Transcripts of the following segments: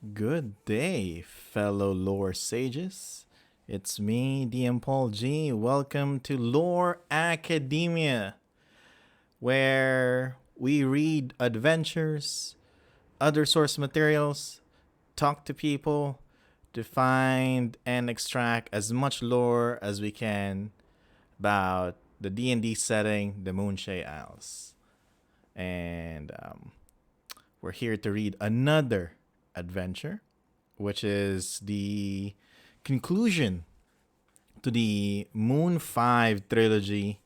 Good day, fellow lore sages. It's me, DMPaulG. Welcome to Lore Academia, where we read adventures, other source materials, talk to people to find and extract as much lore as we can about the D&D setting, the Moonshae Isles. And we're here to read another adventure, which is the conclusion to the Moon-5 trilogy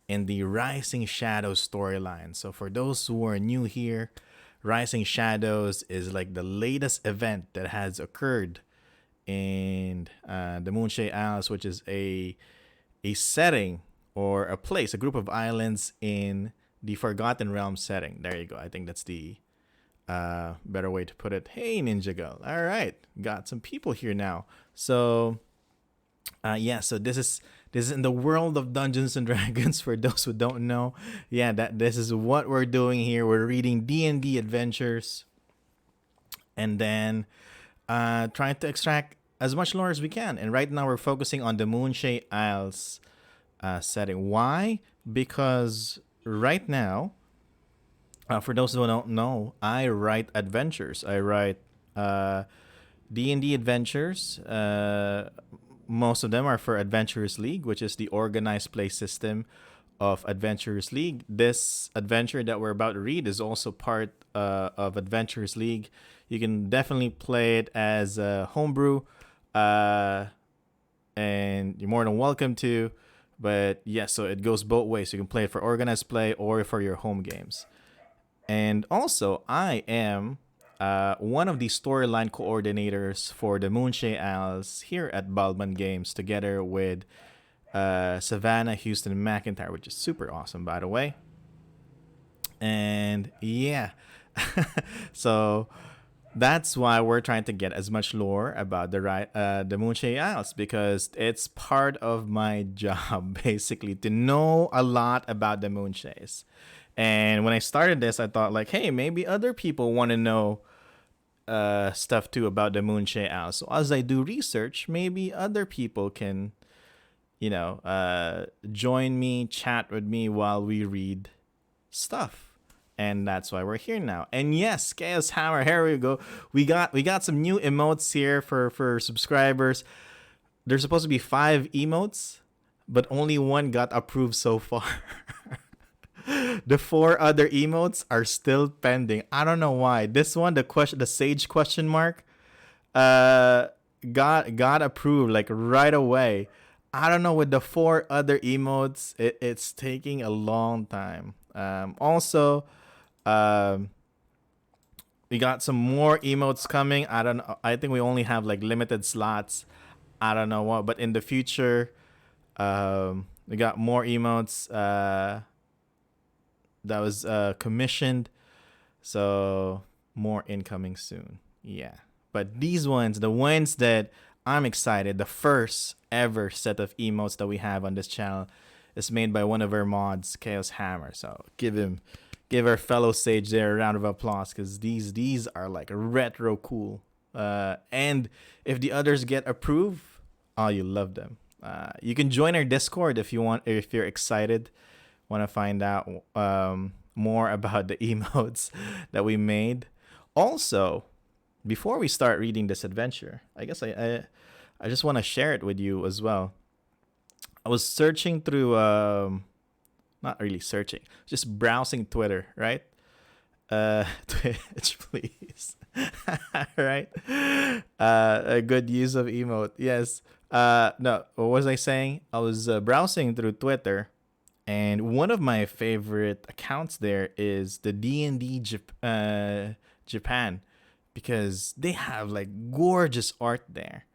in the Rising Shadows storyline. So for those who are new here, Rising Shadows is like the latest event that has occurred in the Moonshae Isles, which is a setting or a place, a group of islands in the Forgotten Realm setting. There you go. I think that's the better way to put it. Hey, Ninja Girl. All right, got some people here now. So, so this is in the world of Dungeons and Dragons. For those who don't know, that this is what we're doing here. We're reading D&D adventures, and then trying to extract as much lore as we can. And right now, we're focusing on the Moonshae Isles setting. Why? Because right now, for those who don't know, I write adventures. I write D&D adventures. Most of them are for Adventurers League, which is the organized play system of Adventurers League. This adventure that we're about to read is also part of Adventurers League. You can definitely play it as a homebrew, and you're more than welcome to. But so it goes both ways. You can play it for organized play or for your home games. And also, I am one of the storyline coordinators for the Moonshae Isles here at Baldman Games, together with Savannah Houston McIntyre, which is super awesome, by the way. And so that's why we're trying to get as much lore about the Moonshae Isles, because it's part of my job, basically, to know a lot about the Moonshaes. And when I started this, I thought like, hey, maybe other people want to know stuff too about the Moonshae Isles. So as I do research, maybe other people can, join me, chat with me while we read stuff. And that's why we're here now. And yes, Chaos Hammer, here we go. We got some new emotes here for subscribers. There's supposed to be 5 emotes, but only one got approved so far. The 4 other emotes are still pending. I don't know why. This one, the sage question mark, got approved like right away. I don't know, with the 4 other emotes, it's taking a long time. Also, we got some more emotes coming. I don't know. I think we only have like limited slots. I don't know what, but in the future, we got more emotes. That was commissioned, so more incoming soon. But these ones, the ones that I'm excited, the first ever set of emotes that we have on this channel is made by one of our mods, Chaos Hammer. So give our fellow sage there a round of applause, because these are like retro cool. And if the others get approved, you love them. You can join our Discord if you want, if you're excited, want to find out more about the emotes that we made. Also, before we start reading this adventure, I guess I just want to share it with you as well. I was searching through, not really searching, just browsing Twitter, right? Twitch, please. Right? A good use of emote. Yes. No, what was I saying? I was browsing through Twitter, and one of my favorite accounts there is the D&D Japan, because they have like gorgeous art there.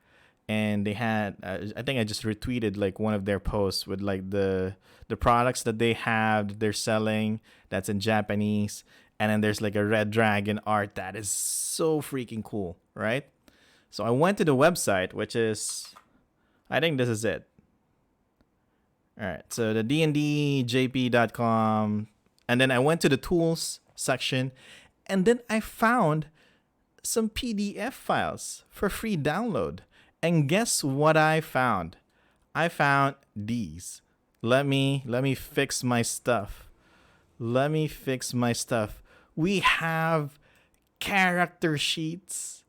And they had, I think I just retweeted like one of their posts with like the products that they have, they're selling, that's in Japanese. And then there's like a red dragon art that is so freaking cool, right? So I went to the website, which is, I think this is it. All right, so the dndjp.com, and then I went to the tools section, and then I found some PDF files for free download. And guess what I found? I found these. Let me fix my stuff. Let me fix my stuff. We have character sheets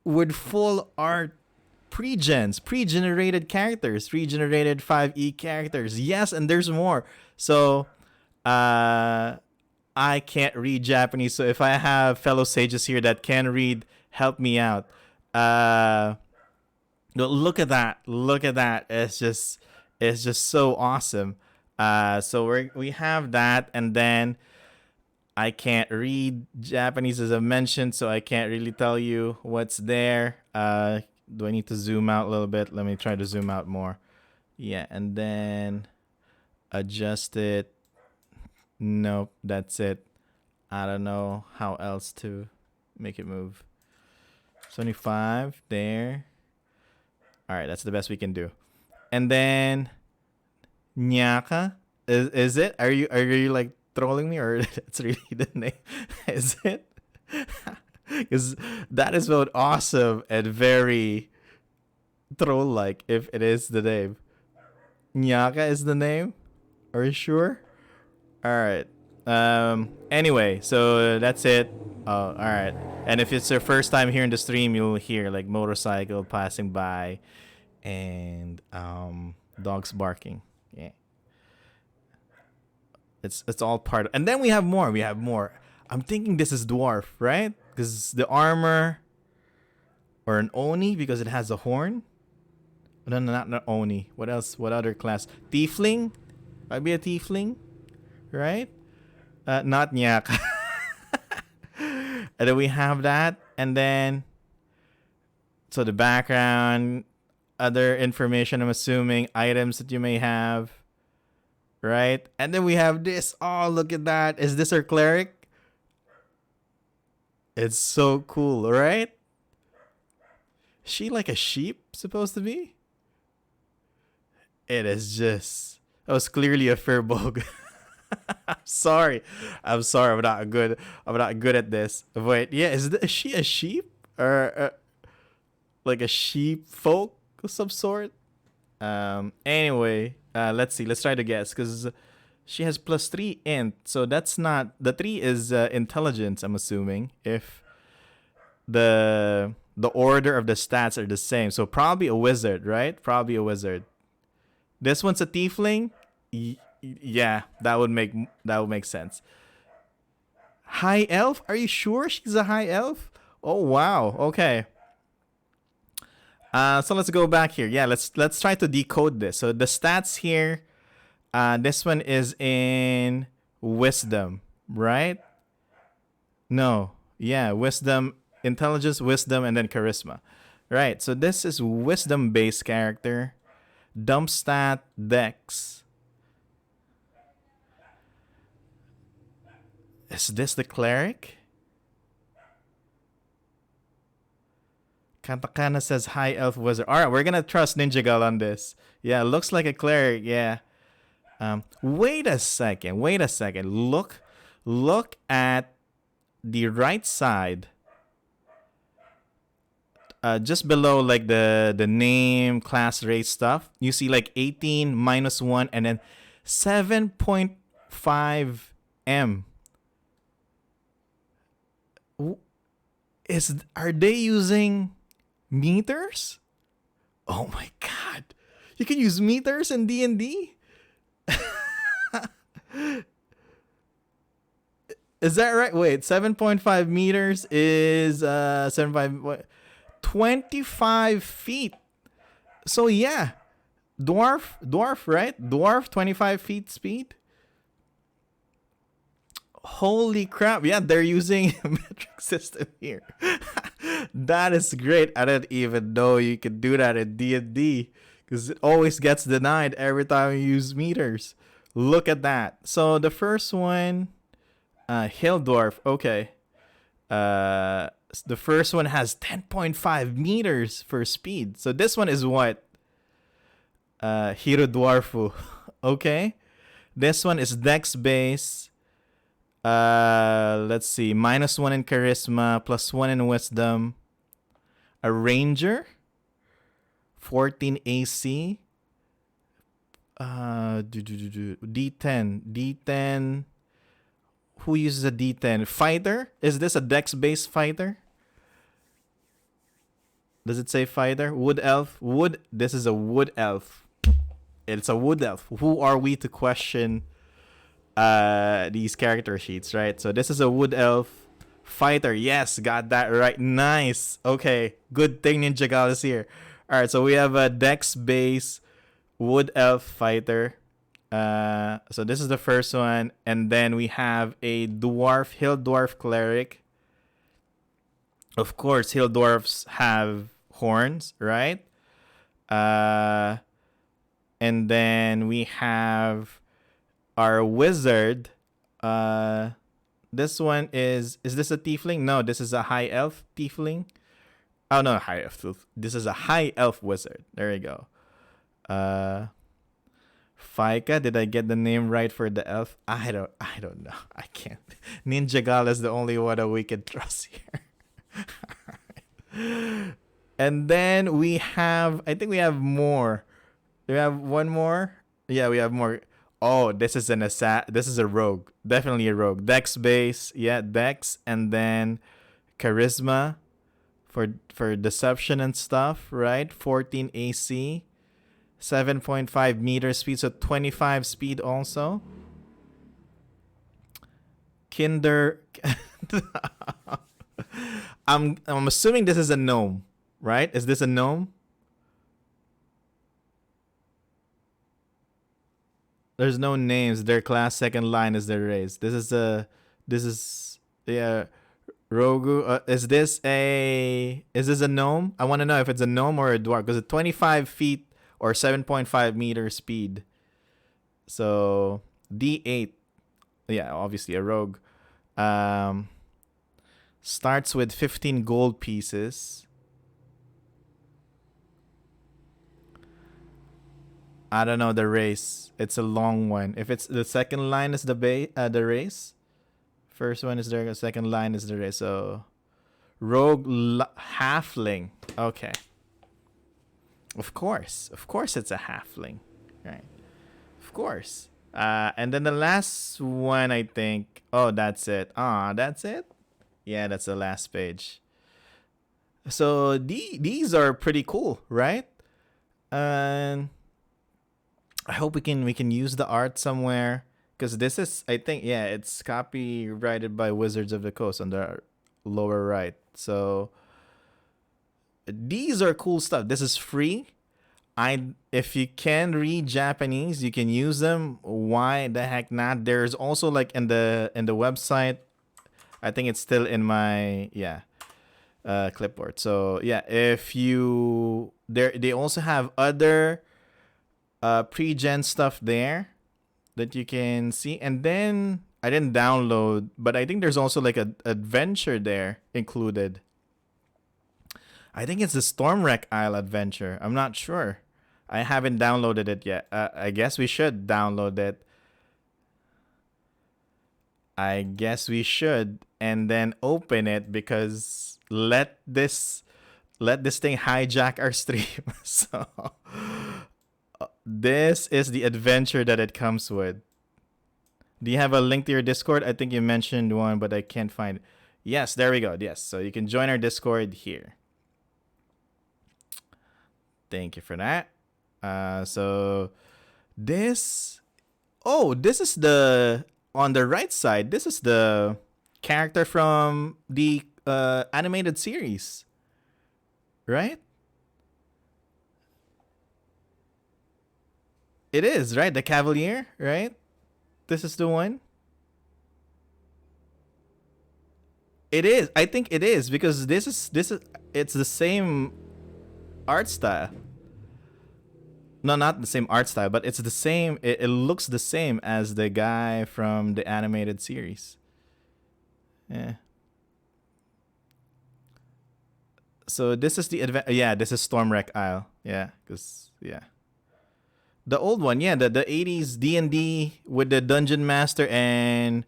with full art pre-generated characters, pre-generated 5e characters. Yes, and there's more. So I can't read Japanese, so if I have fellow sages here that can read, help me out. Look at that. Look at that. It's just so awesome. So we have that, and then I can't read Japanese as I mentioned, so I can't really tell you what's there. Do I need to zoom out a little bit? Let me try to zoom out more. Yeah, and then adjust it. Nope, that's it. I don't know how else to make it move. 25 there. All right, that's the best we can do. And then Nyaka, is it? Are you like trolling me, or that's really the name? Is it? Because that is both awesome and very troll-like if it is the name. Nyaka is the name? Are you sure? Alright. Anyway, so that's it. Oh, alright. And if it's your first time here in the stream, you'll hear like motorcycle passing by and dogs barking. Yeah. It's all part of, and then we have more. I'm thinking this is dwarf, right? Because the armor, or an oni because it has a horn. No, not oni. What else? What other class? Tiefling? Might be a tiefling, right? Not Nyak. And then we have that, and then so the background, other information. I'm assuming items that you may have, right? And then we have this. Oh, look at that! Is this our cleric? It's so cool, right? She like a sheep supposed to be? It is just... That was clearly a Firbolg. I'm sorry. I'm not good at this. Wait, yeah, is she a sheep? Or like a sheep folk of some sort? Anyway, let's see. Let's try to guess. Because she has +3 int. So that's not... The 3 is intelligence, I'm assuming. If the order of the stats are the same. So probably a wizard, right? Probably a wizard. This one's a tiefling? Yeah, that would make sense. High elf? Are you sure she's a high elf? Oh wow. Okay. So let's go back here. Yeah, let's try to decode this. So the stats here, this one is in wisdom, right? No. Yeah, wisdom, intelligence, wisdom, and then charisma. Right. So this is wisdom based character. Dump stat, dex. Is this the cleric? Katakana says high elf wizard. All right, we're gonna trust Ninja Girl on this. Yeah, looks like a cleric. Yeah. Wait a second. Look at the right side. Just below like the name, class, race stuff. You see like 18 -1 and then 7.5 M. Are they using meters? Oh my god. You can use meters in D&D? Is that right? Wait, 7.5 meters is 25 feet. So yeah. Dwarf, right? Dwarf 25 feet speed. Holy crap. Yeah, they're using a metric system here. That is great. I didn't even know you could do that in D&D because it always gets denied every time you use meters. Look at that. So the first one, Hill Dwarf. Okay. The first one has 10.5 meters for speed. So this one is what? Hiro Dwarfu. Okay. This one is Dex base. Let's see. -1 in charisma, +1 in wisdom. A ranger. 14 AC. D10. D10. Who uses a D10? Fighter? Is this a dex-based fighter? Does it say fighter? Wood elf? Wood. This is a wood elf. It's a wood elf. Who are we to question these character sheets, right? So this is a wood elf fighter. Yes, got that right. Nice. Okay, good thing Ninja Gal is here. All right, so we have a dex-based wood elf fighter. So this is the first one, and then we have a dwarf, hill dwarf cleric. Of course, hill dwarfs have horns, right? And then we have our wizard. This one is this a tiefling? No, this is a high elf tiefling. Oh no, high elf. This is a high elf wizard. There you go. Fika, did I get the name right for the elf? I don't know. I can't. Ninja Gal is the only one that we can trust here. And then we have, I think we have more. Do we have one more? Yeah, we have more. Oh, this is this is a rogue. Definitely a rogue. Dex base, yeah, Dex, and then charisma for deception and stuff, right? 14 AC, 7.5 meter speed, so 25 speed also. Kinder. I'm assuming this is a gnome, right? Is this a gnome? There's no names. Their class second line is their race. This is Rogu. Is this a gnome? I want to know if it's a gnome or a dwarf, because it's 25 feet or 7.5 meter speed. So D8. Yeah, obviously a rogue. Starts with 15 gold pieces. I don't know the race. It's a long one. If it's the second line is the race. First one is there. Second line is the race. So rogue halfling. Okay. Of course it's a halfling, right? Of course. And then the last one, I think. Oh, that's it. That's it. Yeah, that's the last page. So these are pretty cool, right? And I hope we can use the art somewhere, because this is, I think, yeah, it's copyrighted by Wizards of the Coast on the lower right. So these are cool stuff. This is free. If you can read Japanese, you can use them. Why the heck not? There's also like in the website, I think it's still in my clipboard. So yeah, if you they also have other pre-gen stuff there that you can see. And then I didn't download, but I think there's also like an adventure there included. I think it's the Stormwreck Isle adventure. I'm not sure. I haven't downloaded it yet. I guess we should download it. I guess we should, and then open it, because let this thing hijack our stream. So this is the adventure that it comes with. Do you have a link to your Discord? I think you mentioned one, but I can't find it. Yes, there we go. Yes, so you can join our Discord here. Thank you for that. So this is the, on the right side, this is the character from the animated series, right? It is, right? The Cavalier, right? This is the one. It is. I think it is, because this is it's the same art style. No, not the same art style, but it's the same. It looks the same as the guy from the animated series. Yeah. So this is the this is Stormwreck Isle. Yeah, because the old one, the 80s D&D with the dungeon master and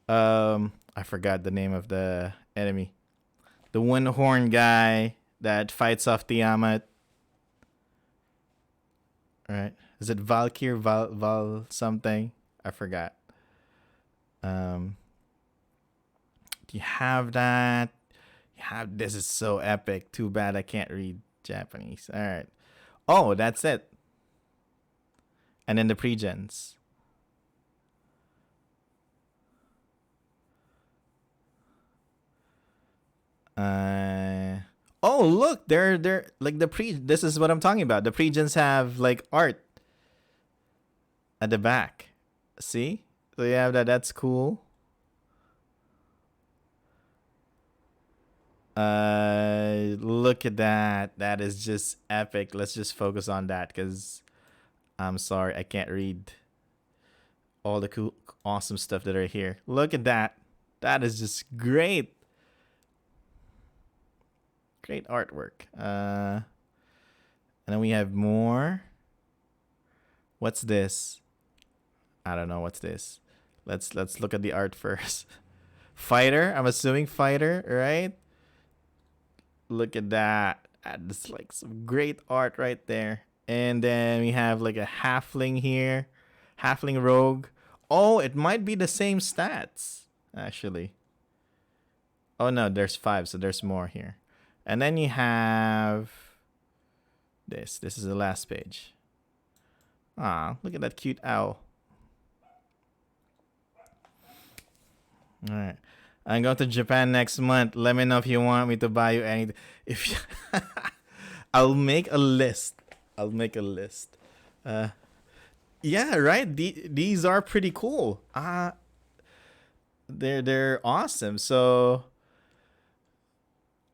I forgot the name of the enemy. The one horn guy that fights off Tiamat. Right? Is it Valkyr? Val something? I forgot. Do you have that? You have this is so epic. Too bad I can't read Japanese. Alright. Oh, that's it. And then the pre-gens. Oh look, they're like this is what I'm talking about. The pre-gens have like art at the back. See? So you have that, that's cool. Look at that. That is just epic. Let's just focus on that because I'm sorry, I can't read all the cool awesome stuff that are here. Look at that. That is just great. Great artwork. And then we have more. What's this? I don't know what's this. Let's look at the art first. Fighter, I'm assuming fighter, right? Look at that. That's like some great art right there. And then we have like a halfling here. Halfling rogue. Oh, it might be the same stats, actually. Oh no, there's 5, so there's more here. And then you have this. This is the last page. Ah, look at that cute owl. All right. I'm going to Japan next month. Let me know if you want me to buy you anything. If you I'll make a list. I'll make a list. Yeah, right. These are pretty cool. They're awesome. So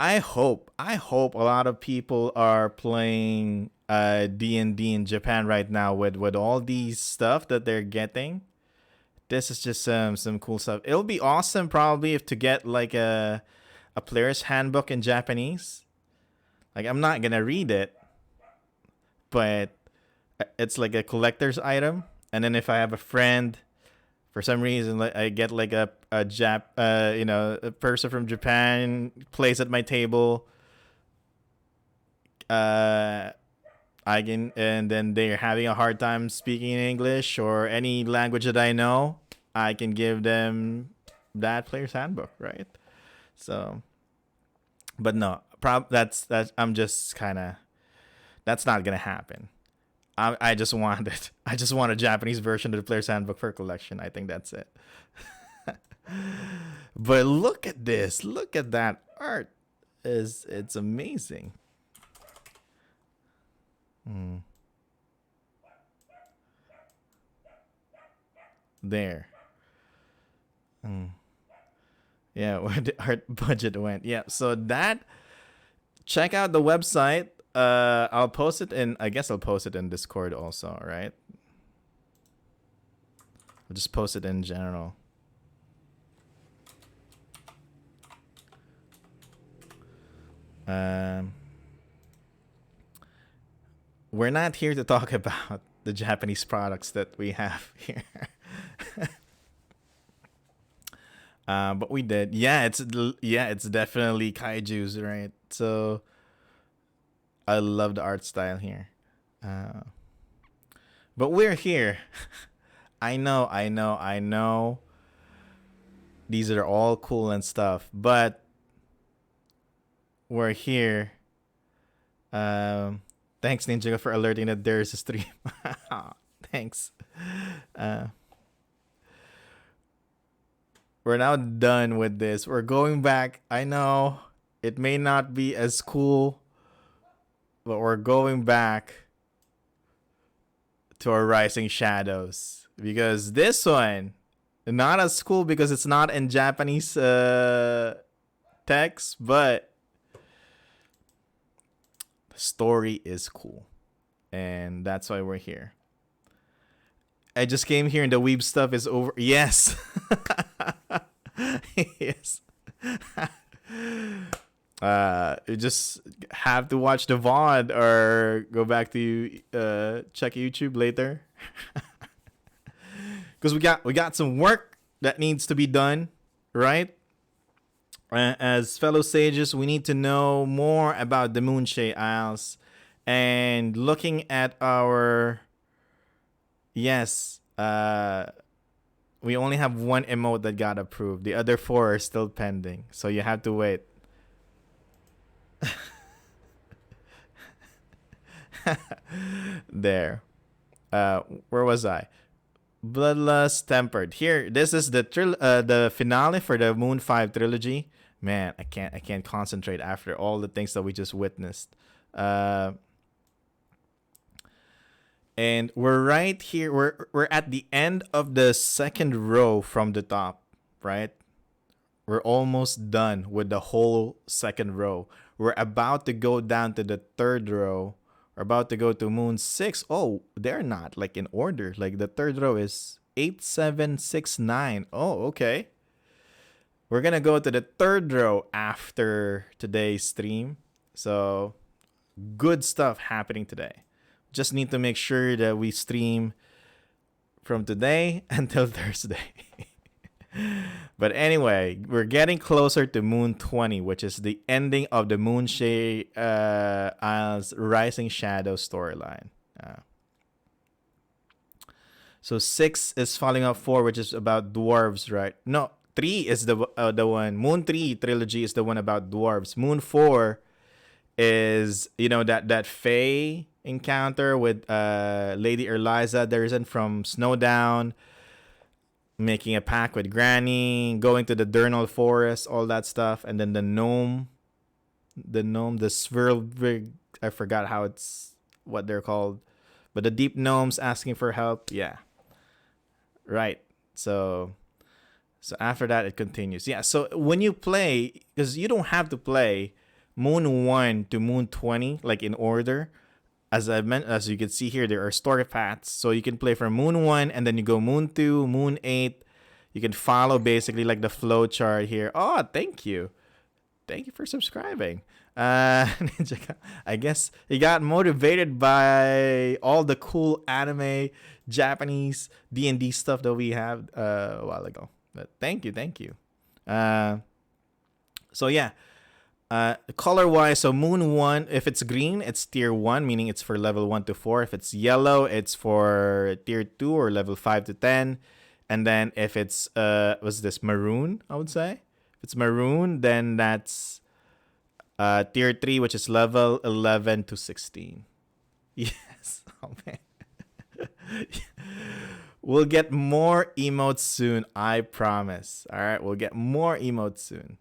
I hope a lot of people are playing D&D in Japan right now with all these stuff that they're getting. This is just some cool stuff. It'll be awesome probably if to get like a player's handbook in Japanese. Like I'm not gonna read it, but it's like a collector's item. And then if I have a friend, for some reason, like I get like a person from Japan plays at my table. I can, and then they're having a hard time speaking in English or any language that I know, I can give them that player's handbook, right? So, but no, that's I'm just kind of, that's not gonna happen. I just want it. I just want a Japanese version of the player's handbook for collection. I think that's it. But look at this. Look at that art. It's amazing. There. Yeah, where the art budget went. Yeah, so that, check out the website. I'll post it in, I guess I'll post it in Discord also, right? I'll just post it in general. We're not here to talk about the Japanese products that we have here. But we did. Yeah, it's definitely kaiju's, right? So I love the art style here. But we're here. I know. These are all cool and stuff, but we're here. Thanks, Ninja, for alerting that there's a stream. Thanks. We're now done with this. We're going back. I know it may not be as cool, but we're going back to our Rising Shadows. Because this one, not as cool because it's not in Japanese text, but the story is cool. And that's why we're here. I just came here and the weeb stuff is over. Yes. Yes. You just have to watch the VOD or go back to check YouTube later. Because we got some work that needs to be done, right? As fellow sages, we need to know more about the Moonshae Isles. And looking at our... Yes, we only have one emote that got approved. The other 4 are still pending. So you have to wait. There. Where was I? Bloodlust Tempered. Here, this is the finale for the Moon5 trilogy. Man, I can't concentrate after all the things that we just witnessed. And we're right here. We're at the end of the second row from the top, right? We're almost done with the whole second row. We're about to go down to the third row. We're about to go to Moon 6. Oh, they're not like in order. Like the third row is 8, 7, 6, 9. Oh, okay. We're gonna go to the third row after today's stream. So good stuff happening today. Just need to make sure that we stream from today until Thursday. But anyway, we're getting closer to Moon 20, which is the ending of the Moonshae Isles Rising Shadows storyline. So 6 is following up 4, which is about dwarves, right? No, 3 is the one. Moon 3 trilogy is the one about dwarves. Moon 4 is, you know, that Fae encounter with Lady Eliza Derzen from Snowdown, making a pact with Granny, going to the Durnal Forest, all that stuff, and then the Swirlbrig, I forgot what they're called, but the deep gnomes asking for help. Yeah, right. So after that it continues. Yeah. So when you play, because you don't have to play Moon 1 to Moon 20 like in order. As you can see here, there are story paths. So you can play from Moon 1 and then you go Moon 2, Moon 8. You can follow basically like the flow chart here. Oh, thank you. Thank you for subscribing. I guess he got motivated by all the cool anime, Japanese D&D stuff that we had a while ago. But thank you. So yeah. Color wise, so Moon 1, if it's green, it's tier 1, meaning it's for level 1 to 4. If it's yellow, it's for tier 2 or level 5 to 10. And then if it's maroon, I would say. If it's maroon, then that's tier 3, which is level 11 to 16. Yes. Oh man. We'll get more emotes soon, I promise. All right, we'll get more emotes soon.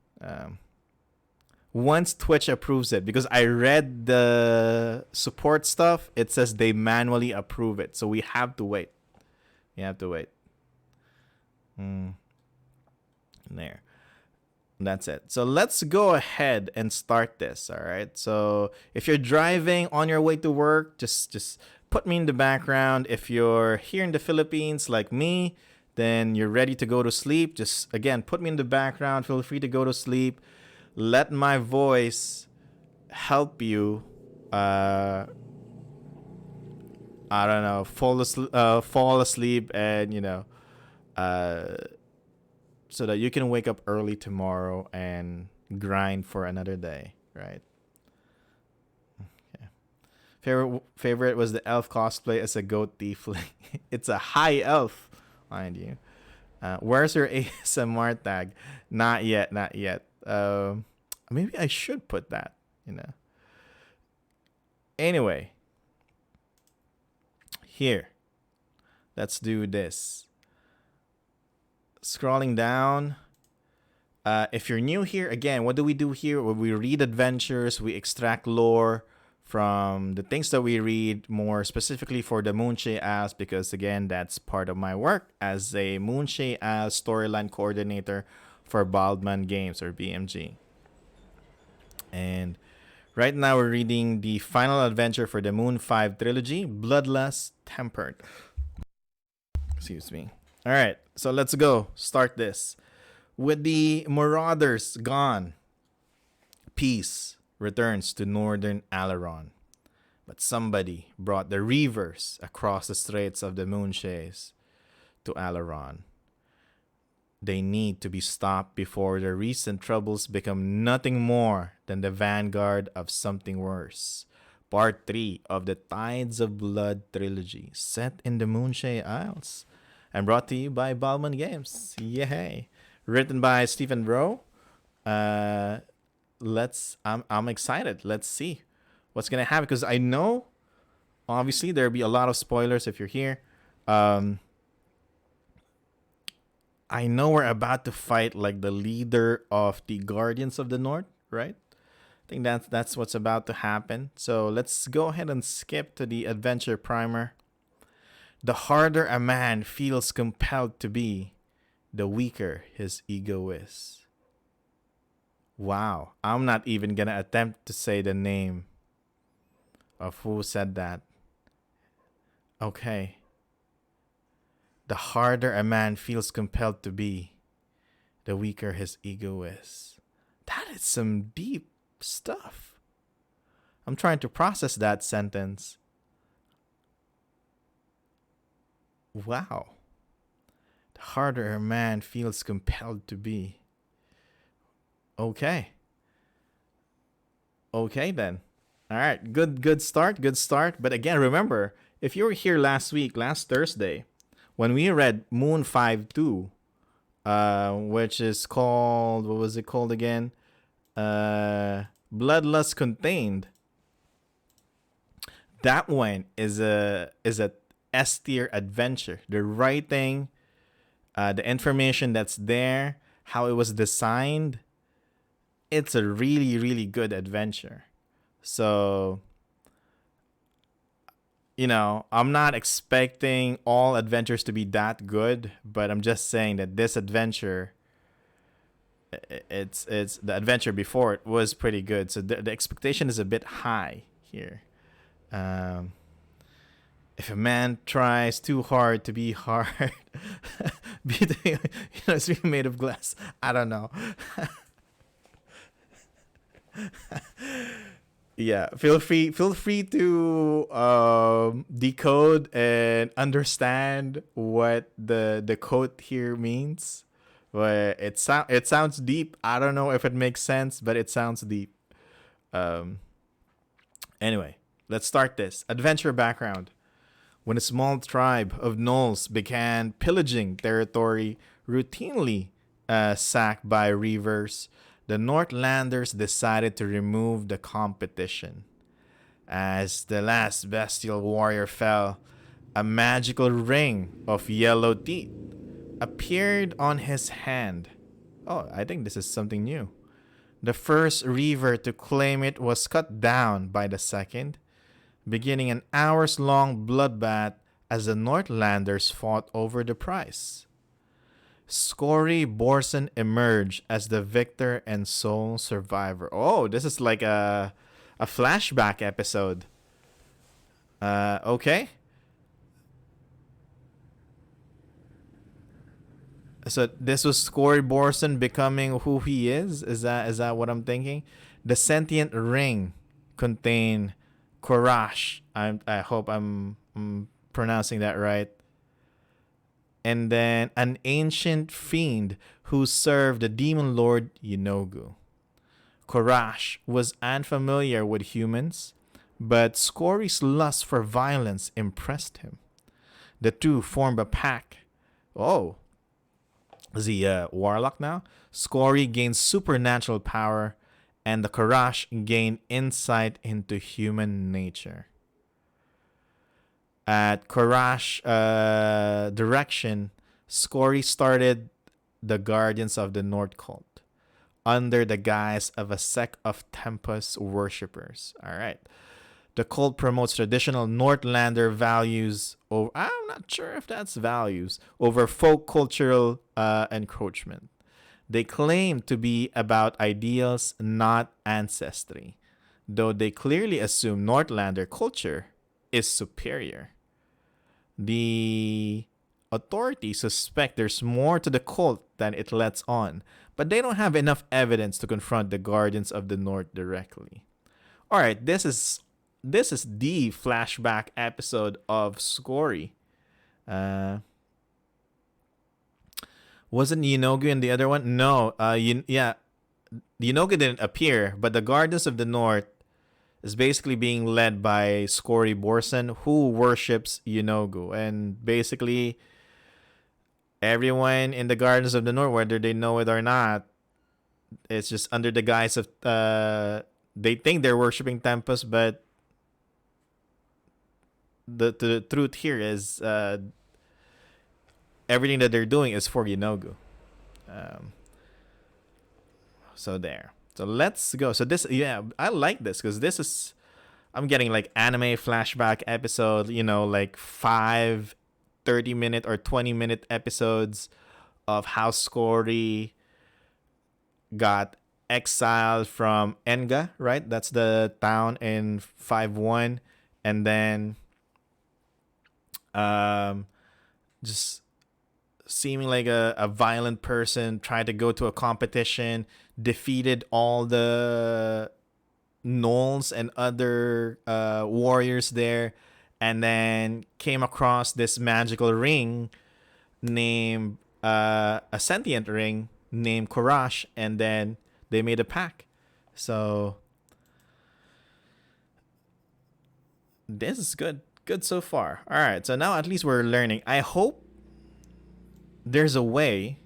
Once Twitch approves it, because I read the support stuff, it says they manually approve it. So we have to wait. There. That's it. So let's go ahead and start this, all right? So if you're driving on your way to work, just put me in the background. If you're here in the Philippines like me, then you're ready to go to sleep. Just, again, put me in the background. Feel free to go to sleep. Let my voice help you, I don't know, fall asleep and, you know, so that you can wake up early tomorrow and grind for another day, right? Okay. Favorite was the elf cosplay as a goat tiefling. It's a high elf, mind you. Where's your ASMR tag? Not yet. Maybe I should put that, you know. Anyway, here, let's do this. Scrolling down. If you're new here, again, what do we do here? We read adventures, we extract lore from the things that we read, more specifically for the Moonshae Isles, because again, that's part of my work as a Moonshae Isles storyline coordinator for Baldman Games, or BMG. And right now we're reading the final adventure for the Moon5 trilogy, Bloodlust Tempered. Excuse me. All right, so let's go start this. With the Marauders gone, peace returns to northern Alaron. But somebody brought the Reavers across the straits of the Moonshaes to Alaron. They need to be stopped before the recent troubles become nothing more than the vanguard of something worse. Part 3 of the Tides of Blood trilogy, set in the Moonshae Isles, and brought to you by Balman Games. Yay! Written by Stephen Rowe. I'm excited. Let's see what's gonna happen, because I know obviously there'll be a lot of spoilers if you're here. I know we're about to fight like the leader of the Guardians of the North, right? I think that's what's about to happen. So let's go ahead and skip to the adventure primer. The harder a man feels compelled to be, the weaker his ego is. Wow, I'm not even gonna attempt to say the name of who said that. Okay. The harder a man feels compelled to be, the weaker his ego is. That is some deep stuff. I'm trying to process that sentence. Wow. The harder a man feels compelled to be. Okay. Okay then. All right. Good start. But again, remember, if you were here last Thursday, when we read MOON5-2, which is called, what was it called again? Bloodlust Contained. That one is a S tier adventure. The writing, the information that's there, how it was designed, it's a really, really good adventure. So, I'm not expecting all adventures to be that good, but I'm just saying that this adventure, it's the adventure before it was pretty good. So the expectation is a bit high here. If a man tries too hard to be hard, it's really made of glass. I don't know. Yeah, feel free to decode and understand what the quote here means. But it sounds deep. I don't know if it makes sense, but it sounds deep. Anyway, let's start this adventure background. When a small tribe of gnolls began pillaging territory routinely sacked by reavers, the Northlanders decided to remove the competition. As the last bestial warrior fell, a magical ring of yellow teeth appeared on his hand. Oh, I think this is something new. The first reaver to claim it was cut down by the second, beginning an hours-long bloodbath as the Northlanders fought over the prize. Scory Borson emerged as the victor and sole survivor. Oh, this is like a flashback episode. Okay. So this was Scory Borson becoming who he is? Is that what I'm thinking? The sentient ring contained Korash. I hope I'm pronouncing that right. And then an ancient fiend who served the demon lord Yinogu. Korash was unfamiliar with humans, but Scory's lust for violence impressed him. The two formed a pact. Oh, is he a warlock now? Scory gained supernatural power, and the Korash gained insight into human nature. At Korash direction, Scory started the Guardians of the North cult under the guise of a sect of Tempest worshippers. All right. The cult promotes traditional Northlander values over, I'm not sure if that's values, over folk cultural encroachment. They claim to be about ideals, not ancestry, though they clearly assume Northlander culture is superior. The authorities suspect there's more to the cult than it lets on, but they don't have enough evidence to confront the Guardians of the North directly. All right, this is the flashback episode of Scory. Wasn't Yenogu in the other one? No. Yeah, Yenogu didn't appear, but the Guardians of the North is basically being led by Scory Borson, who worships Yenogu, and basically everyone in the Guardians of the North, whether they know it or not, it's just under the guise of they think they're worshiping Tempest, but the truth here is everything that they're doing is for Yenogu. Um, so there. So let's go. So this, yeah, I like this because this is, I'm getting like anime flashback episode, like 30-minute or 20-minute episodes of how Scory got exiled from Enga, right? That's the town in 5-1. And then just seeming like a violent person, tried to go to a competition, defeated all the gnolls and other warriors there, and then came across this magical ring named a sentient ring named Korash, and then they made a pact. So this is good so far. All right, so now at least we're learning. I hope there's a way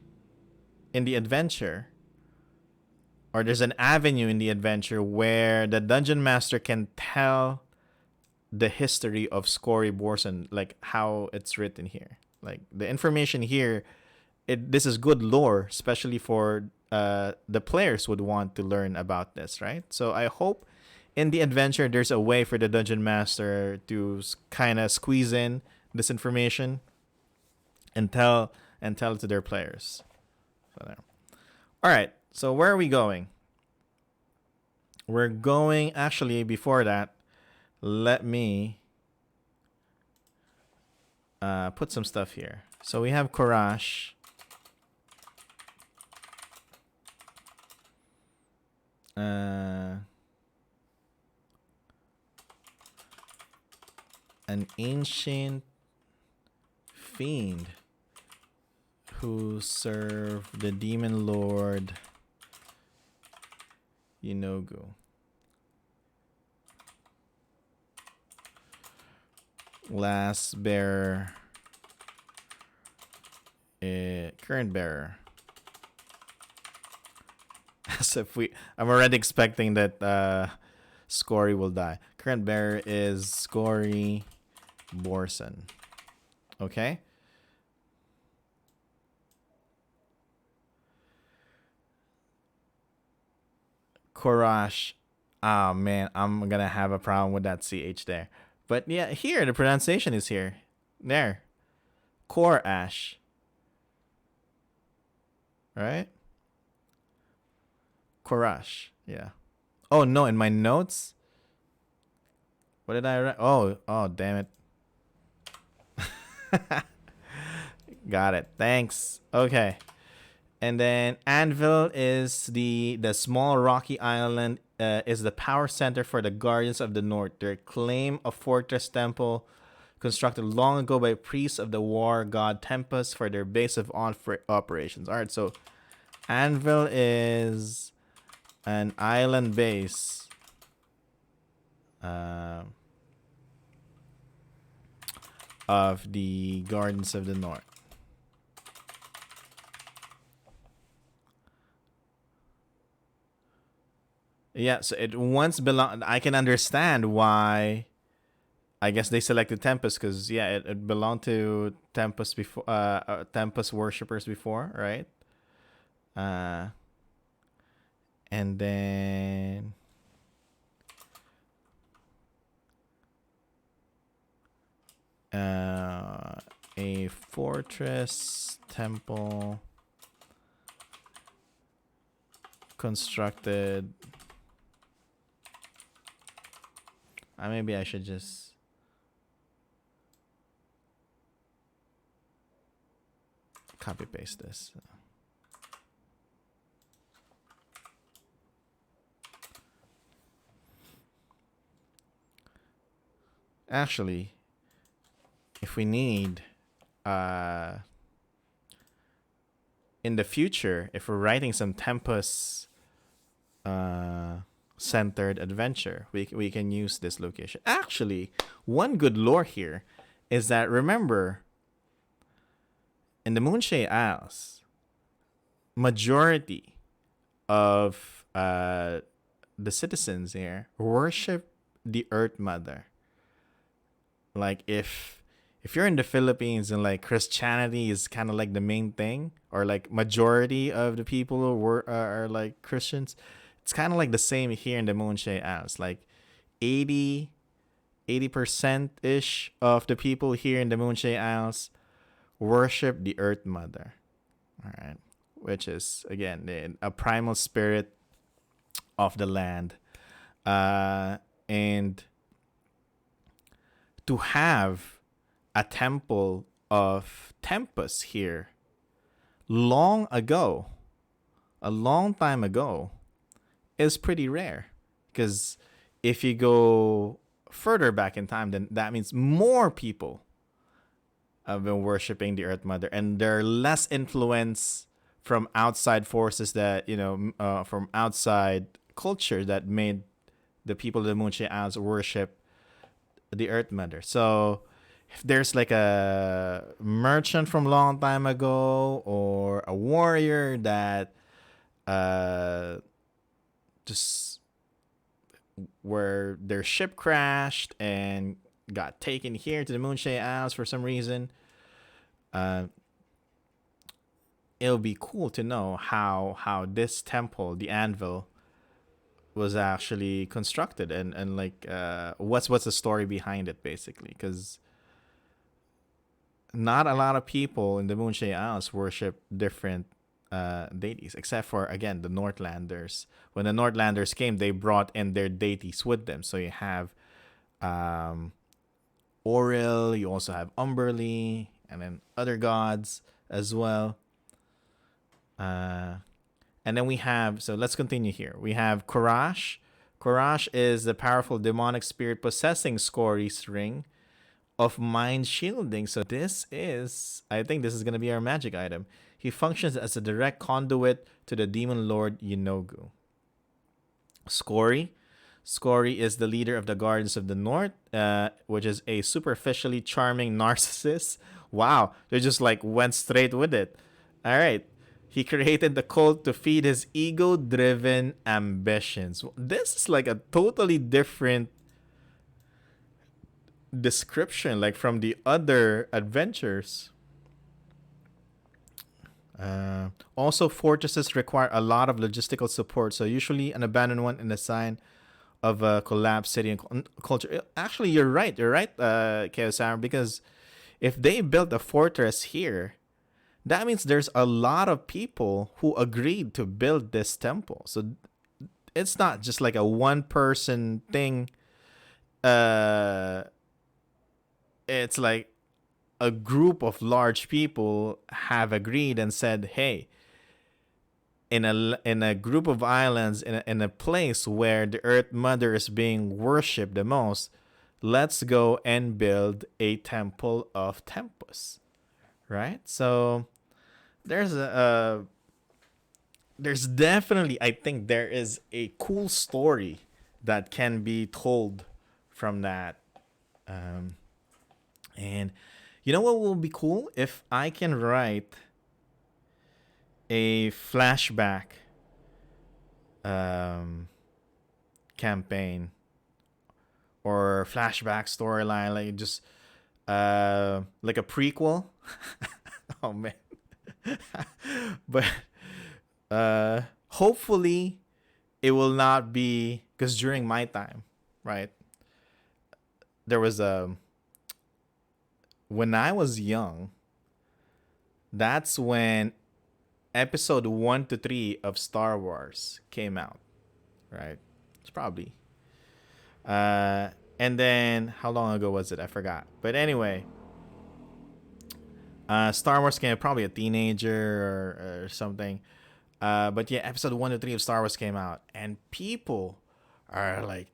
in the adventure, or there's an avenue in the adventure where the dungeon master can tell the history of Scory Borson, like how it's written here. Like the information here, this is good lore, especially for the players would want to learn about this, right? So I hope in the adventure there's a way for the dungeon master to kind of squeeze in this information and tell it to their players. So there. All right. So where are we going? We're going, actually, before that, let me put some stuff here. So we have Korash. An ancient fiend who served the demon lord Yenogu. Last bearer, current bearer. As if I'm already expecting that Scory will die. Current bearer is Scory Borson. Okay. Korash. Oh man, I'm gonna have a problem with that CH there. But yeah, here the pronunciation is here. There. Korash. Right? Korash. Yeah. Oh no, in my notes. What did I write? Oh damn it. Got it. Thanks. Okay. And then Anvil is the small rocky island, is the power center for the Guardians of the North. They claim a fortress temple constructed long ago by priests of the war god Tempest for their base of operations. All right, so Anvil is an island base of the Guardians of the North. Yeah, so it once belonged. I can understand why. I guess they selected Tempest because it belonged to Tempest before. Tempest worshippers before, right? And then a fortress temple constructed. Maybe I should just copy paste this. Actually, if we need in the future, if we're writing some Tempest centered adventure, we can use this location. Actually, one good lore here is that, remember, in the Moonshae Isles, majority of the citizens here worship the Earth Mother. Like if you're in the Philippines and like Christianity is kind of like the main thing, or like majority of the people are like Christians, it's kind of like the same here in the Moonshae Isles. Like 80% ish of the people here in the Moonshae Isles worship the Earth Mother. All right, which is again a primal spirit of the land, and to have a temple of Tempest here long ago, a long time ago, is pretty rare. Because if you go further back in time, then that means more people have been worshiping the Earth Mother, and there are less influence from outside forces that, from outside culture that made the people of the Moonshae Isles worship the Earth Mother. So if there's like a merchant from a long time ago, or a warrior that just where their ship crashed and got taken here to the Moonshae Isles for some reason, it'll be cool to know how this temple, the anvil, was actually constructed, and like what's the story behind it, basically. Because not a lot of people in the Moonshae Isles worship different deities, except for, again, the Northlanders. When the Northlanders came, they brought in their deities with them. So you have Oril, you also have Umberly, and then other gods as well. And then we have, so let's continue here. We have Korash. Korash is the powerful demonic spirit possessing Scory's ring of mind shielding. So I think this is going to be our magic item. He functions as a direct conduit to the demon lord Yinogu. Scory is the leader of the Guardians of the North, which is a superficially charming narcissist. Wow, they just like went straight with it. All right. He created the cult to feed his ego-driven ambitions. This is like a totally different description, like from the other adventures. Also, fortresses require a lot of logistical support, so usually an abandoned one in a sign of a collapsed city and culture. Actually, you're right, Chaos, because if they built a fortress here, that means there's a lot of people who agreed to build this temple. So it's not just like a one-person thing. It's like a group of large people have agreed and said, hey, in a group of islands, in a place where the Earth Mother is being worshipped the most, let's go and build a temple of Tempest. Right? So there's definitely, I think there is a cool story that can be told from that. And you know what will be cool? If I can write a flashback campaign or flashback storyline, like just like a prequel. Oh man. But hopefully it will not be, because during my time, right, there was when I was young, that's when episode 1 to 3 of Star Wars came out, right? It's probably and then how long ago was it? I forgot. But anyway, Star Wars came, probably a teenager or something. But yeah, episode 1 to 3 of Star Wars came out, and people are like,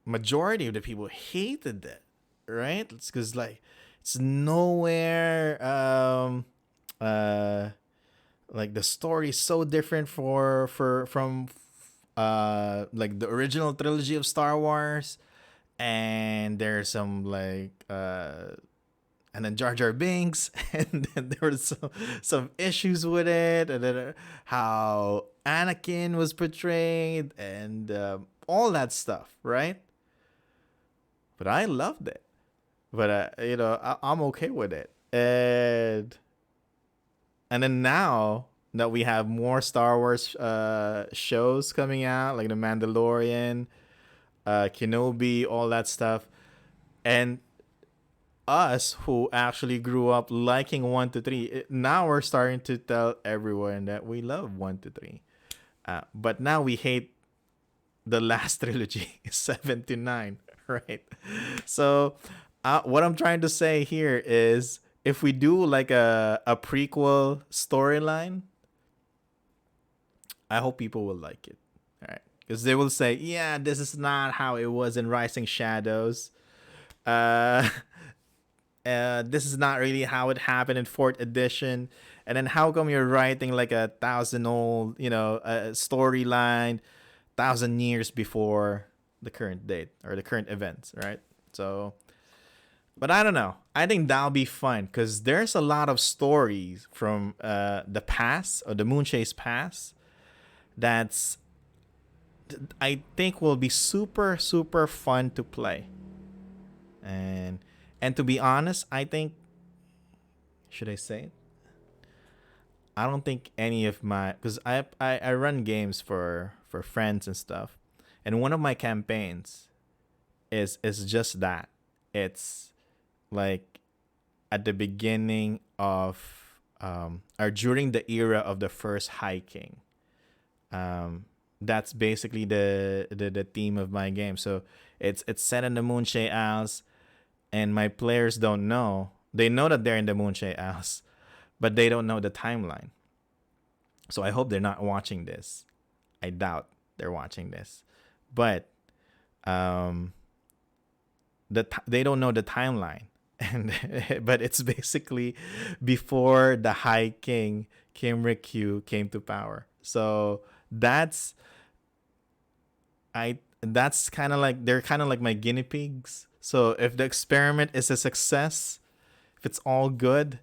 majority of the people hated it, right? It's because like it's nowhere Like the story is so different from like the original trilogy of Star Wars, and there's some like and then Jar Jar Binks, and then there was some issues with it, and then how Anakin was portrayed, and all that stuff, right? But I loved it. But I'm okay with it, and then now that we have more Star Wars shows coming out, like The Mandalorian, Kenobi, all that stuff, and us who actually grew up liking 1 to 3, now we're starting to tell everyone that we love 1 to 3. But now we hate the last trilogy, 7 to 9, right? So, what I'm trying to say here is if we do like a prequel storyline, I hope people will like it. All right. Because they will say, yeah, this is not how it was in Rising Shadows. This is not really how it happened in fourth edition. And then how come you're writing like 1,000-old, storyline, 1,000 years before the current date or the current events, right? So, but I don't know. I think that'll be fun because there's a lot of stories from the past or the Moonshae's past that's I think will be super super fun to play. And to be honest, I think, should I say it? I don't think any of my, because I run games for friends and stuff, and one of my campaigns is just that. It's like at the beginning of or during the era of the first High King. That's basically the theme of my game. So it's set in the Moonshae Isles, and my players don't know. They know that they're in the Moonshae Isles, but they don't know the timeline. So I hope they're not watching this. I doubt they're watching this, but they don't know the timeline, and but it's basically before the High King Kim Rikyu came to power. So that's kind of like, they're kind of like my guinea pigs. So if the experiment is a success, if it's all good,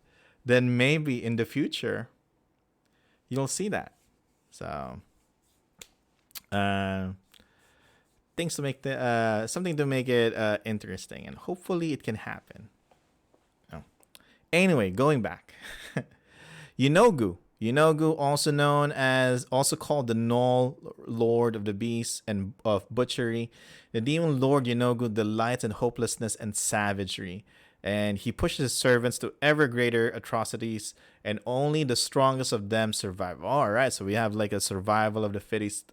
then maybe in the future you'll see that. So things to make the something to make it interesting, and hopefully it can happen. Oh. Anyway, going back. Yunogu, also called the Null Lord of the Beasts and of Butchery. The demon lord Yunogu delights in hopelessness and savagery, and he pushes his servants to ever greater atrocities, and only the strongest of them survive. All right, so we have like a survival of the fittest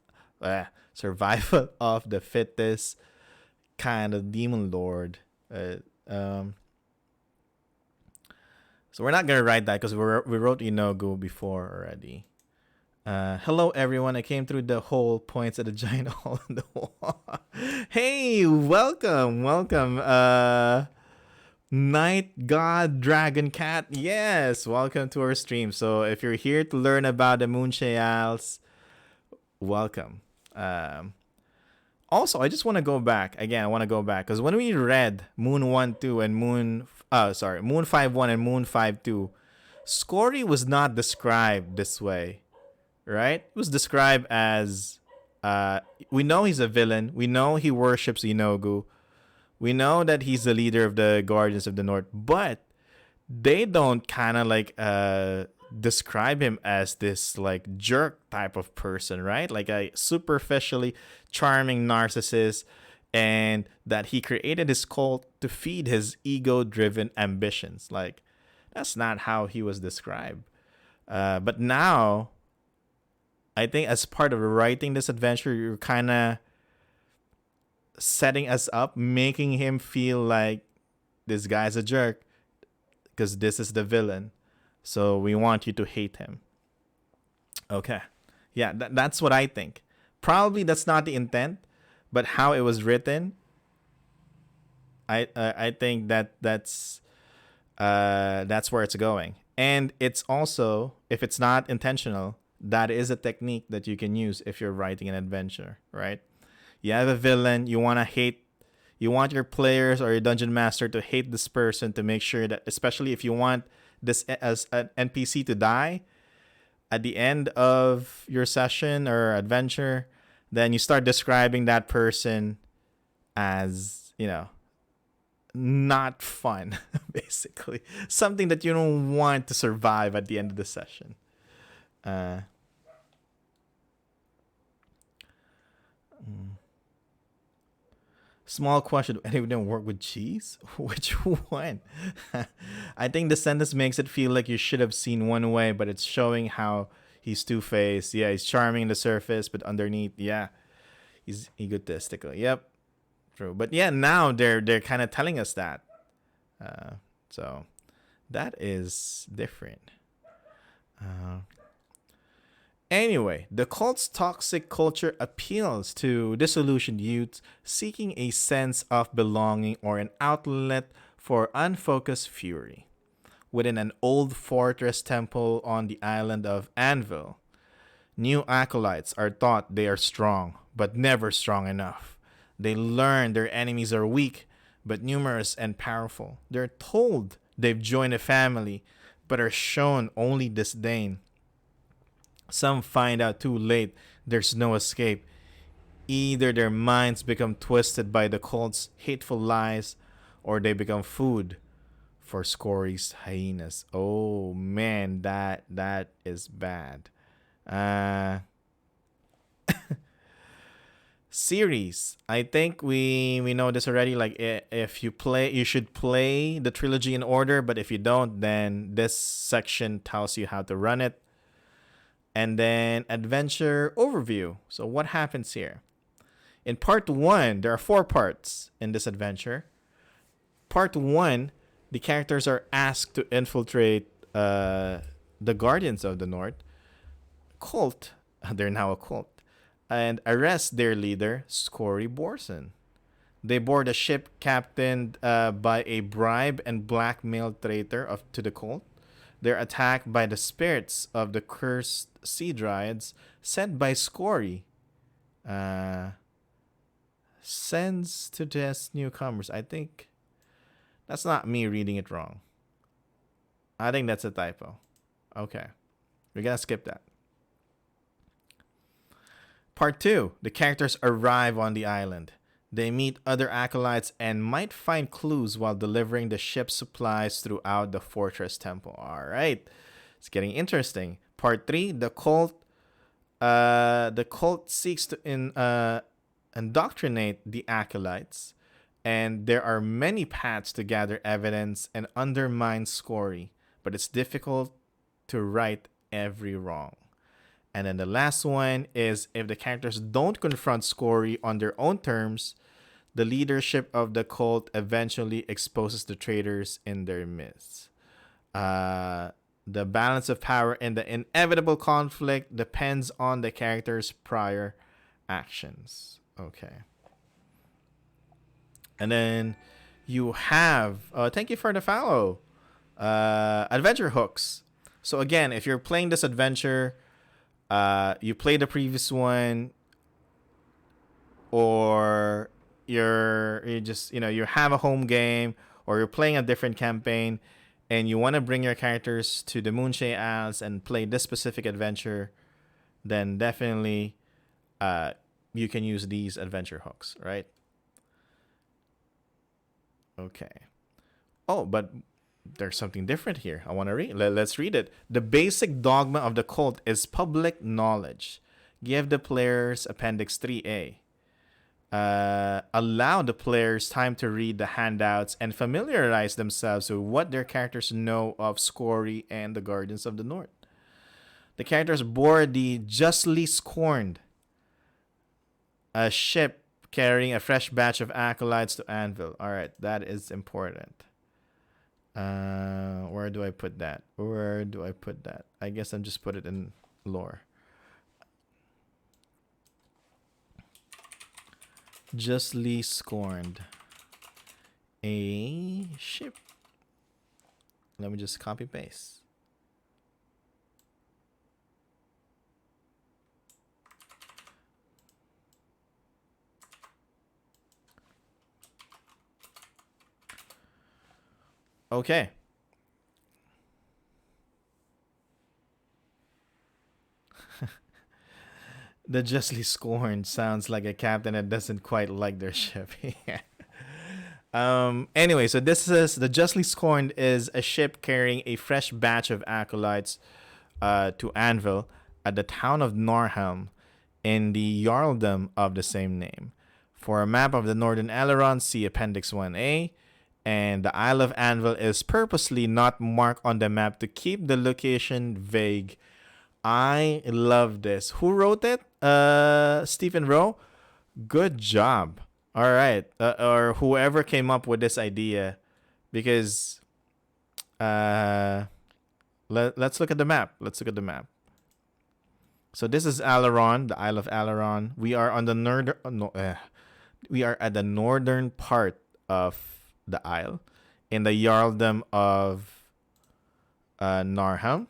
kind of demon lord. So we're not gonna write that because we wrote Inogu before already. Hello everyone, I came through the hole, points at the giant hole in the wall. Hey, welcome. Night God Dragon Cat. Yes, welcome to our stream. So if you're here to learn about the Moonshae Isles, welcome. Also, I just want to go back again. I want to go back because when we read Moon 1-2 and Moon5-1 and Moon5-2, Scory was not described this way, right? It was described as we know he's a villain. We know he worships Inogu. We know that he's the leader of the Guardians of the North, but they don't kind of like describe him as this like jerk type of person, right? Like a superficially charming narcissist, and that he created his cult to feed his ego-driven ambitions. Like, that's not how he was described. But now, I think as part of writing this adventure, you're kind of setting us up, making him feel like this guy's a jerk because this is the villain. So we want you to hate him. Okay. Yeah, that's what I think. Probably that's not the intent, but how it was written, I think that's where it's going. And it's also, if it's not intentional, that is a technique that you can use if you're writing an adventure, right? You have a villain, you want to hate, you want your players or your dungeon master to hate this person to make sure that, especially if you want this as an NPC to die at the end of your session or adventure, then you start describing that person as, not fun, basically. Something that you don't want to survive at the end of the session. Small question. Do any of them work with cheese? Which one? I think the sentence makes it feel like you should have seen one way, but it's showing how he's two-faced. Yeah, he's charming in the surface, but underneath, yeah, he's egotistical. Yep, true. But yeah, now they're kind of telling us that. So that is different. Anyway, the cult's toxic culture appeals to disillusioned youths seeking a sense of belonging or an outlet for unfocused fury. Within an old fortress temple on the island of Anvil, new acolytes are taught they are strong, but never strong enough. They learn their enemies are weak, but numerous and powerful. They're told they've joined a family, but are shown only disdain. Some find out too late there's no escape. Either their minds become twisted by the cult's hateful lies, or they become food for Scory's hyenas. Oh man, that is bad. Series. I think we know this already. Like, if you play, you should play the trilogy in order. But if you don't, then this section tells you how to run it. And then adventure overview. So what happens here? In part 1, there are 4 parts in this adventure. Part 1, the characters are asked to infiltrate the Guardians of the North cult. They're now a cult. And arrest their leader, Scory Borson. They board a ship captained by a bribe and blackmail traitor to the cult. They're attacked by the spirits of the cursed sea dryads sent by Scory. Sends to test newcomers. I think that's not me reading it wrong. I think that's a typo. Okay. We're going to skip that. Part 2. The characters arrive on the island. They meet other acolytes and might find clues while delivering the ship's supplies throughout the fortress temple. All right. It's getting interesting. Part 3. The cult seeks to indoctrinate the acolytes, and there are many paths to gather evidence and undermine Scory, but it's difficult to right every wrong. And then the last one is, if the characters don't confront Scory on their own terms, the leadership of the cult eventually exposes the traitors in their midst. The balance of power in the inevitable conflict depends on the character's prior actions. Okay. And then you have, thank you for the follow, adventure hooks. So again, if you're playing this adventure, you play the previous one, or you just, you have a home game, or you're playing a different campaign, and you want to bring your characters to the Moonshae Isles and play this specific adventure, then definitely you can use these adventure hooks, right? Okay. Oh, but there's something different here. I want to read. Let's read it. The basic dogma of the cult is public knowledge. Give the players Appendix 3A. Allow the players time to read the handouts and familiarize themselves with what their characters know of Scory and the Guardians of the North. The characters board the Justly Scorned, a ship carrying a fresh batch of acolytes to Anvil. All right, that is important. Where do I put that? I guess I'm just put it in lore. Justly Scorned, a ship. Let me just copy paste. Okay. The justly scorned sounds like a captain that doesn't quite like their ship. Yeah. Anyway, so this is the justly scorned is a ship carrying a fresh batch of acolytes to Anvil at the town of Norhelm in the Jarldom of the same name. For a map of the Northern Aileron, see Appendix 1A. And the Isle of Anvil is purposely not marked on the map to keep the location vague. I love this. Who wrote it? Stephen Rowe? Good job. All right. Or whoever came up with this idea. Because let's look at the map. Let's look at the map. So this is Aileron, the Isle of Aileron. We are on the we are at the northern part of the isle in the Jarldom of Narham.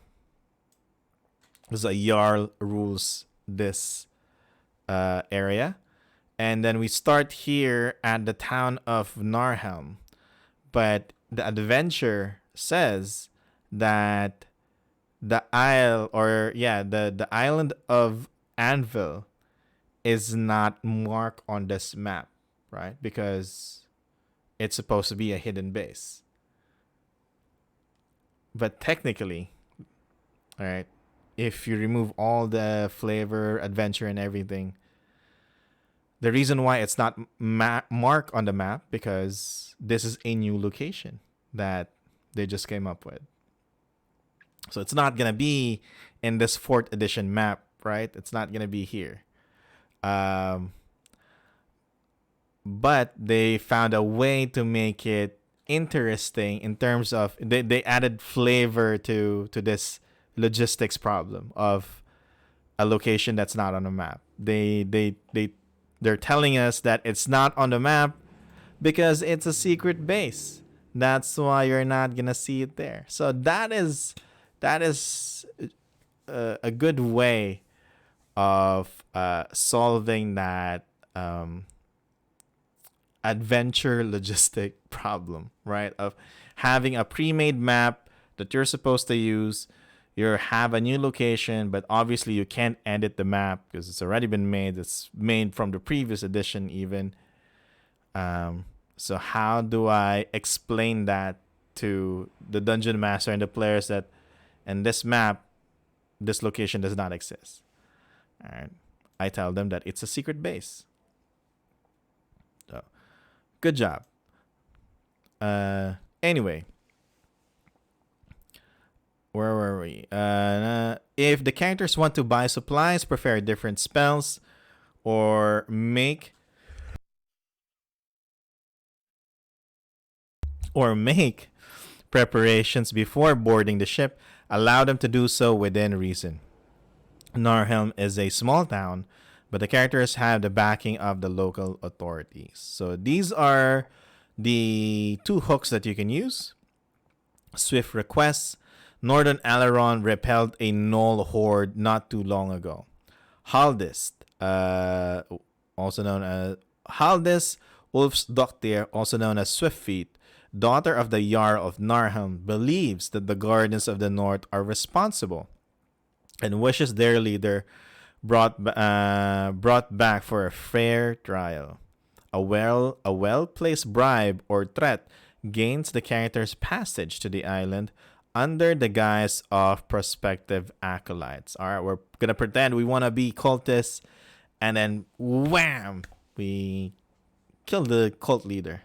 So a Jarl rules this area. And then we start here at the town of Narhelm. But the adventure says that the isle, or yeah, the island of Anvil is not marked on this map, right? Because it's supposed to be a hidden base. But technically, all right, if you remove all the flavor, adventure, and everything, the reason why it's not marked on the map because this is a new location that they just came up with. So it's not gonna be in this 4th edition map, right? It's not gonna be here. But they found a way to make it interesting in terms of they added flavor to this logistics problem of a location that's not on the map. They're telling us that it's not on the map because it's a secret base. That's why you're not gonna see it there. So that is a good way of solving that adventure logistic problem, right? Of having a pre-made map that you're supposed to use. You have a new location, but obviously you can't edit the map because it's already been made. It's made from the previous edition even. So how do I explain that to the dungeon master and the players that in this map, this location does not exist? All right. I tell them that it's a secret base. So, good job. Anyway, where were we? If the characters want to buy supplies, prepare different spells, or make preparations before boarding the ship, allow them to do so within reason. Narhelm is a small town, but the characters have the backing of the local authorities. So these are the 2 hooks that you can use. Swift requests. Northern Aileron repelled a Gnoll horde not too long ago. Haldist, also known as Haldis Ulfsdottir, also known as Swiftfeet, daughter of the Jarl of Narhelm, believes that the Guardians of the North are responsible and wishes their leader brought back for a fair trial. A well-placed bribe or threat gains the character's passage to the island under the guise of prospective acolytes. All right, we're gonna pretend we want to be cultists, and then wham, we kill the cult leader.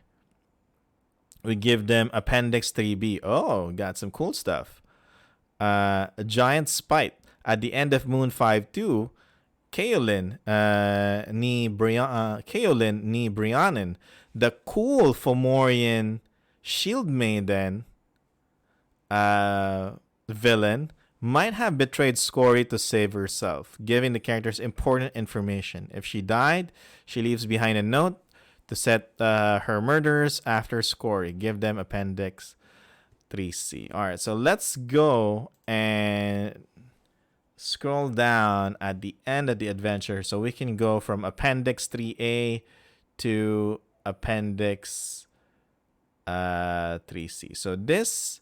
We give them Appendix 3B. Oh, got some cool stuff. A giant spite. At the end of Moon5-2, Kaolin ni Brianin, the cool Fomorian shield maiden villain, might have betrayed Scory to save herself, giving the characters important information. If she died, she leaves behind a note to set her murderers after Scory. Give them Appendix 3C. All right, so let's go and scroll down at the end of the adventure so we can go from Appendix 3A to Appendix 3C. So this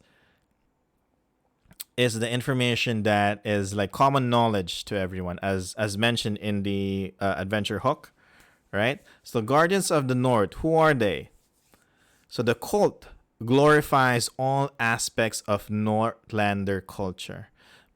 is the information that is like common knowledge to everyone, as mentioned in the adventure hook, right? So Guardians of the North, who are they? So the cult glorifies all aspects of Northlander culture,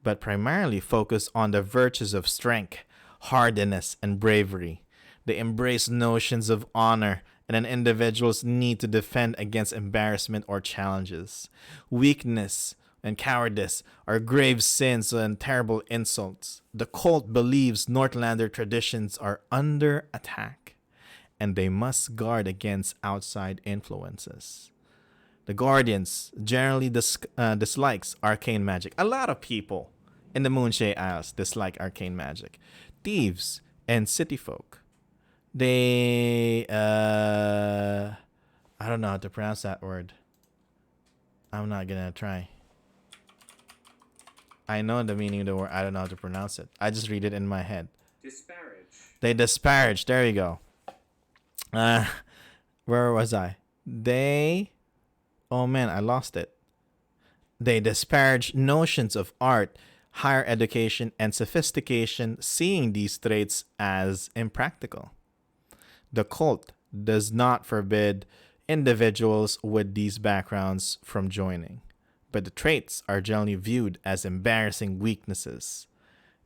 but primarily focus on the virtues of strength, hardiness, and bravery. They embrace notions of honor and an individual's need to defend against embarrassment or challenges. Weakness and cowardice are grave sins and terrible insults. The cult believes Northlander traditions are under attack, and they must guard against outside influences. The Guardians generally dislikes arcane magic. A lot of people in the Moonshae Isles dislike arcane magic. Thieves and city folk. They I don't know how to pronounce that word. I'm not gonna try. I know the meaning of the word. I don't know how to pronounce it. I just read it in my head. Disparage. They disparage. There you go. Where was I? They. Oh man, I lost it. They disparage notions of art, higher education, and sophistication, seeing these traits as impractical. The cult does not forbid individuals with these backgrounds from joining, but the traits are generally viewed as embarrassing weaknesses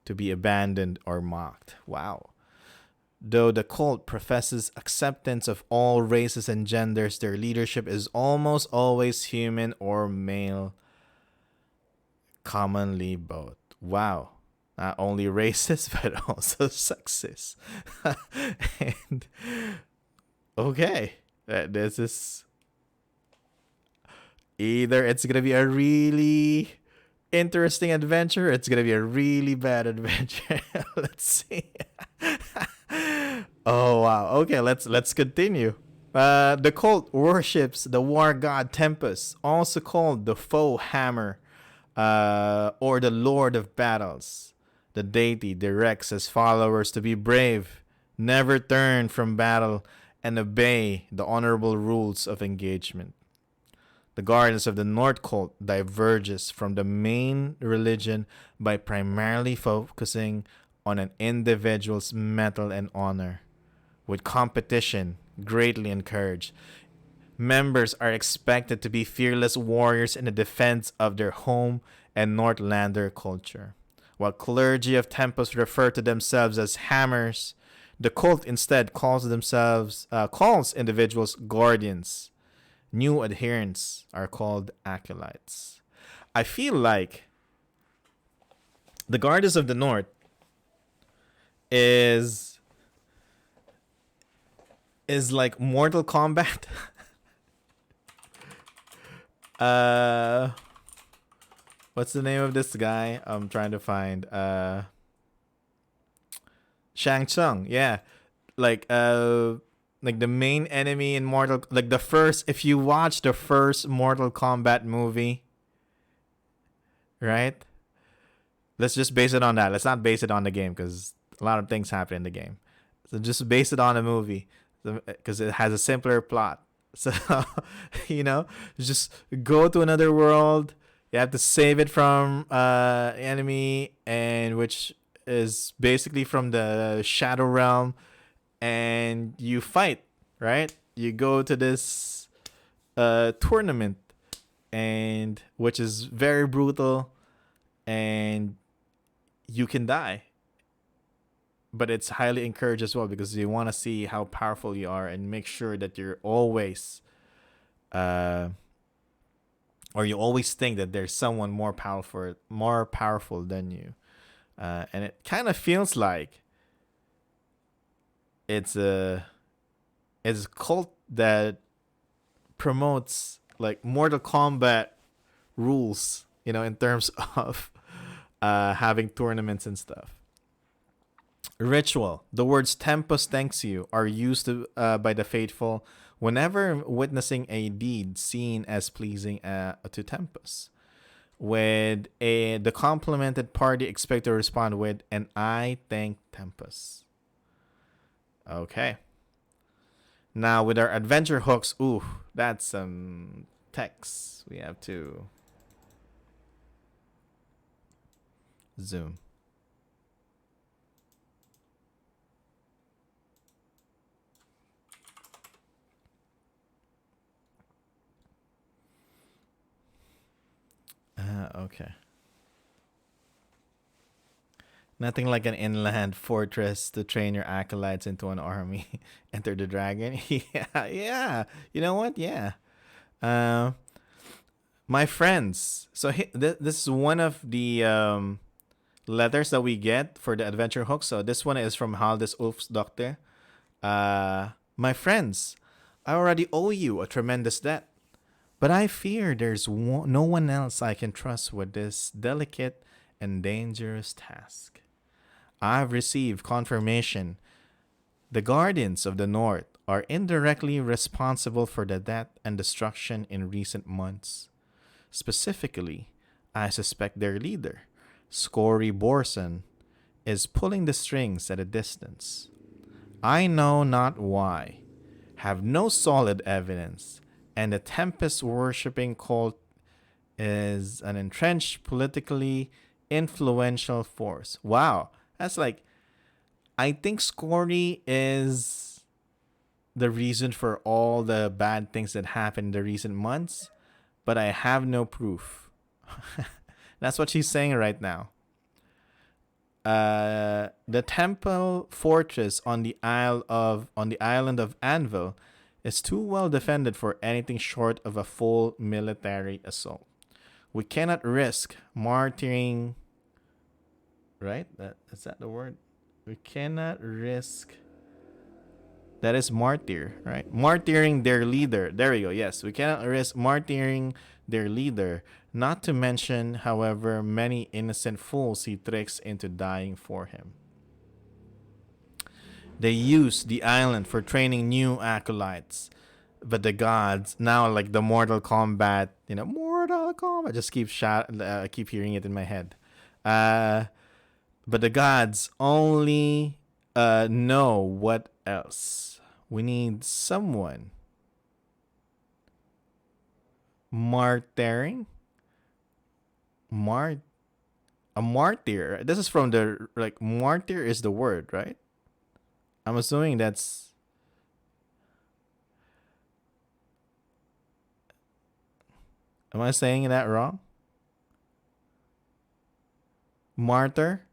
to be abandoned or mocked. Wow. Though the cult professes acceptance of all races and genders, their leadership is almost always human or male, commonly both. Wow. Not only racist, but also sexist. And okay, this is either it's gonna be a really interesting adventure, or it's gonna be a really bad adventure. Let's see. Oh wow. Okay, let's continue. The cult worships the war god Tempest, also called the foe hammer, or the Lord of Battles. The deity directs his followers to be brave, never turn from battle, and obey the honorable rules of engagement. The Guardians of the North cult diverges from the main religion by primarily focusing on an individual's mettle and honor, with competition greatly encouraged. Members are expected to be fearless warriors in the defense of their home and Northlander culture. While clergy of Tempest refer to themselves as hammers, the cult instead calls individuals guardians. New adherents are called acolytes. I feel like the Guardians of the North is like Mortal Kombat. What's the name of this guy? I'm trying to find Shang Tsung. Yeah. Like the main enemy in Mortal, like the first, if you watch the first Mortal Kombat movie, right? Let's just base it on that. Let's not base it on the game, because a lot of things happen in the game. So just base it on the movie, because it has a simpler plot. So, just go to another world. You have to save it from enemy, and which is basically from the Shadow Realm, and you fight, right? You go to this tournament, and which is very brutal, and you can die. But it's highly encouraged as well, because you want to see how powerful you are and make sure that you're always or you always think that there's someone more powerful than you. And it kind of feels like it's a cult that promotes like Mortal Kombat rules, in terms of having tournaments and stuff. Ritual. The words Tempest thanks you are used by the faithful whenever witnessing a deed seen as pleasing to Tempest. With the complimented party expect to respond with, "And I thank Tempest." Okay. Now with our adventure hooks, ooh, that's some text. We have to zoom. Okay. Nothing like an inland fortress to train your acolytes into an army. Enter the dragon. Yeah, yeah. You know what? Yeah. Uh, my friends. So this is one of the letters that we get for the adventure hook. So this one is from Haldis Ulf's doctor. My friends, I already owe you a tremendous debt, but I fear there's no one else I can trust with this delicate and dangerous task. I've received confirmation the Guardians of the North are indirectly responsible for the death and destruction in recent months. Specifically, I suspect their leader, Scory Borson, is pulling the strings at a distance. I know not why, have no solid evidence, and the Tempest worshipping cult is an entrenched politically influential force. Wow, that's like, I think Scory is the reason for all the bad things that happened in the recent months, but I have no proof. That's what she's saying right now. The temple fortress on the island of Anvil is too well defended for anything short of a full military assault. We cannot risk martyring. Right? Is that the word? We cannot risk. That is martyr, right? Martyring their leader. There we go. Yes, we cannot risk martyring their leader. Not to mention, however, many innocent fools he tricks into dying for him. They use the island for training new acolytes. But the gods, now like the Mortal Kombat, Mortal Kombat. Just keep hearing it in my head. But the gods only know what else. We need someone martyring. A martyr. This is from the martyr is the word, right? I'm assuming that's. Am I saying that wrong? Martyr?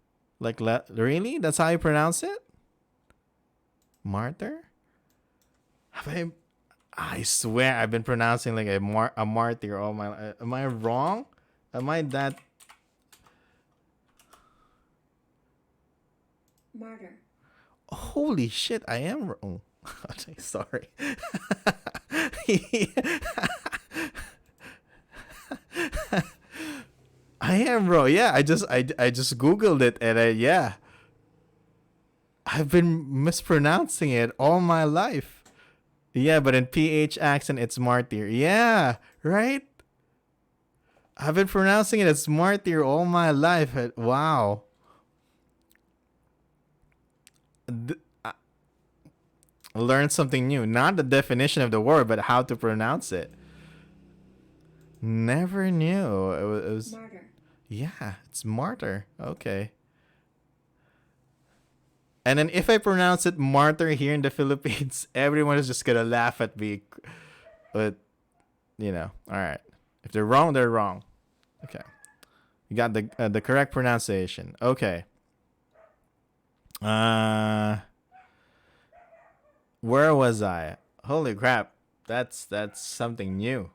Really? That's how you pronounce it? Martyr? I swear I've been pronouncing like a martyr all my life. Am I wrong? Am I that? Martyr. Holy shit, I am wrong. Sorry. I am wrong. Yeah, I just googled it and yeah. I've been mispronouncing it all my life. Yeah, but in PH accent it's martyr. Yeah, right? I've been pronouncing it as martyr all my life. Wow. I learned something new. Not the definition of the word, but how to pronounce it. Never knew. It was martyr. Yeah, it's martyr. Okay. And then if I pronounce it martyr here in the Philippines, everyone is just gonna laugh at me. But all right. If they're wrong, they're wrong. Okay. You got the correct pronunciation. Okay. Where was I? Holy crap. That's something new.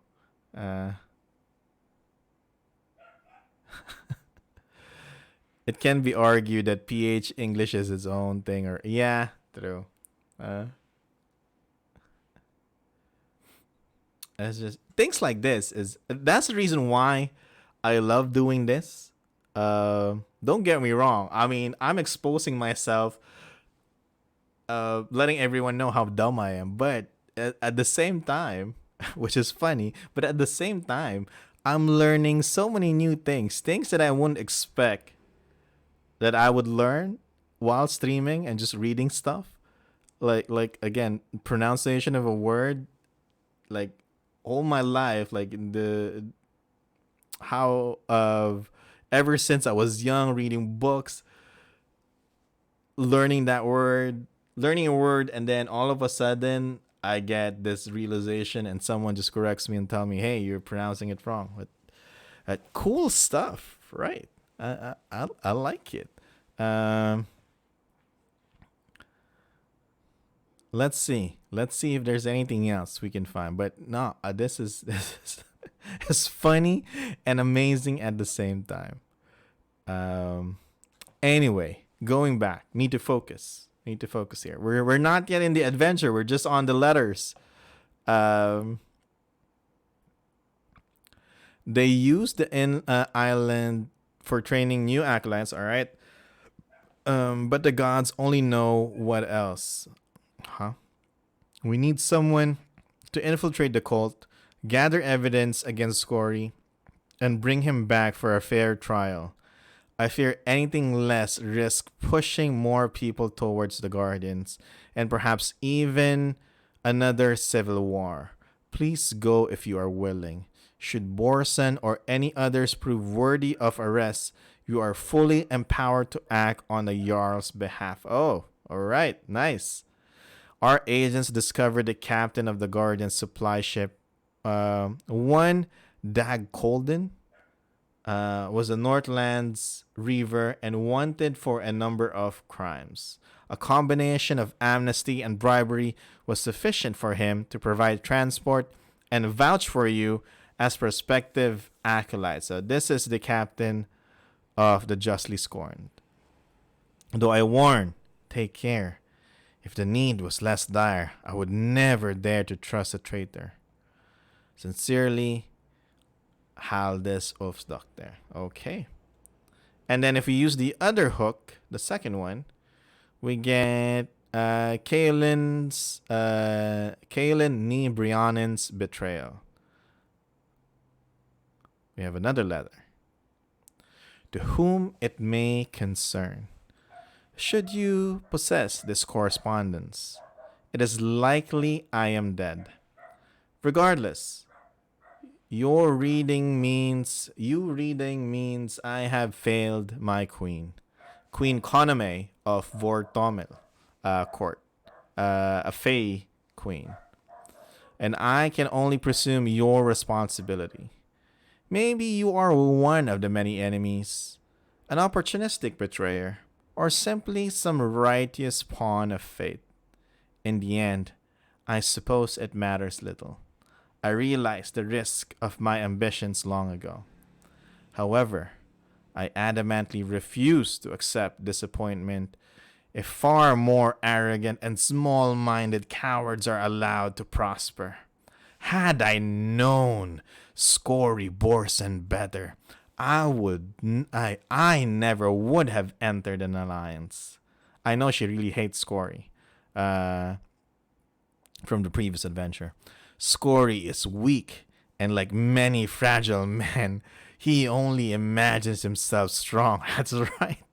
It can be argued that PH English is its own thing, or yeah, true. It's just things like this that's the reason why I love doing this. Don't get me wrong. I mean, I'm exposing myself, letting everyone know how dumb I am, but at the same time, which is funny, but at the same time, I'm learning so many new things that I wouldn't expect that I would learn while streaming and just reading stuff. like again, pronunciation of a word, like all my life, like the how of ever since I was young, reading books, learning that word, learning a word, and then all of a sudden I get this realization, and someone just corrects me and tell me, "Hey, you're pronouncing it wrong." But cool stuff, right? I like it. Um, let's see if there's anything else we can find. But no, this is this is it's funny and amazing at the same time. Um, Anyway, going back, need to focus. Need to focus here. We're not yet in the adventure. We're just on the letters. Um, they use the island for training new acolytes. All right. But the gods only know what else. Huh? We need someone to infiltrate the cult, gather evidence against Scory, and bring him back for a fair trial. I fear anything less risks pushing more people towards the Guardians, and perhaps even another civil war. Please go if you are willing. Should Borson or any others prove worthy of arrest, you are fully empowered to act on the Jarl's behalf. Oh, alright, nice. Our agents discovered the captain of the Guardian supply ship, one Dag Colden, was a Northlands reaver and wanted for a number of crimes. A combination of amnesty and bribery was sufficient for him to provide transport and vouch for you as prospective acolytes. So this is the captain of the justly scorned. Though I warn, take care. If the need was less dire, I would never dare to trust a traitor. Sincerely, Haldis Ulfsdokter. Okay. And then if we use the other hook, the second one, we get Kaelin Ni Briannon's betrayal. We have another letter. To whom it may concern. Should you possess this correspondence, it is likely I am dead. Regardless, you reading means I have failed my queen, Queen Koname of Vortomil court, a Fey queen, and I can only presume your responsibility. Maybe you are one of the many enemies, an opportunistic betrayer, or simply some righteous pawn of fate. In the end, I suppose it matters little. I realized the risk of my ambitions long ago. However, I adamantly refuse to accept disappointment if far more arrogant and small-minded cowards are allowed to prosper. Had I known Scory Borson better, I never would have entered an alliance. I know she really hates Scory from the previous adventure. Scory is weak, and like many fragile men, he only imagines himself strong. That's right.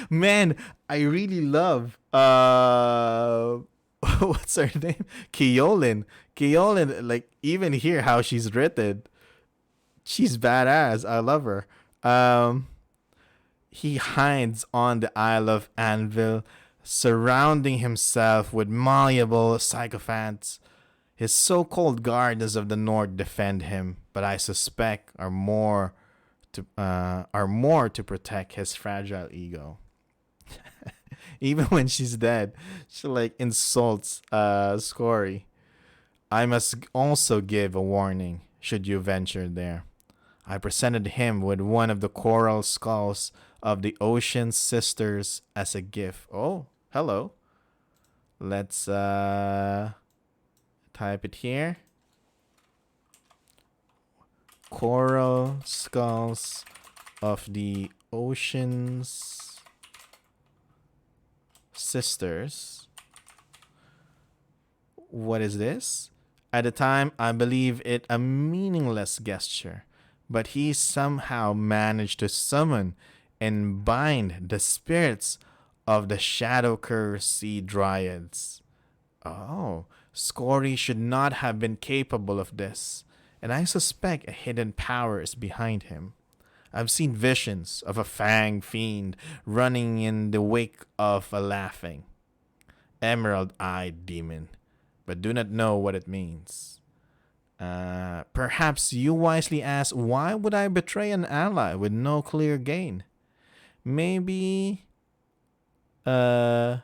Man, I really love what's her name? Keolin. Keolin, like even here how she's written, she's badass. I love her. He hides on the Isle of Anvil, surrounding himself with malleable sycophants. His so-called guardians of the North defend him, but I suspect are more to protect his fragile ego. Even when she's dead, she like insults Scory. I must also give a warning should you venture there. I presented him with one of the coral skulls of the Ocean Sisters as a gift. Oh, hello. Let's type it here. Coral skulls of the Ocean's Sisters. What is this? At the time, I believe it a meaningless gesture, but he somehow managed to summon and bind the spirits of the Shadow Curse Sea Dryads. Oh, Scory should not have been capable of this, and I suspect a hidden power is behind him. I've seen visions of a fang fiend running in the wake of a laughing, emerald-eyed demon, but do not know what it means. Perhaps you wisely ask, why would I betray an ally with no clear gain? Maybe, uh,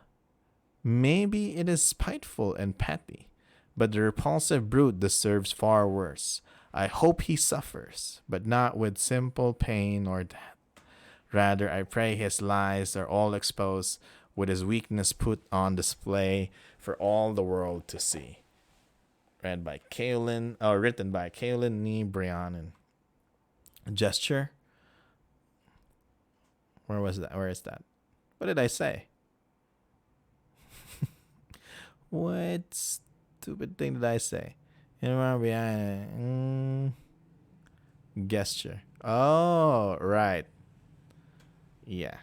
maybe it is spiteful and petty, but the repulsive brute deserves far worse. I hope he suffers, but not with simple pain or death. Rather, I pray his lies are all exposed, with his weakness put on display for all the world to see. Written by Kaylin Nee Brianen. Gesture? Where was that? Where is that? What did I say? What stupid thing did I say? Gesture. Oh, right. Yeah.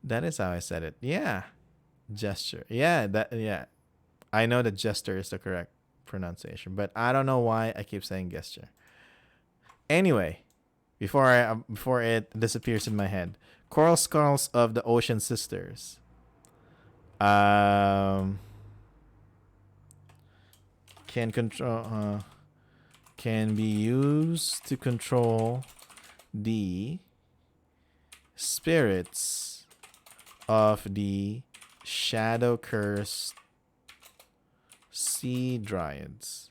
That is how I said it. Yeah. Gesture. Yeah. I know that gesture is the correct pronunciation, but I don't know why I keep saying gesture. Anyway, before it disappears in my head, Coral Skulls of the Ocean Sisters. Can be used to control the spirits of the shadow cursed sea dryads.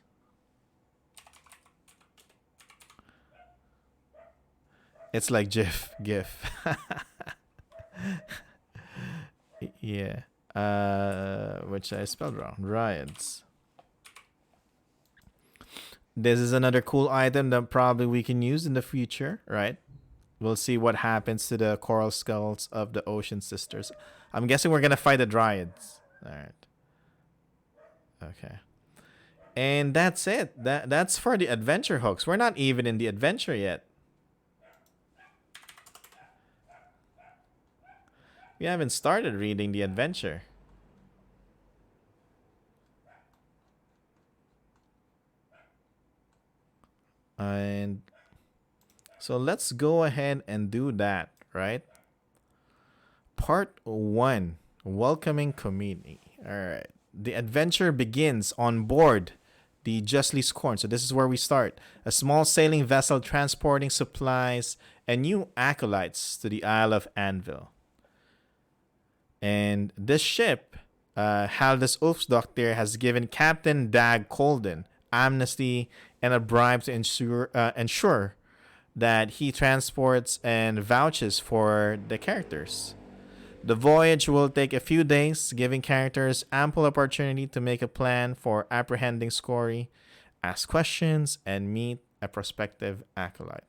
It's like GIF. Yeah. Which I spelled wrong. Dryads. This is another cool item that probably we can use in the future, right? We'll see what happens to the coral skulls of the Ocean Sisters. I'm guessing we're gonna fight the dryads. All right. Okay. And that's it. That's for the adventure hooks. We're not even in the adventure yet. We haven't started reading the adventure. And so let's go ahead and do that, right? Part 1, Welcoming Community. All right. The adventure begins on board the Justly Scorned. So this is where we start. A small sailing vessel transporting supplies and new acolytes to the Isle of Anvil. And this ship, Haldus Ulfsdoktir, has given Captain Dag Colden amnesty and a bribe to ensure that he transports and vouches for the characters. The voyage will take a few days, giving characters ample opportunity to make a plan for apprehending Scory, ask questions, and meet a prospective acolyte.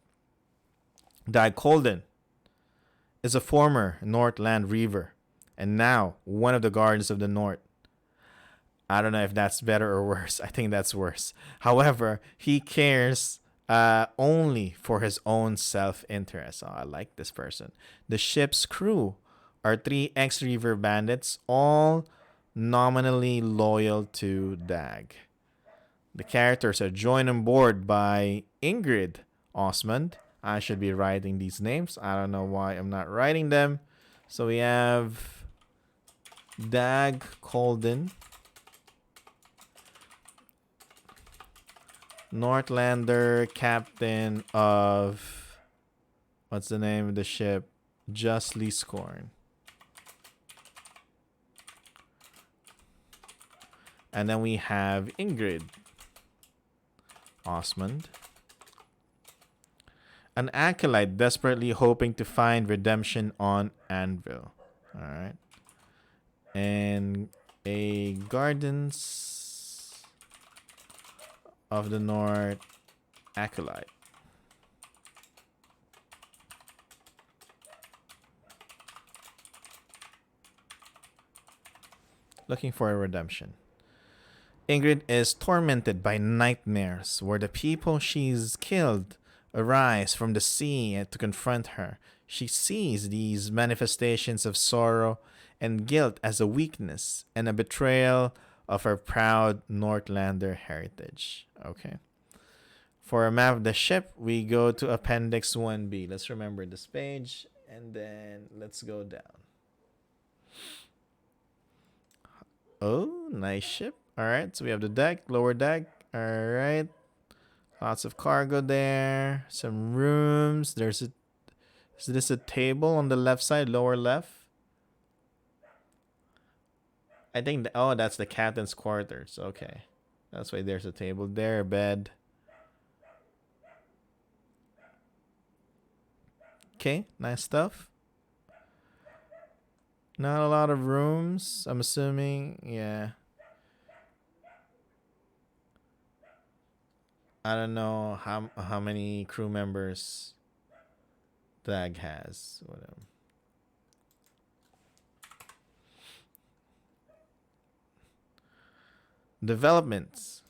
Dag Colden is a former Northland Reaver, and now one of the Guardians of the North. I don't know if that's better or worse. I think that's worse. However, he cares only for his own self-interest. Oh, I like this person. The ship's crew are 3 ex-Reaver bandits, all nominally loyal to Dag. The characters are joined on board by Ingrid Osmond. I should be writing these names. I don't know why I'm not writing them. So we have Dag Colden, Northlander, captain of, what's the name of the ship? Justly Scorned. And then we have Ingrid Osmond, an acolyte desperately hoping to find redemption on Anvil. All right. And a Guardians of the North acolyte. Looking for a redemption. Ingrid is tormented by nightmares where the people she's killed arise from the sea to confront her. She sees these manifestations of sorrow and guilt as a weakness and a betrayal of her proud Northlander heritage. Okay. For a map of the ship, we go to Appendix 1B. Let's remember this page, and then let's go down. Oh, nice ship. All right, so we have the deck, lower deck. All right. Lots of cargo there. Some rooms. Is this a table on the left side, lower left? I think, oh, that's the captain's quarters. Okay. That's why there's a table there, a bed. Okay, nice stuff. Not a lot of rooms, I'm assuming. Yeah. I don't know how many crew members Dag has. Whatever. Developments.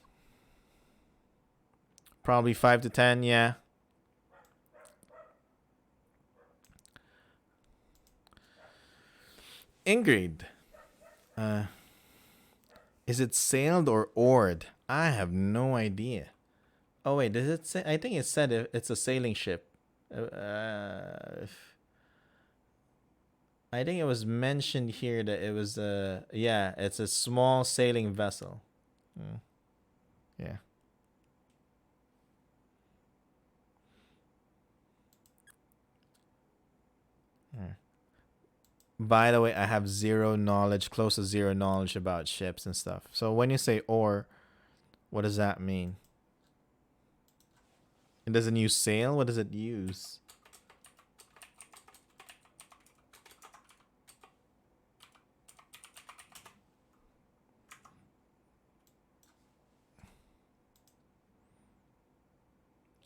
Probably 5 to 10, yeah. Ingrid. Is it sailed or oared? I have no idea. Oh wait, does it say? I think it said it's a sailing ship. I think it was mentioned here that it was it's a small sailing vessel. Yeah. By the way, I have zero knowledge, close to zero knowledge about ships and stuff. So when you say oar, what does that mean? It doesn't use sail? What does it use?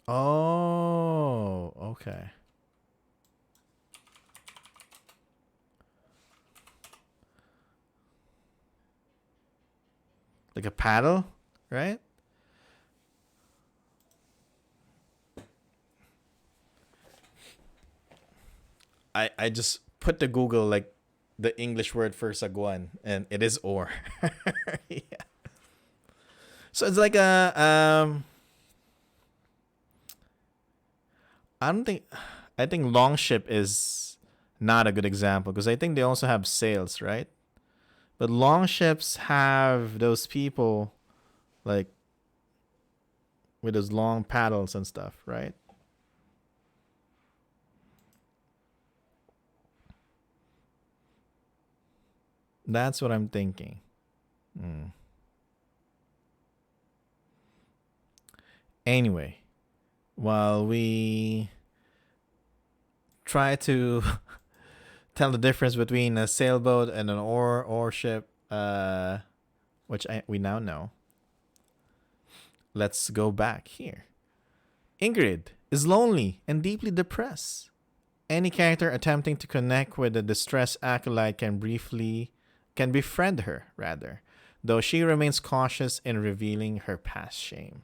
Oh, okay. Like a paddle, right? I just put the Google like the English word for saguan, and it is oar. Yeah. So it's like a I think longship is not a good example because I think they also have sails, right? But longships have those people like with those long paddles and stuff, right? That's what I'm thinking. Anyway, while we try to tell the difference between a sailboat and an oar ship, which we now know, let's go back here. Ingrid is lonely and deeply depressed. Any character attempting to connect with the distressed acolyte can befriend her, rather, though she remains cautious in revealing her past shame.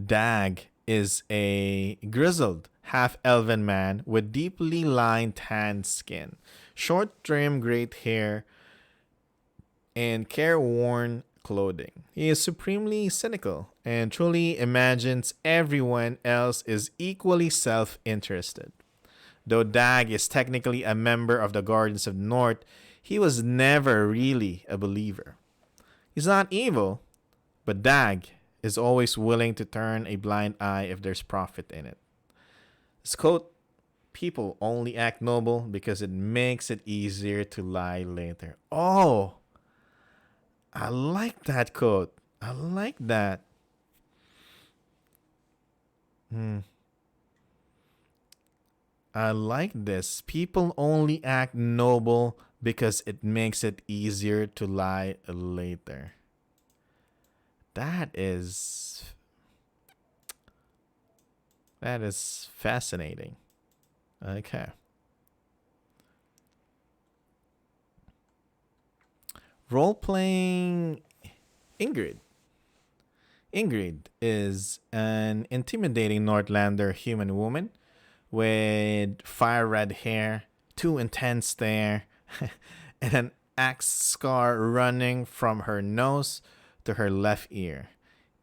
Dag is a grizzled half-elven man with deeply lined tan skin, short trim gray hair, and careworn clothing. He is supremely cynical and truly imagines everyone else is equally self-interested. Though Dag is technically a member of the Guardians of the North, he was never really a believer. He's not evil, but Dag is always willing to turn a blind eye if there's profit in it. This quote, people only act noble because it makes it easier to lie later. Oh, I like that quote. I like that. I like this. People only act noble because it makes it easier to lie later. That is fascinating. Okay. Role playing Ingrid. Ingrid is an intimidating Nordlander human woman with fire red hair, too intense stare, and an axe scar running from her nose to her left ear.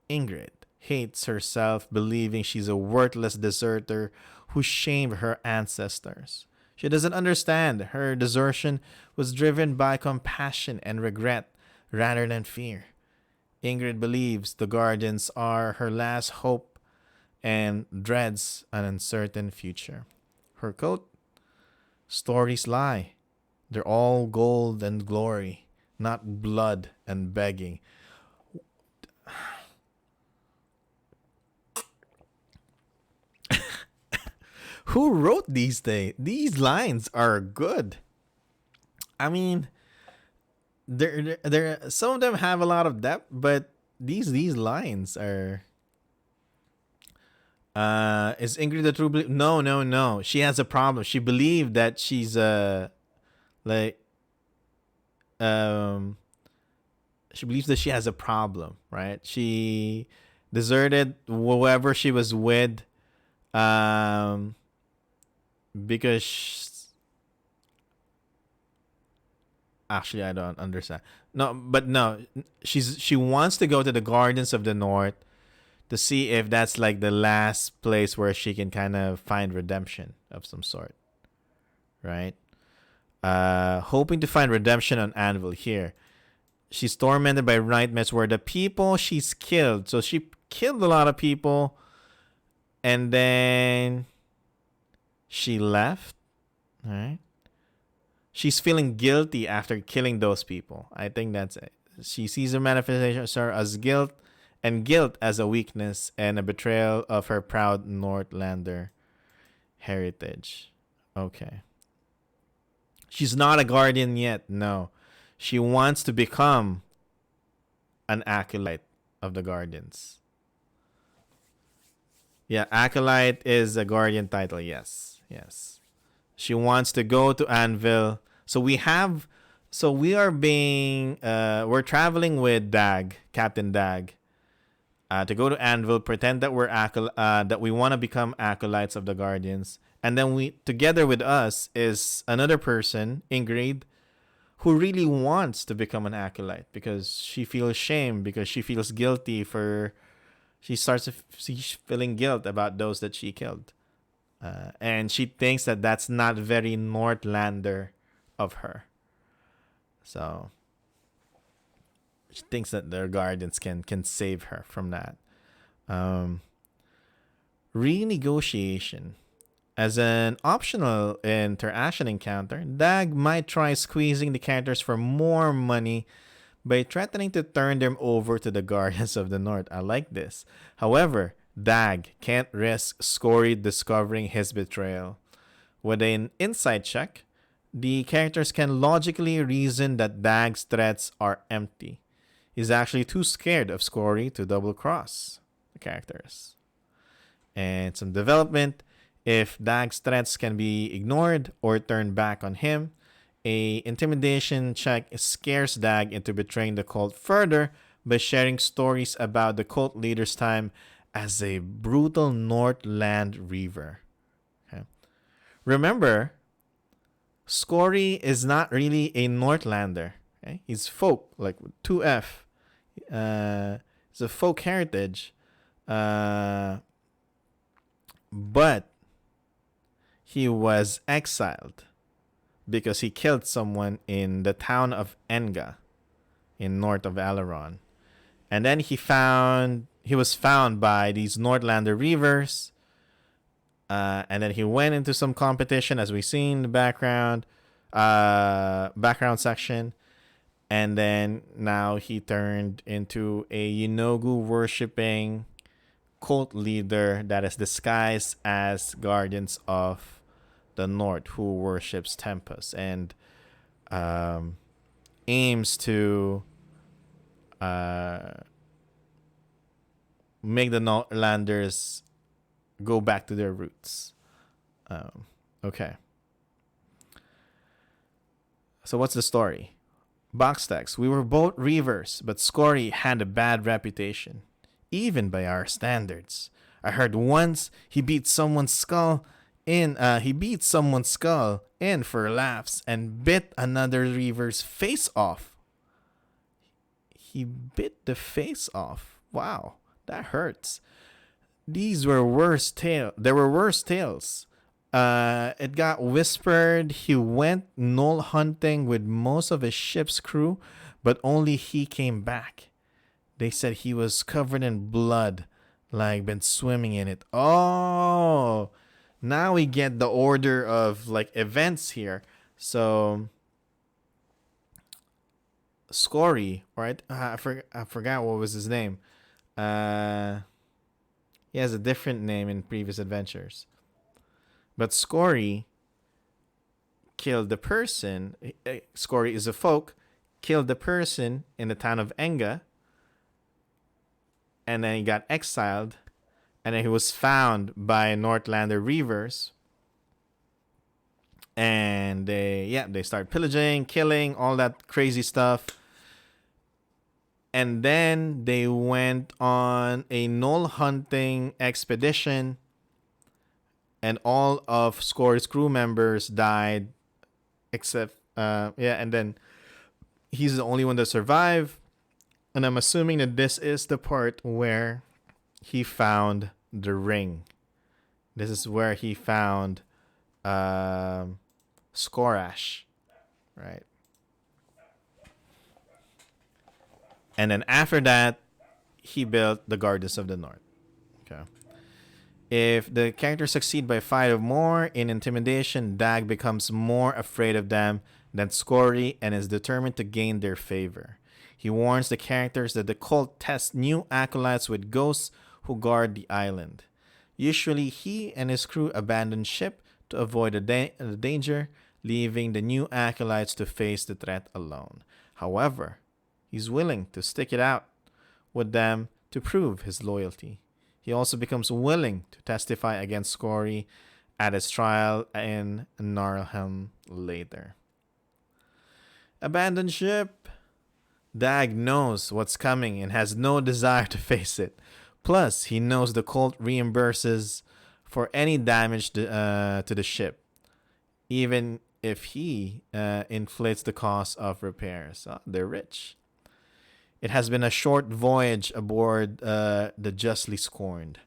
Ingrid hates herself, believing she's a worthless deserter who shamed her ancestors. She doesn't understand her desertion was driven by compassion and regret rather than fear. Ingrid believes the Guardians are her last hope and dreads an uncertain future. Her quote: "Stories lie. They're all gold and glory, not blood and begging." Who wrote these things? These lines are good. I mean, some of them have a lot of depth, but these lines are. Is Ingrid the true believer? No, no, no. She has a problem. She believed that she's like um she believes that she has a problem, right? She deserted whoever she was with um because actually I don't understand. No, but no, she wants to go to the Gardens of the North to see if that's like the last place where she can kind of find redemption of some sort, right? Hoping to find redemption on Anvil here. She's tormented by nightmares where the people she's killed. So she killed a lot of people and then she left, right? She's feeling guilty after killing those people. I think that's it. She sees her manifestation as guilt and guilt as a weakness and a betrayal of her proud Northlander heritage. Okay. She's not a guardian yet, no. She wants to become an acolyte of the Guardians. Yeah, acolyte is a guardian title, yes. Yes. She wants to go to Anvil. We're traveling with Dag, Captain Dag, to go to Anvil, pretend that that we want to become acolytes of the Guardians, and then together with us is another person, Ingrid, who really wants to become an acolyte because she feels shame, because she feels guilty for. She starts feeling guilt about those that she killed, and she thinks that that's not very Northlander of her. So she thinks that their guardians can save her from that. Renegotiation. As an optional interaction encounter, Dag might try squeezing the characters for more money by threatening to turn them over to the Guardians of the North. I like this. However, Dag can't risk Scory discovering his betrayal. With an insight check, the characters can logically reason that Dag's threats are empty. He's actually too scared of Scory to double cross the characters. And some development. If Dag's threats can be ignored or turned back on him, a intimidation check scares Dag into betraying the cult further by sharing stories about the cult leader's time as a brutal Northland reaver. Okay. Remember, Scory is not really a Northlander. Okay? He's folk, like 2F. It's a folk heritage. But he was exiled because he killed someone in the town of Enga in north of Alaron. And then he was found by these Nordlander reavers. And then he went into some competition, as we see in the background section. And then now he turned into a Yenogu worshipping cult leader that is disguised as Guardians of the North, who worships Tempest and aims to make the Northlanders go back to their roots. Okay. So what's the story? Box text. We were both reavers, but Scory had a bad reputation. even by our standards. I heard once he beat someone's skull in for laughs and bit another reaver's face off. He bit the face off. Wow, that hurts. These were worse tales. There were worse tales. It got whispered he went knoll hunting with most of his ship's crew, but only he came back. They said he was covered in blood, like been swimming in it. Oh, now we get the order of like events here. So, Scory, right? I forgot what was his name. He has a different name in previous adventures. But Scory killed the person. Scory is a folk. Killed the person in the town of Enga. And then he got exiled. And then he was found by Northlander Reavers. And they start pillaging, killing, all that crazy stuff. And then they went on a knoll hunting expedition. And all of Scory's crew members died. Except, and then he's the only one that survived. And I'm assuming that this is the part where he found the ring. This is where he found Skorash, right? And then after that, he built the Guardians of the North. Okay. If the characters succeed by 5 or more in intimidation, Dag becomes more afraid of them than Scory and is determined to gain their favor. He warns the characters that the cult tests new acolytes with ghosts who guard the island. Usually, he and his crew abandon ship to avoid the danger, leaving the new acolytes to face the threat alone. However, he's willing to stick it out with them to prove his loyalty. He also becomes willing to testify against Scory at his trial in Narlhelm later. Abandon ship. Dag knows what's coming and has no desire to face it. Plus, he knows the cult reimburses for any damage to the ship, even if he inflates the cost of repairs. Oh, they're rich. It has been a short voyage aboard the Justly Scorned,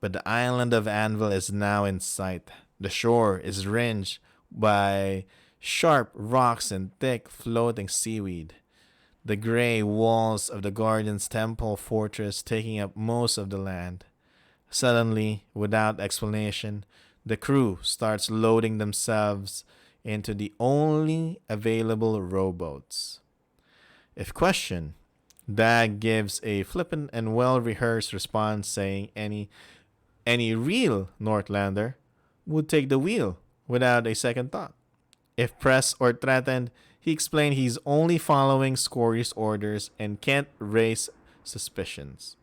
but the island of Anvil is now in sight. The shore is ringed by sharp rocks and thick floating seaweed. The gray walls of the Guardian's Temple fortress taking up most of the land. Suddenly, without explanation, the crew starts loading themselves into the only available rowboats. If questioned, Dag gives a flippant and well-rehearsed response saying any real Northlander would take the wheel without a second thought. If pressed or threatened, he explained he's only following Scory's orders and can't raise suspicions.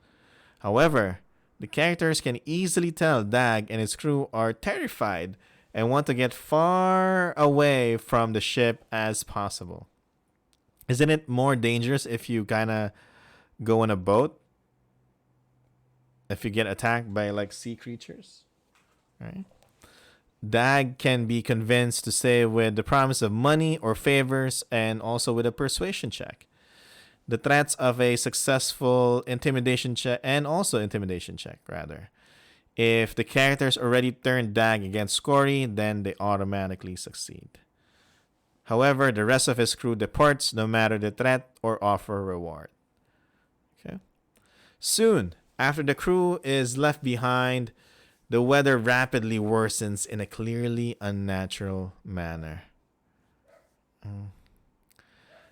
However, the characters can easily tell Dag and his crew are terrified and want to get far away from the ship as possible. Isn't it more dangerous if you kind of go on a boat? If you get attacked by like sea creatures, right? Dag can be convinced to stay with the promise of money or favors and also with a persuasion check. The threats of a successful intimidation check rather. If the characters already turned Dag against Scory, then they automatically succeed. However, the rest of his crew departs no matter the threat or offer reward. Okay. Soon, after the crew is left behind, the weather rapidly worsens in a clearly unnatural manner.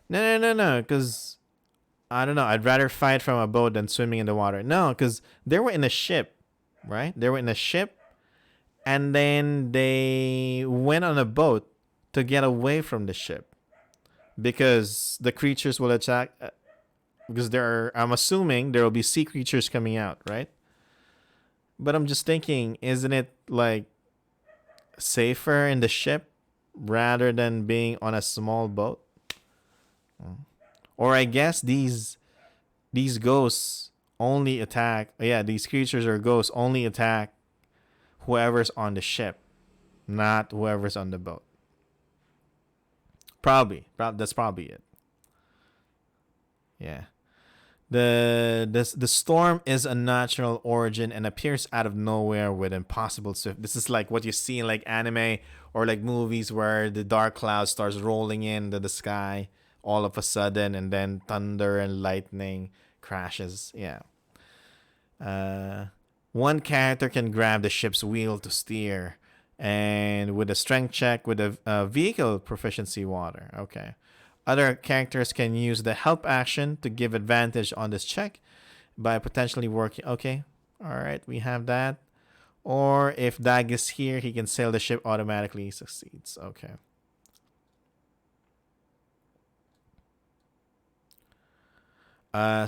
No, because, I don't know, I'd rather fight from a boat than swimming in the water. No, because they were in a ship, right? They were in a ship, and then they went on a boat to get away from the ship. Because the creatures will attack, because I'm assuming there will be sea creatures coming out, right? But I'm just thinking, isn't it like safer in the ship rather than being on a small boat? Or I guess these ghosts only attack. Yeah, these creatures or ghosts only attack whoever's on the ship, not whoever's on the boat. Probably. That's probably it. Yeah. The storm is a natural origin and appears out of nowhere with impossible swift. This is like what you see in like anime or like movies where the dark cloud starts rolling into the sky all of a sudden, and then thunder and lightning crashes. Yeah. One character can grab the ship's wheel to steer, and with a strength check with a vehicle proficiency water. Okay. Other characters can use the help action to give advantage on this check by potentially working. Okay. All right. We have that. Or if Dag is here, he can sail the ship automatically. He succeeds. Okay.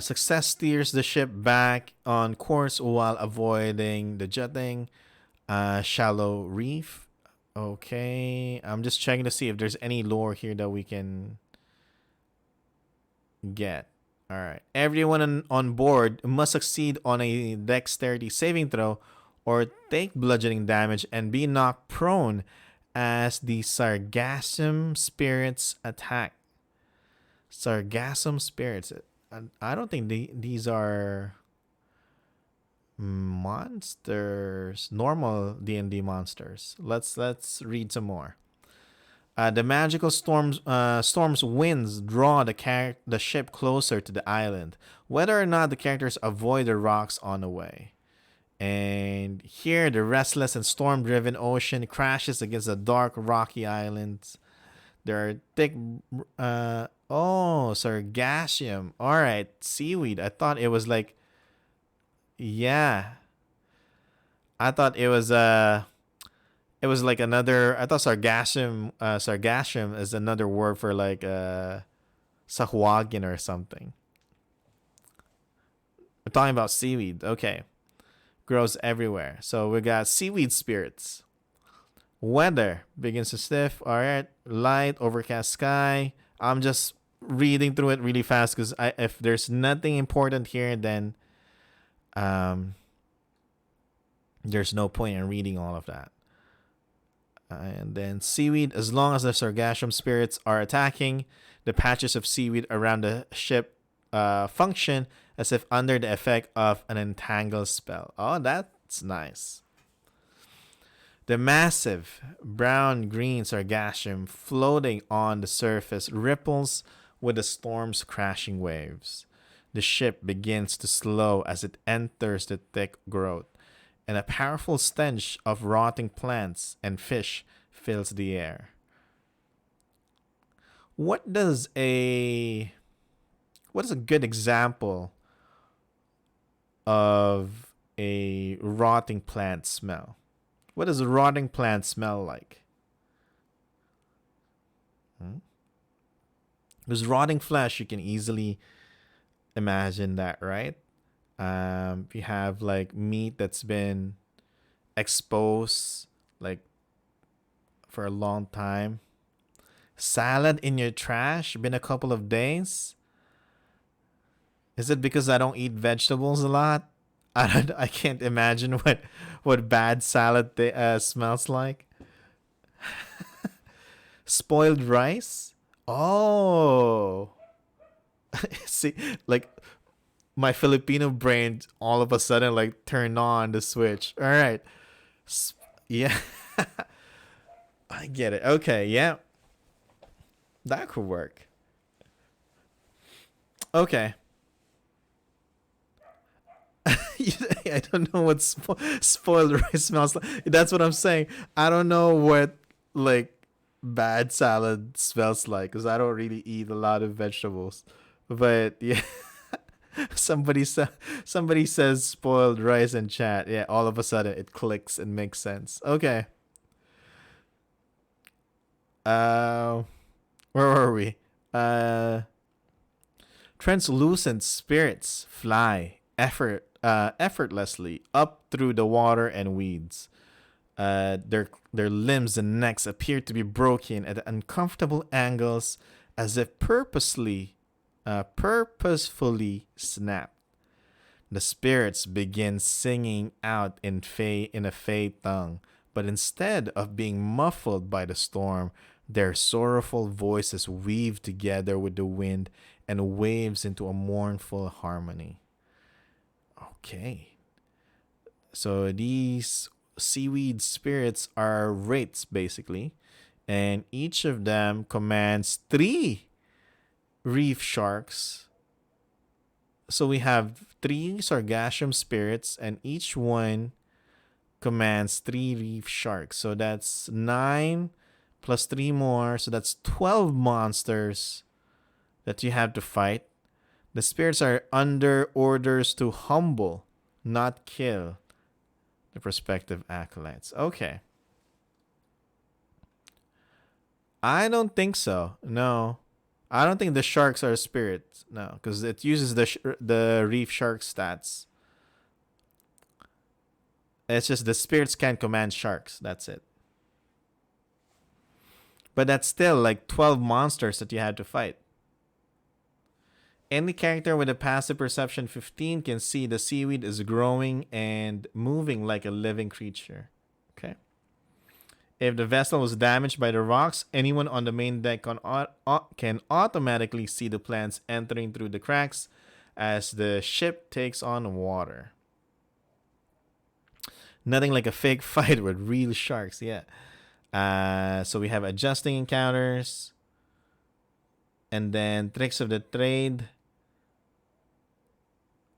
Success steers the ship back on course while avoiding the jutting shallow reef. Okay. I'm just checking to see if there's any lore here that we can get. All right. Everyone on board must succeed on a dexterity saving throw or take bludgeoning damage and be knocked prone as the Sargassum spirits attack. Sargassum spirits. I don't think these are monsters, normal D&D monsters. Let's read some more. The magical storm's winds draw the ship closer to the island, whether or not the characters avoid the rocks on the way. And here, the restless and storm-driven ocean crashes against the dark, rocky islands. There are thick, sargassum. All right, seaweed. I thought it was like, yeah. I thought it was like another. I thought sargassum is another word for like Sahuagin or something. We're talking about seaweed. Okay. Grows everywhere. So we got seaweed spirits. Weather begins to stiff. All right. Light, overcast sky. I'm just reading through it really fast because if there's nothing important here, then there's no point in reading all of that. And then seaweed, as long as the sargassum spirits are attacking, the patches of seaweed around the ship function as if under the effect of an entangle spell. Oh, that's nice. The massive brown-green sargassum floating on the surface ripples with the storm's crashing waves. The ship begins to slow as it enters the thick growth, and a powerful stench of rotting plants and fish fills the air. What is a good example of a rotting plant smell? What does a rotting plant smell like? Because rotting flesh, you can easily imagine that, right? If you have like meat that's been exposed like for a long time, salad in your trash, been a couple of days. Is it because I don't eat vegetables a lot? I can't imagine what bad salad smells like. Spoiled rice? Oh. See, like my Filipino brain all of a sudden like turned on the switch. All right. Yeah. I get it. Okay, yeah. That could work. Okay. I don't know what spoiled rice smells like. That's what I'm saying. I don't know what like bad salad smells like because I don't really eat a lot of vegetables. But yeah, somebody says spoiled rice in chat. Yeah, all of a sudden it clicks and makes sense. Okay. Where were we? Translucent spirits fly effortlessly up through the water and weeds. Their limbs and necks appear to be broken at uncomfortable angles, as if purposefully snapped. The spirits begin singing out in a Fey tongue, but instead of being muffled by the storm, their sorrowful voices weave together with the wind and waves into a mournful harmony. Okay. So these seaweed spirits are wraiths, basically, and each of them commands 3 reef sharks. So we have 3 sargassum spirits, and each one commands 3 reef sharks. So that's 9 plus 3 more. So that's 12 monsters that you have to fight. The spirits are under orders to humble, not kill the prospective acolytes. Okay. I don't think so. No. I don't think the sharks are spirits. No, because it uses the reef shark stats. It's just the spirits can command sharks. That's it. But that's still like 12 monsters that you had to fight. Any character with a passive perception 15 can see the seaweed is growing and moving like a living creature. Okay. If the vessel was damaged by the rocks, anyone on the main deck can automatically see the plants entering through the cracks as the ship takes on water. Nothing like a fake fight with real sharks, yeah. So we have adjusting encounters. And then tricks of the trade.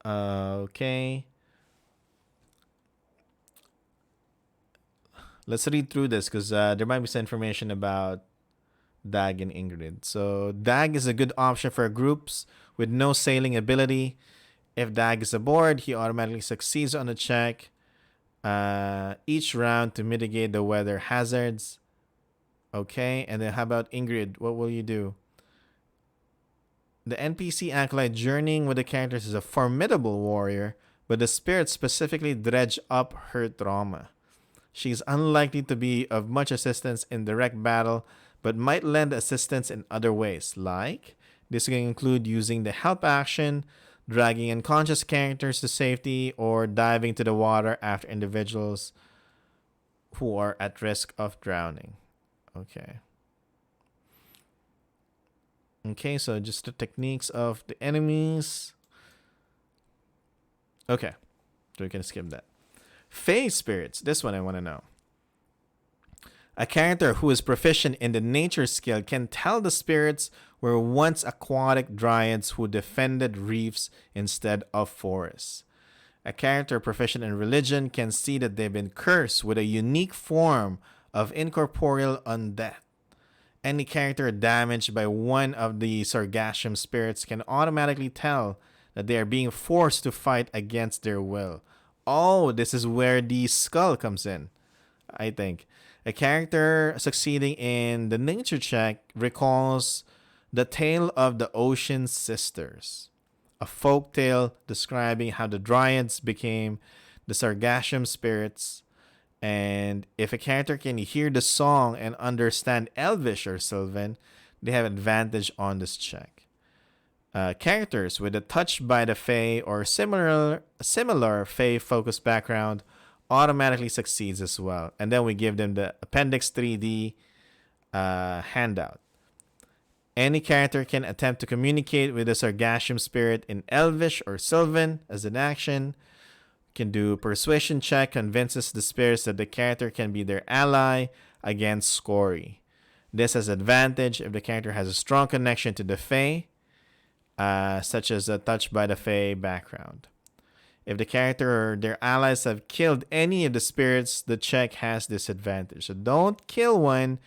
Okay. Let's read through this because there might be some information about Dag and Ingrid. So Dag is a good option for groups with no sailing ability. If Dag is aboard, he automatically succeeds on a check each round to mitigate the weather hazards. Okay, and then how about Ingrid? What will you do? The NPC acolyte journeying with the characters is a formidable warrior, but the spirits specifically dredge up her trauma. She is unlikely to be of much assistance in direct battle, but might lend assistance in other ways, like this can include using the help action, dragging unconscious characters to safety, or diving to the water after individuals who are at risk of drowning. Okay. Okay, so just the techniques of the enemies. Okay, so we can skip that. Fey spirits. This one I want to know. A character who is proficient in the nature skill can tell the spirits were once aquatic dryads who defended reefs instead of forests. A character proficient in religion can see that they've been cursed with a unique form of incorporeal undeath. Any character damaged by one of the sargassum spirits can automatically tell that they are being forced to fight against their will. Oh, this is where the skull comes in, I think. A character succeeding in the nature check recalls the tale of the Ocean Sisters, a folk tale describing how the dryads became the sargassum spirits. And if a character can hear the song and understand Elvish or Sylvan, they have advantage on this check. Characters with a touch by the Fae or similar Fae-focused background automatically succeeds as well. And then we give them the Appendix 3D handout. Any character can attempt to communicate with the sargassum spirit in Elvish or Sylvan as an action. Can do persuasion check, convinces the spirits that the character can be their ally against Scory. This has advantage if the character has a strong connection to the Fae, such as a touch by the Fae background. If the character or their allies have killed any of the spirits, the check has disadvantage. So don't kill one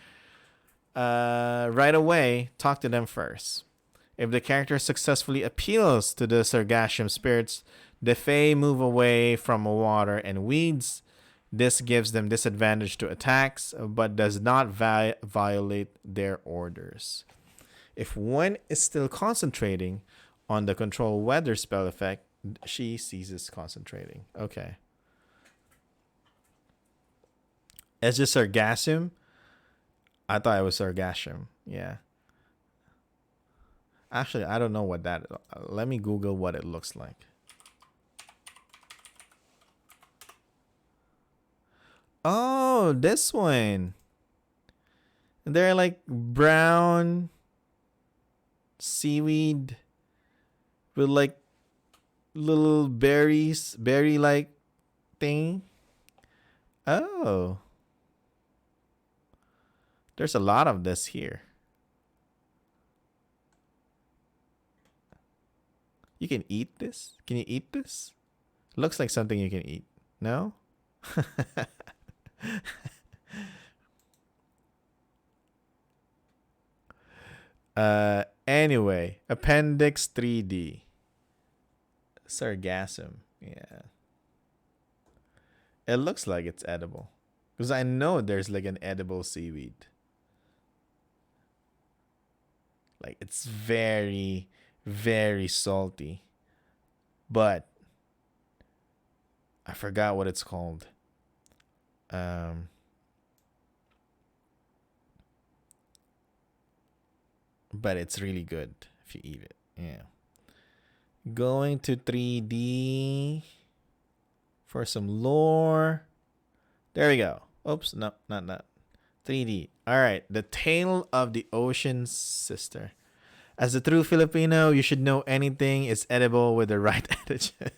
right away. Talk to them first. If the character successfully appeals to the sargassum spirits, the Fae move away from water and weeds. This gives them disadvantage to attacks, but does not violate their orders. If one is still concentrating on the control weather spell effect, she ceases concentrating. Okay. It's just sargassum? I thought it was sargassum. Yeah. Actually, I don't know what that is. Let me Google what it looks like. Oh, this one. They're like brown seaweed with like little berries, berry like thing. Oh, there's a lot of this here. You can eat this? Can you eat this? Looks like something you can eat. No? Anyway, Appendix 3D. Sargassum. Yeah. It looks like it's edible. Because I know there's like an edible seaweed. Like it's very, very salty. But I forgot what it's called. Um but it's really good if you eat it. Yeah. Going to 3D for some lore. There we go. Oops, no, not 3D. All right, the tale of the ocean's sister. As a true Filipino, you should know anything is edible with the right attitude.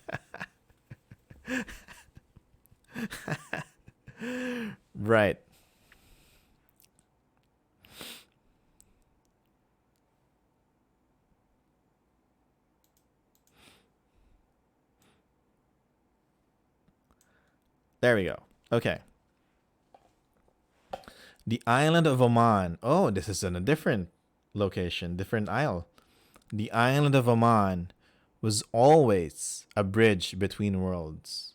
Right. There we go. Okay. The island of Oman. Oh, this is in a different location, different isle. The island of Oman was always a bridge between worlds.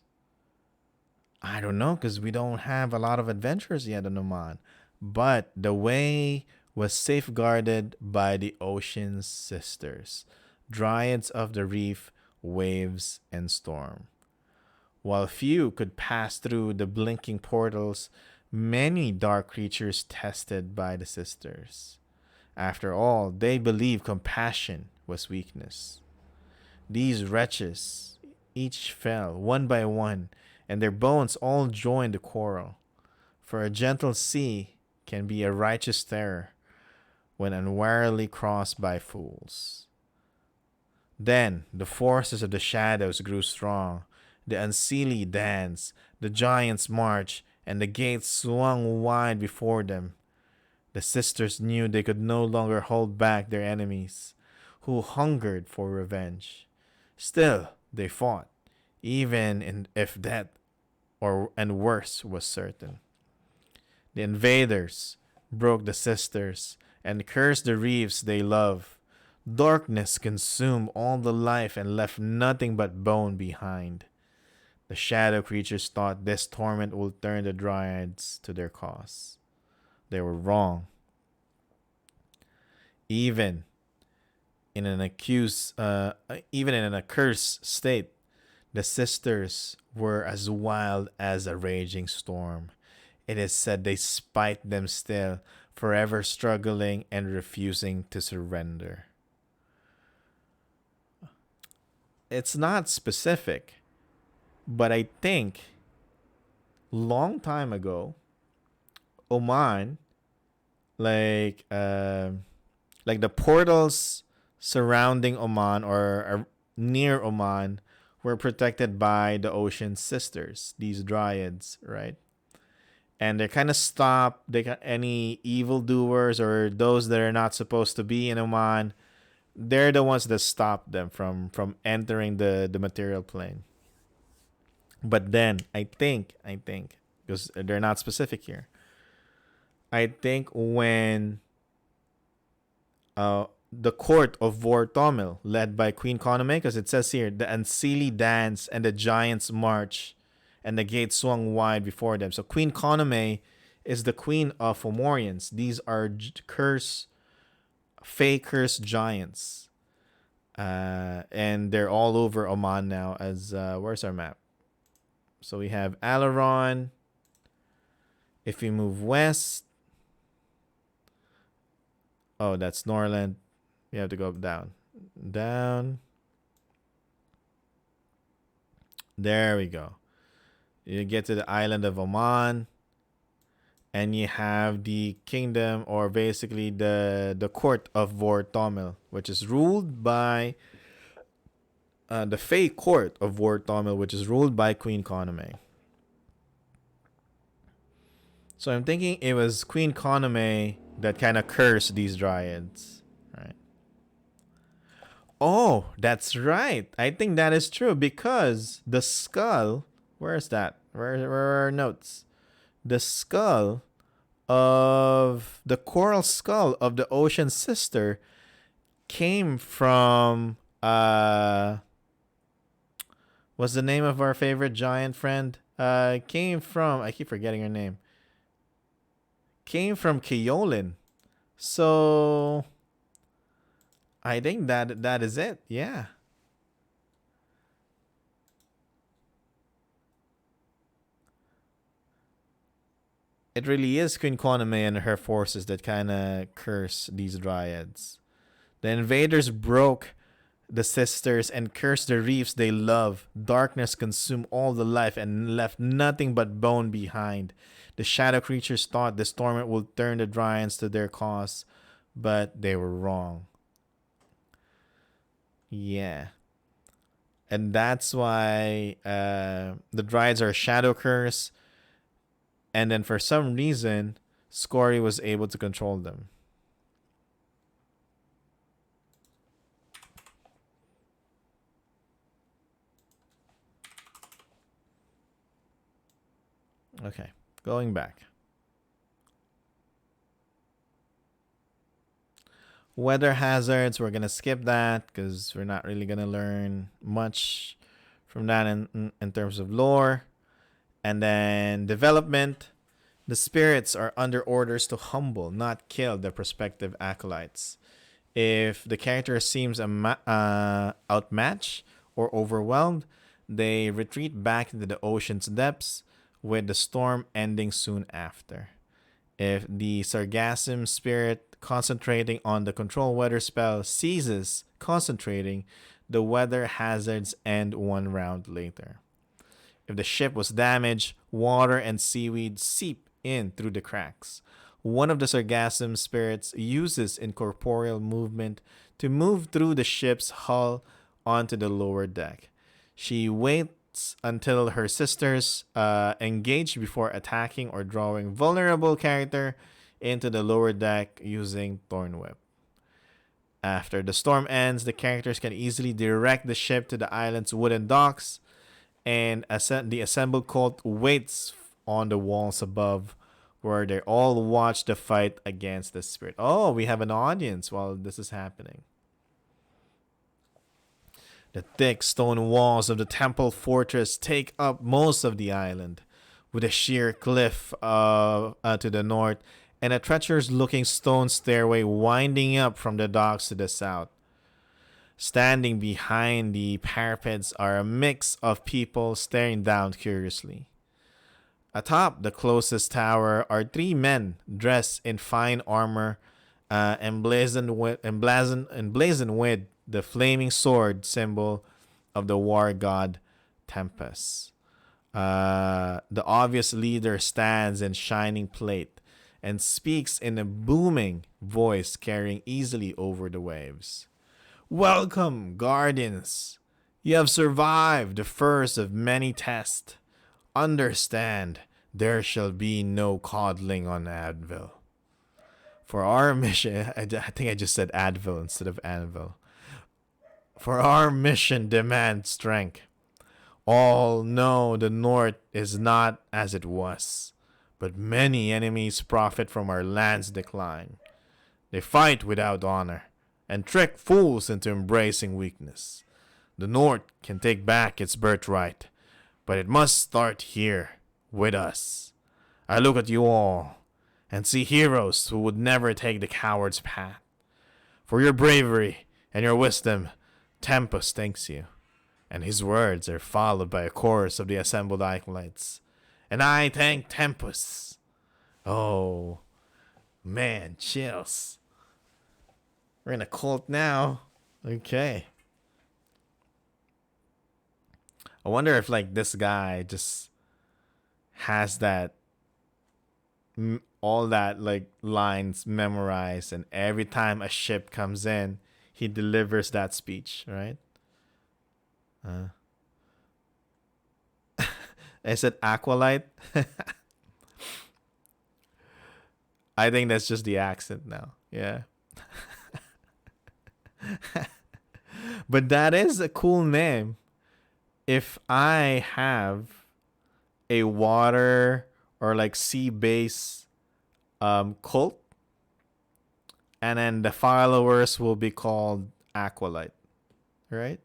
I don't know because we don't have a lot of adventures yet in Oman. But the way was safeguarded by the ocean's sisters, dryads of the reef, waves, and storm. While few could pass through the blinking portals, many dark creatures tested by the sisters. After all, they believed compassion was weakness. These wretches each fell one by one, and their bones all joined the quarrel. For a gentle sea can be a righteous terror when unwarily crossed by fools. Then the forces of the shadows grew strong. The unseelie danced, the giants marched, and the gates swung wide before them. The sisters knew they could no longer hold back their enemies, who hungered for revenge. Still, they fought, if death or and worse was certain. The invaders broke the sisters and cursed the reefs they love. Darkness consumed all the life and left nothing but bone behind. The shadow creatures thought this torment would turn the dryads to their cause. They were wrong. Even in an accursed state, the sisters were as wild as a raging storm. It is said they spite them still, forever struggling and refusing to surrender. It's not specific, but I think long time ago, Oman, like like the portals surrounding Oman or near Oman were protected by the ocean sisters, these dryads, right? And they kind of stop any evildoers or those that are not supposed to be in Oman. They're the ones that stop them from entering the material plane. But then I think because they're not specific here. I think when the court of Vortomil, led by Queen Koname, because it says here, the Unseelie dance and the giants march, and the gates swung wide before them. So Queen Koname is the queen of Fomorians. These are fake cursed giants. And they're all over Oman now as, where's our map? So we have Alaron. If we move west, oh, that's Norland. We have to go down. Down. There we go. You get to the island of Oman. and you have the kingdom, or basically the court of Vortomil, which is ruled by the Fey court of Vortomil, which is ruled by Queen Koname. So I'm thinking it was Queen Koname that kind of cursed these dryads, right? Oh, that's right. I think that is true because the skull. Where is that? Where are our notes? The skull of the coral skull of the ocean sister came from what's the name of our favorite giant friend? Came from, I keep forgetting her name. Came from Keolin. So I think that is it. Yeah. It really is Queen Koname and her forces that kind of curse these dryads. The invaders broke the sisters and cursed the reefs they love. Darkness consumed all the life and left nothing but bone behind. The shadow creatures thought this torment would turn the dryads to their cause, but they were wrong. Yeah. And that's why the dryads are shadow curse. And then for some reason, Scory was able to control them. Okay, going back. Weather hazards, we're going to skip that because we're not really going to learn much from that in terms of lore. And then development. The spirits are under orders to humble, not kill the prospective acolytes. If the character seems outmatched or overwhelmed, they retreat back into the ocean's depths, with the storm ending soon after. If the sargassum spirit concentrating on the control weather spell ceases concentrating, the weather hazards end one round later. If the ship was damaged, water and seaweed seep in through the cracks. One of the sargassum spirits uses incorporeal movement to move through the ship's hull onto the lower deck. She waits until her sisters engage before attacking or drawing vulnerable character into the lower deck using Thorn Whip. After the storm ends, the characters can easily direct the ship to the island's wooden docks, and the assembled cult waits on the walls above, where they all watch the fight against the spirit. Oh, we have an audience while this is happening. The thick stone walls of the temple fortress take up most of the island, with a sheer cliff to the north and a treacherous looking stone stairway winding up from the docks to the south. Standing behind the parapets are a mix of people staring down curiously. Atop the closest tower are three men dressed in fine armor, emblazoned with the flaming sword symbol of the war god Tempest. The obvious leader stands in shining plate and speaks in a booming voice carrying easily over the waves. Welcome, guardians. You have survived the first of many tests. Understand, there shall be no coddling on Advil. For our mission, I think I just said Advil instead of Anvil. For our mission demands strength. All know the North is not as it was, but many enemies profit from our land's decline. They fight without honor and trick fools into embracing weakness. The North can take back its birthright, but it must start here, with us. I look at you all and see heroes who would never take the coward's path. For your bravery and your wisdom, Tempest thanks you. And his words are followed by a chorus of the assembled acolytes. And I thank Tempest. Oh, man, chills. We're in a cult now. Okay. I wonder if like this guy just has that all that like lines memorized, and every time a ship comes in, he delivers that speech, right? Uh, is it Aqualite? I think that's just the accent now. Yeah. But that is a cool name. If I have a water or like sea base cult, and then the followers will be called Aqualite, right?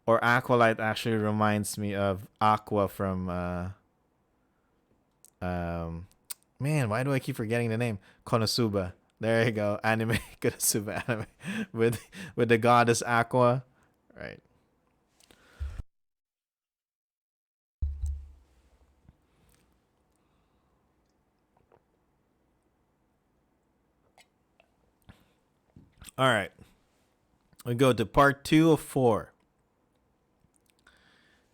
Or Aqualite actually reminds me of Aqua from um man, why do I keep forgetting the name? Konosuba. There you go. Anime Konosuba anime with the goddess Aqua. Right. All right. We go to part 2 of 4.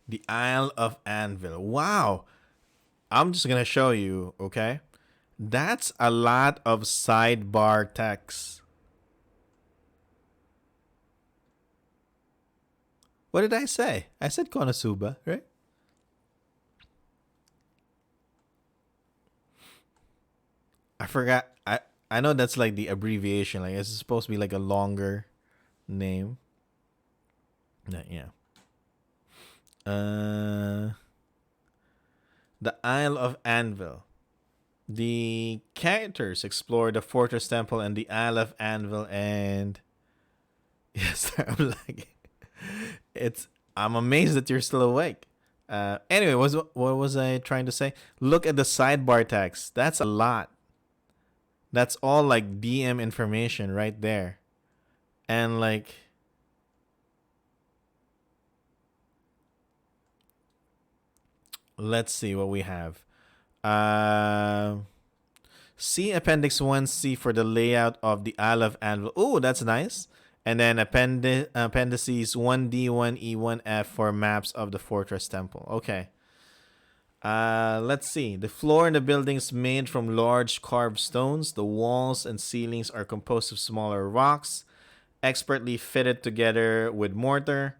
The Isle of Anvil. Wow. I'm just going to show you, okay? That's a lot of sidebar text. What did I say? I said Konosuba, right? I forgot. I know that's like the abbreviation. Like it's supposed to be like a longer name. Yeah. Uh, the Isle of Anvil. The characters explore the Fortress Temple and the Isle of Anvil, and yes, I'm like, it's. I'm amazed that you're still awake. Anyway, what was I trying to say? Look at the sidebar text. That's a lot. That's all like DM information right there, and like, let's see what we have. Uh, See Appendix 1C for the layout of the Isle of Anvil. Oh, that's nice. And then appendices 1D, 1E, 1F for maps of the Fortress Temple. Okay. Let's see. The floor in the building is made from large carved stones. The walls and ceilings are composed of smaller rocks, expertly fitted together with mortar.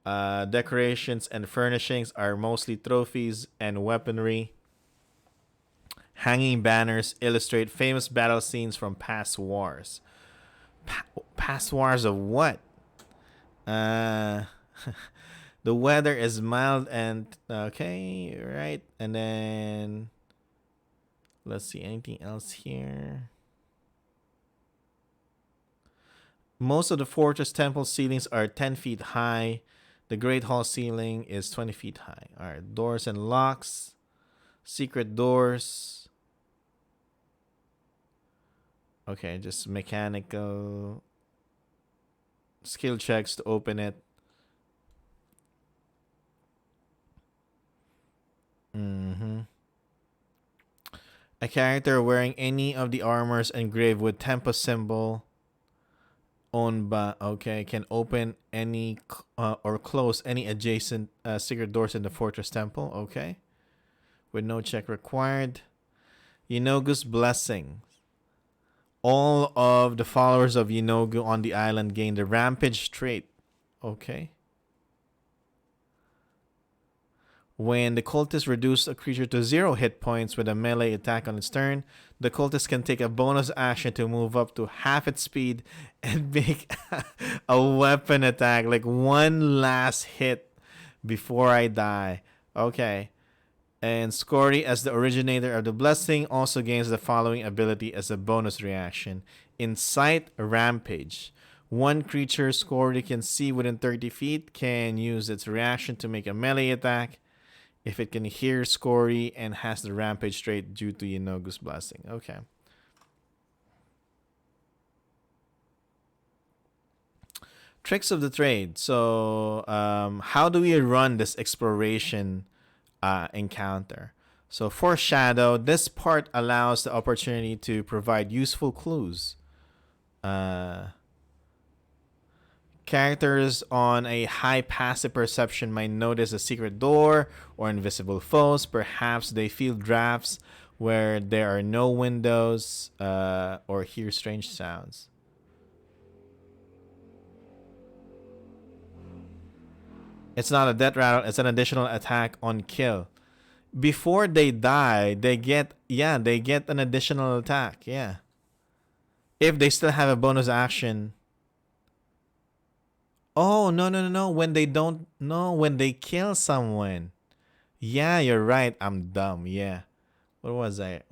Decorations and furnishings are mostly trophies and weaponry. Hanging banners illustrate famous battle scenes from past wars. Past wars of what? Uh, the weather is mild and okay, right? And then let's see anything else here. Most of the fortress temple ceilings are 10 feet high. The Great Hall ceiling is 20 feet high. All right, doors and locks, secret doors. Okay, just mechanical skill checks to open it. Mm-hmm. A character wearing any of the armors engraved with Tempest symbol owned by okay can open any or close any adjacent secret doors in the fortress temple. Okay, with no check required. Yenogu's blessing. All of the followers of Yenogu on the island gain the rampage trait. Okay. When the cultist reduces a creature to 0 hit points with a melee attack on its turn, the cultist can take a bonus action to move up to half its speed and make a weapon attack, like one last hit before I die. Okay. And Scory, as the originator of the blessing, also gains the following ability as a bonus reaction. Incite Rampage. One creature Scory can see within 30 feet can use its reaction to make a melee attack if it can hear Scory and has the rampage trait due to Yenogu's blessing. Okay. Tricks of the trade. So, how do we run this exploration encounter? So, for Shadow, this part allows the opportunity to provide useful clues. Characters on a high passive perception might notice a secret door or invisible foes. Perhaps they feel drafts where there are no windows or hear strange sounds. It's not a death rattle, it's an additional attack on kill. Before they die, they get an additional attack, yeah. If they still have a bonus action. Oh, no. When they don't, no, when they kill someone. Yeah, you're right. I'm dumb. Yeah. What was I?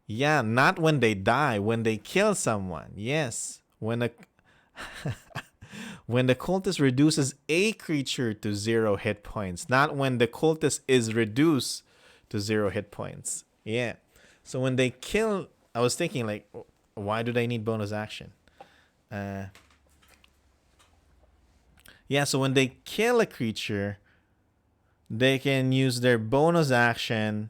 Yeah, not when they die. When they kill someone. Yes. When a when the cultist reduces a creature to 0 hit points, not when the cultist is reduced to 0 hit points. Yeah. So when they kill, I was thinking like, why do they need bonus action? Yeah, so when they kill a creature, they can use their bonus action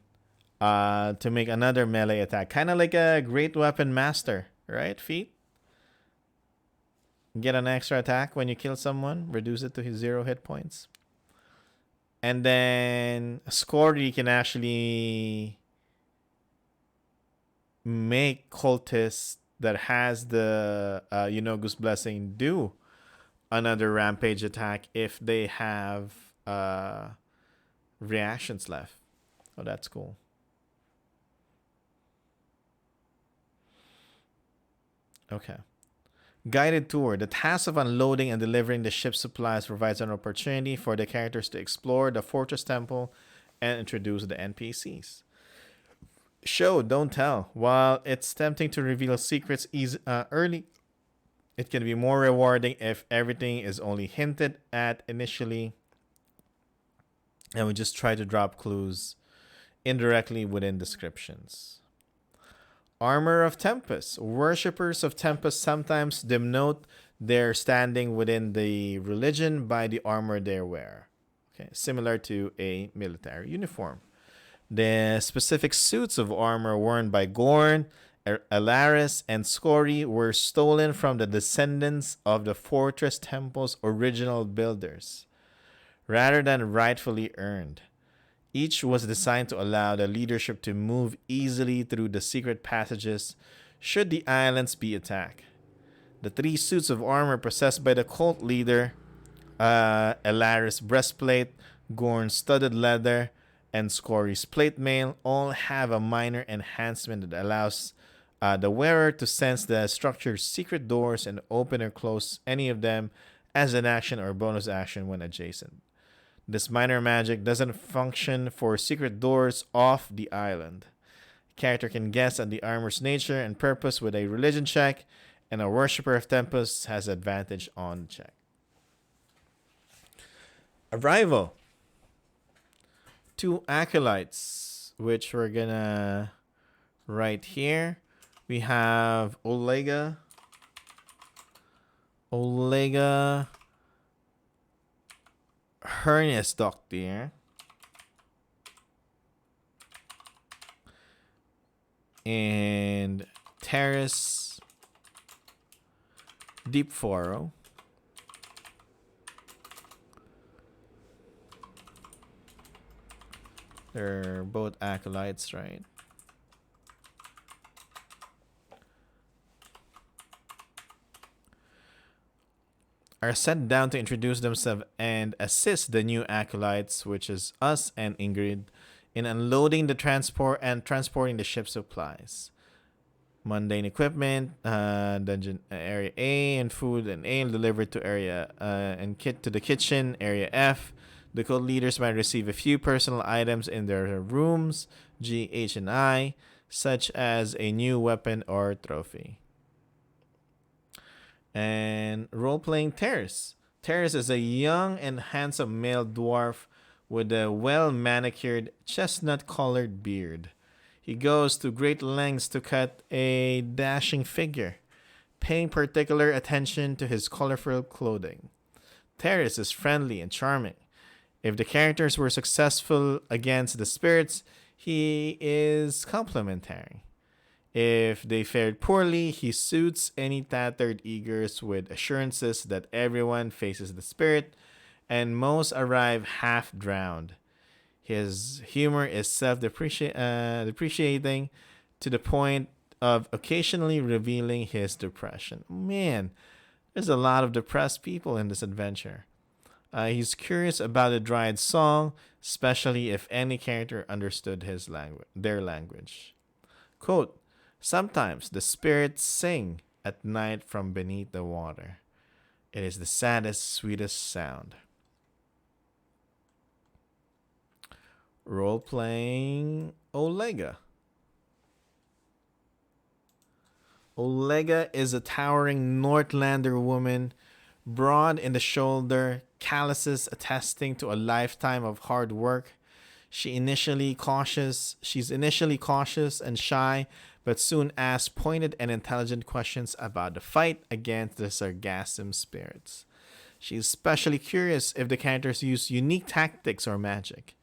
to make another melee attack. Kind of like a Great Weapon Master, right, Feet? Get an extra attack when you kill someone, reduce it to 0 hit points. And then Scory can actually make cultists that has the Goose Blessing do another rampage attack if they have reactions left. Oh, that's cool. Okay. Guided tour. The task of unloading and delivering the ship's supplies provides an opportunity for the characters to explore the fortress temple and introduce the NPCs. Show, don't tell. While it's tempting to reveal secrets early, it can be more rewarding if everything is only hinted at initially, and we just try to drop clues indirectly within descriptions. Armor of Tempest. Worshippers of Tempest sometimes denote their standing within the religion by the armor they wear. Okay, similar to a military uniform. The specific suits of armor worn by Gorn, Alaris, and Scory were stolen from the descendants of the Fortress Temple's original builders, rather than rightfully earned. Each was designed to allow the leadership to move easily through the secret passages should the islands be attacked. The 3 suits of armor possessed by the cult leader, Alaris' breastplate, Gorn's studded leather, and Scory's plate mail, all have a minor enhancement that allows the wearer to sense the structure's secret doors and open or close any of them as an action or bonus action when adjacent. This minor magic doesn't function for secret doors off the island. The character can guess at the armor's nature and purpose with a religion check, and a worshipper of Tempest has advantage on the check. Arrival. 2 acolytes, which we're gonna write here. We have Olega Hernius Doctor and Terrace Deep Furrow. They're both acolytes, right? Are sent down to introduce themselves and assist the new acolytes, which is us and Ingrid, in unloading the transport and transporting the ship's supplies. Mundane equipment, dungeon area A, and food and ale delivered to area and kit to the kitchen, area F. The cult leaders might receive a few personal items in their rooms, G, H, and I, such as a new weapon or trophy. And role-playing Terrace. Terrace is a young and handsome male dwarf with a well-manicured, chestnut-colored beard. He goes to great lengths to cut a dashing figure, paying particular attention to his colorful clothing. Terrace is friendly and charming. If the characters were successful against the spirits, he is complimentary. If they fared poorly, he soothes any tattered eagers with assurances that everyone faces the spirit, and most arrive half drowned. His humor is self-depreciating to the point of occasionally revealing his depression. Man, there's a lot of depressed people in this adventure. He's curious about the Dryad song, especially if any character understood their language. Quote, sometimes the spirits sing at night from beneath the water. It is the saddest, sweetest sound. Role-playing Olega. Olega is a towering Northlander woman, broad in the shoulder, calluses attesting to a lifetime of hard work. She's initially cautious and shy, but soon asks pointed and intelligent questions about the fight against the Sargassum spirits. She's especially curious if the characters use unique tactics or magic.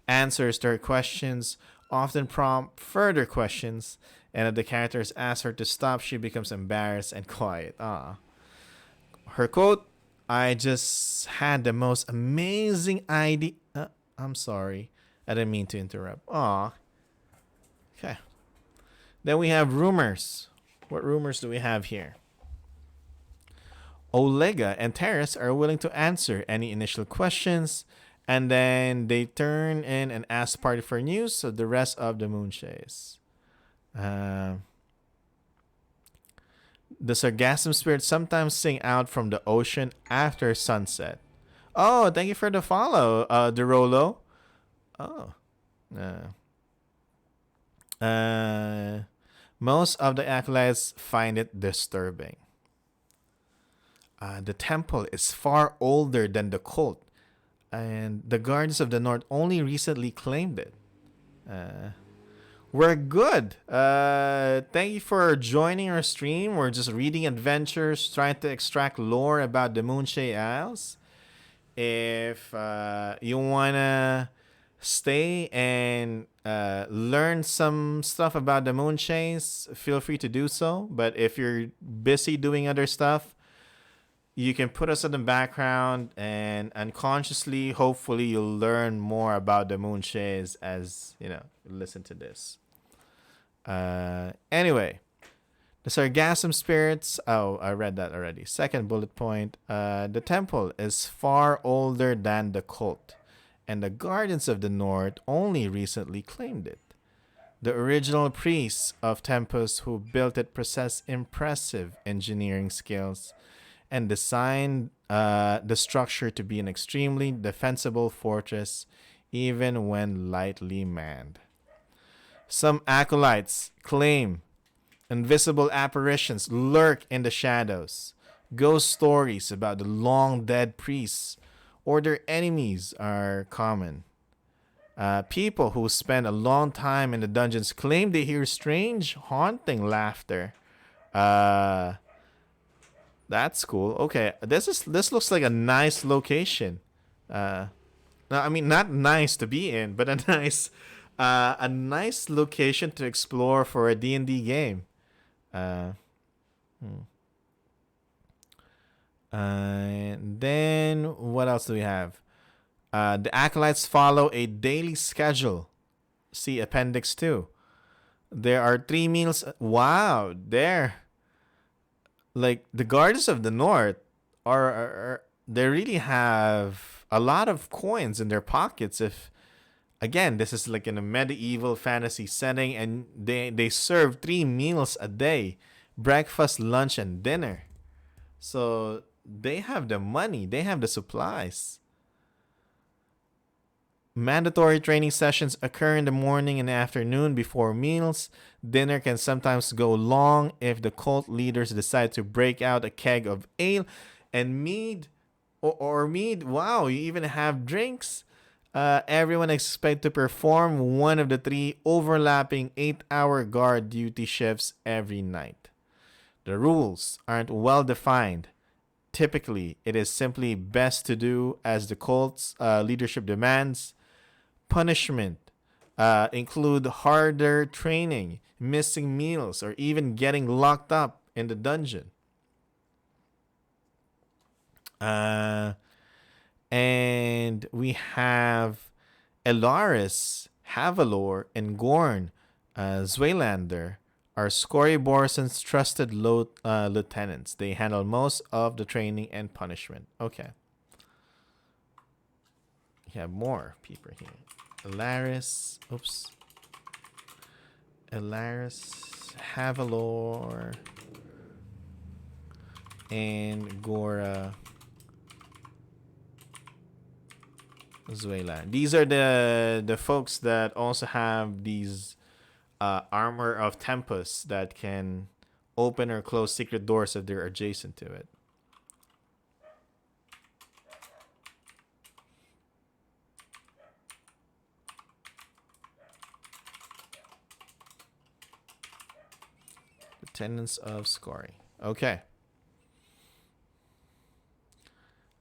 Answers to her questions often prompt further questions, and if the characters ask her to stop, she becomes embarrassed and quiet. Her quote, I just had the most amazing idea. I'm sorry. I didn't mean to interrupt. Okay. Then we have rumors. What rumors do we have here? Olega and Terrace are willing to answer any initial questions, and then they turn in and ask party for news, so the rest of the Moonshaes. The Sargassum spirits sometimes sing out from the ocean after sunset. Oh, thank you for the follow, Derolo. Oh. Most of the acolytes find it disturbing. The temple is far older than the cult, and the Guardians of the North only recently claimed it. We're good. Thank you for joining our stream. We're just reading adventures, trying to extract lore about the Moonshae Isles. If you wanna stay and learn some stuff about the Moonshaes, feel free to do so. But if you're busy doing other stuff, you can put us in the background, and unconsciously, hopefully, you'll learn more about the Moonshaes as listen to this. Anyway, the Sargassum spirits. Oh, I read that already. Second bullet point. The temple is far older than the cult, and the Guardians of the North only recently claimed it. The original priests of Tempus who built it possess impressive engineering skills and designed the structure to be an extremely defensible fortress, even when lightly manned. Some acolytes claim invisible apparitions lurk in the shadows. Ghost stories about the long-dead priests or their enemies are common. People who spend a long time in the dungeons claim they hear strange, haunting laughter. That's cool. Okay, this looks like a nice location. No, I mean not nice to be in, but a nice location to explore for a D&D game. And then what else do we have? The acolytes follow a daily schedule. See Appendix 2. There are 3 meals. Wow, there. Like the Guardians of the North are they really have a lot of coins in their pockets. If again, this is like in a medieval fantasy setting, and they serve 3 meals a day: breakfast, lunch, and dinner. So they have the money, they have the supplies. Mandatory training sessions occur in the morning and afternoon before meals. Dinner can sometimes go long if the cult leaders decide to break out a keg of ale and mead or mead. Wow, you even have drinks. Everyone expected to perform one of the 3 overlapping 8-hour guard duty shifts every night. The rules aren't well defined. Typically, it is simply best to do as the cult's leadership demands. Punishment include harder training, missing meals, or even getting locked up in the dungeon. And we have Elaris, Havalor, and Gorn, Zweilander, are Scoreborson's trusted lieutenants. They handle most of the training and punishment. Okay. We have more people here. Elaris. Oops. Elaris, Havalor, and Gora Zuela. These are the folks that also have these armor of Tempest that can open or close secret doors if they're adjacent to it. Lieutenants of Scori. Okay.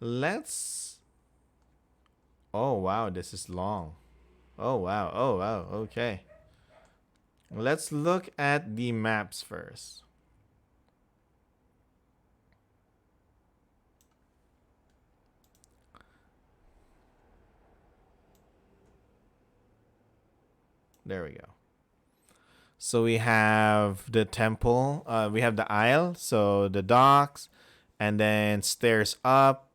Let's... Oh, wow. This is long. Oh, wow. Oh, wow. Okay. Let's look at the maps first. There we go. So we have the temple. We have the isle. So the docks. And then stairs up.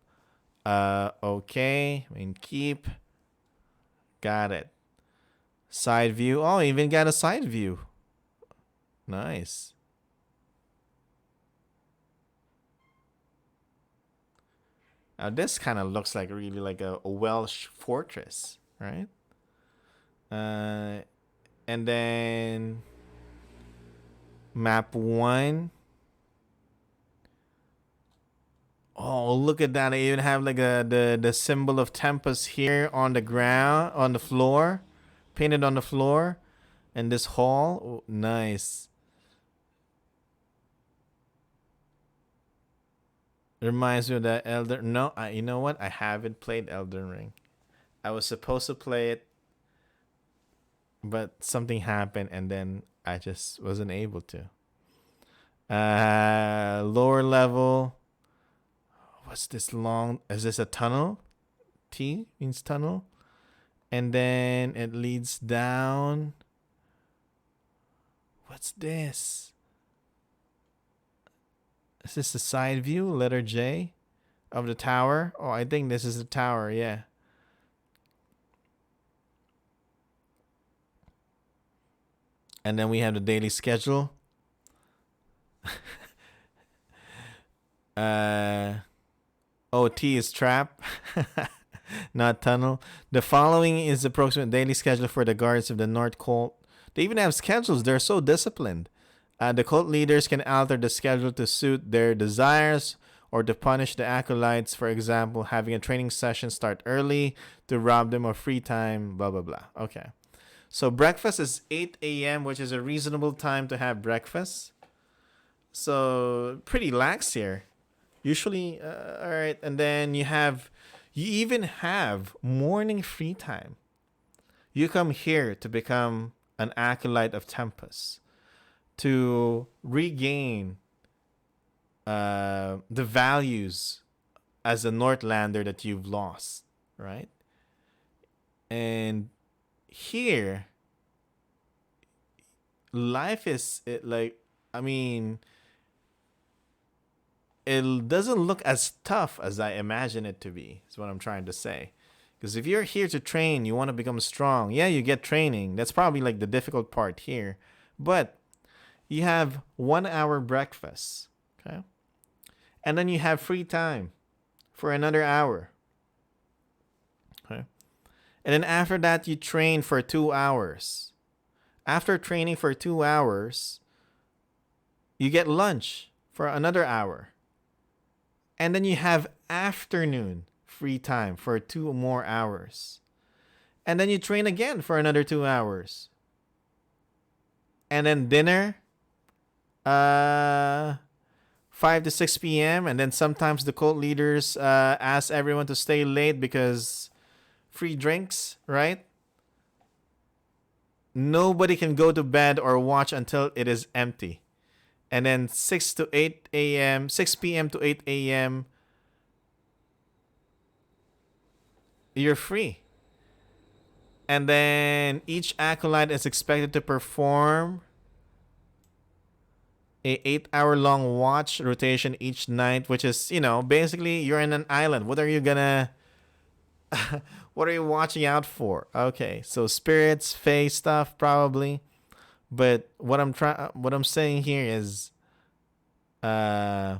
Okay. And keep. Got it. Side view. Oh, even got a side view. Nice. Now this kind of looks like really like a Welsh fortress, right? And then map 1. Oh, look at that. They even have like the symbol of Tempest here on the ground, on the floor, painted on the floor. And this hall, oh, nice. Reminds me of that Elden... No, you know what? I haven't played Elden Ring. I was supposed to play it, but something happened and then I just wasn't able to. Lower level. What's this long? Is this a tunnel? T means tunnel. And then it leads down. What's this? Is this the side view? Letter J of the tower? Oh, I think this is the tower, yeah. And then we have the daily schedule. T is trap, not tunnel. The following is the approximate daily schedule for the guards of the North Cult. They even have schedules. They're so disciplined. The cult leaders can alter the schedule to suit their desires or to punish the acolytes. For example, having a training session start early to rob them of free time, blah, blah, blah. Okay. So breakfast is 8 a.m., which is a reasonable time to have breakfast. So pretty lax here. Usually, all right. And then you even have morning free time. You come here to become an acolyte of Tempest, to regain the values as a Northlander that you've lost, right? And here, life is like, I mean, it doesn't look as tough as I imagine it to be, is what I'm trying to say. Because if you're here to train, you want to become strong. Yeah, you get training. That's probably like the difficult part here. But you have 1 hour breakfast, okay? And then you have free time for another hour, okay? And then after that, you train for 2 hours. After training for 2 hours, you get lunch for another hour. And then you have afternoon free time for 2 more hours. And then you train again for another 2 hours. And then dinner, 5 to 6 p.m. And then sometimes the cult leaders ask everyone to stay late because free drinks, right? Nobody can go to bed or watch until it is empty. And then 6 to 8 a.m., 6 p.m. to 8 a.m., you're free. And then each acolyte is expected to perform a 8-hour long watch rotation each night, which is, basically you're in an island. What are you gonna what are you watching out for? Okay, so spirits, fae stuff probably. But what I'm saying here is uh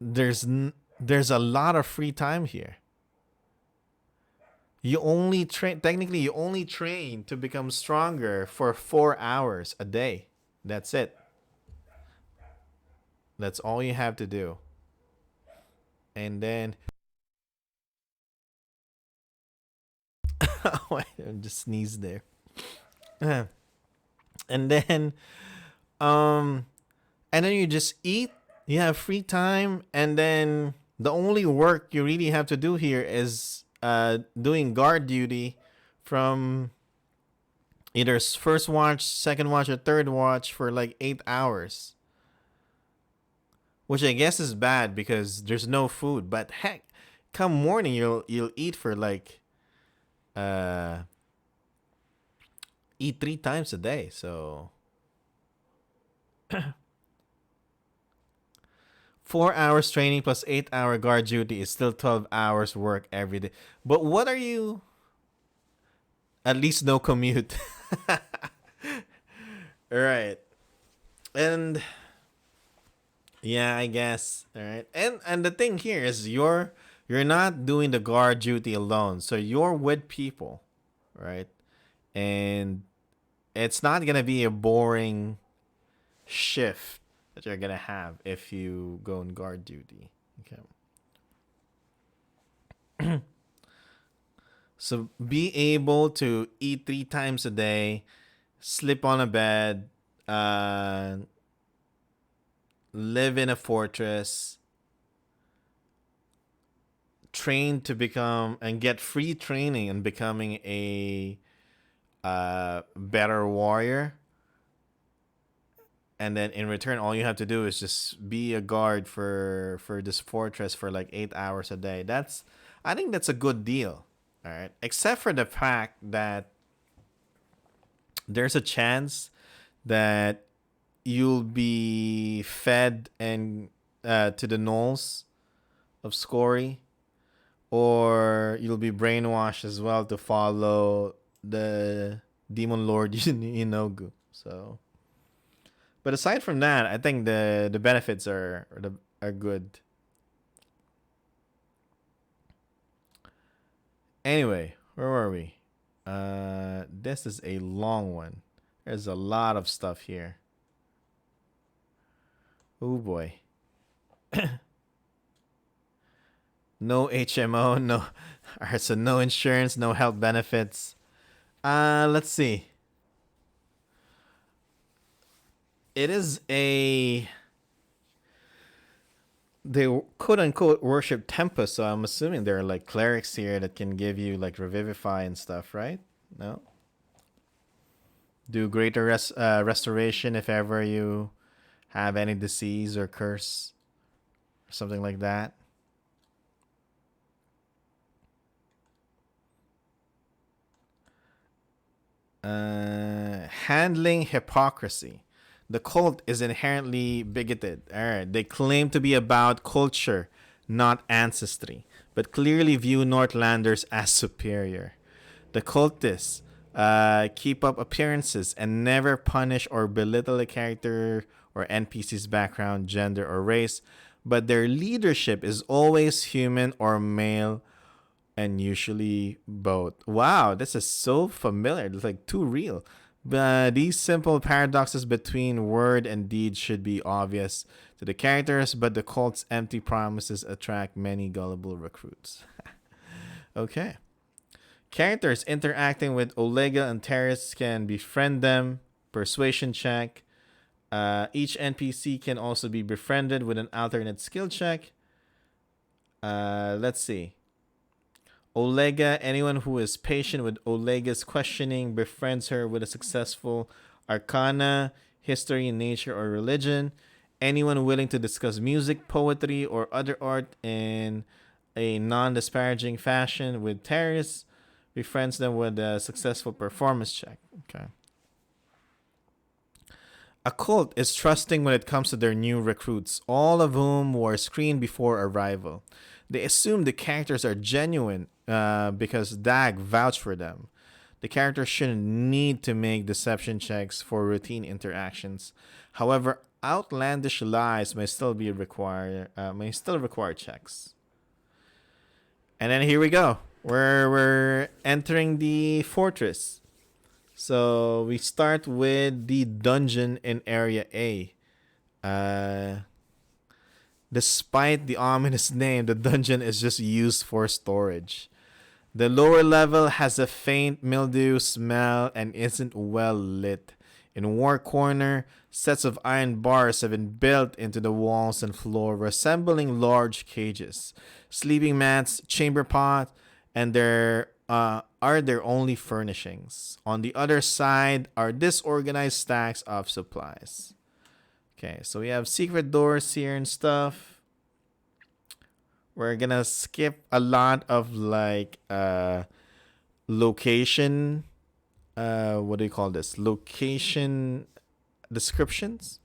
there's a lot of free time here. You only train to become stronger for 4 hours a day. That's it. That's all you have to do. And then I just sneezed there. And then um and then you just eat, you have free time, and then the only work you really have to do here is doing guard duty from either first watch, second watch, or third watch for like 8 hours, which I guess is bad because there's no food. But heck, come morning you'll eat for like eat 3 times a day. So 4 hours training plus 8-hour guard duty is still 12 hours work every day. But what are you? At least no commute. All right. And yeah, I guess. All right. And the thing here is you're not doing the guard duty alone. So you're with people, right? And it's not going to be a boring shift that you're going to have if you go on guard duty. Okay. So be able to eat 3 times a day, sleep on a bed, live in a fortress, train to become and get free training and becoming a better warrior. And then in return, all you have to do is just be a guard for this fortress for like 8 hours a day. I think that's a good deal. All right. Except for the fact that there's a chance that you'll be fed and to the gnolls of Scory, or you'll be brainwashed as well to follow the demon lord Inogu. So, but aside from that, I think the benefits are good. Anyway, where were we? This is a long one. There's a lot of stuff here. Oh boy. No HMO, no. Alright, so no insurance, no health benefits. Let's see. It is they quote unquote worship Tempest, so I'm assuming there are like clerics here that can give you like revivify and stuff, right? No? Do greater restoration if ever you have any disease or curse, or something like that. Handling hypocrisy. The cult is inherently bigoted. All right, they claim to be about culture, not ancestry, but clearly view Northlanders as superior. The cultists keep up appearances and never punish or belittle a character or NPC's background, gender, or race, but their leadership is always human or male, and usually both. Wow, this is so familiar. It's like too real. But these simple paradoxes between word and deed should be obvious to the characters, but the cult's empty promises attract many gullible recruits. Okay. Characters interacting with Olega and Terrace can befriend them. Persuasion check. Each NPC can also be befriended with an alternate skill check. Let's see. Olega, anyone who is patient with Olega's questioning befriends her with a successful arcana, history, nature, or religion. Anyone willing to discuss music, poetry, or other art in a non-disparaging fashion with terrorists, befriends them with a successful performance check. Okay. A cult is trusting when it comes to their new recruits, all of whom were screened before arrival. They assume the characters are genuine because DAG vouched for them. The characters shouldn't need to make deception checks for routine interactions. However, outlandish lies may still require checks. And then here we go. We're entering the fortress. So we start with the dungeon in Area A. Despite the ominous name, the dungeon is just used for storage. The lower level has a faint mildew smell and isn't well lit. In one corner, sets of iron bars have been built into the walls and floor, resembling large cages. Sleeping mats, chamber pot, and there are their only furnishings. On the other side are disorganized stacks of supplies. Okay, so we have secret doors here and stuff. We're gonna skip a lot of like location. What do you call this? Location descriptions.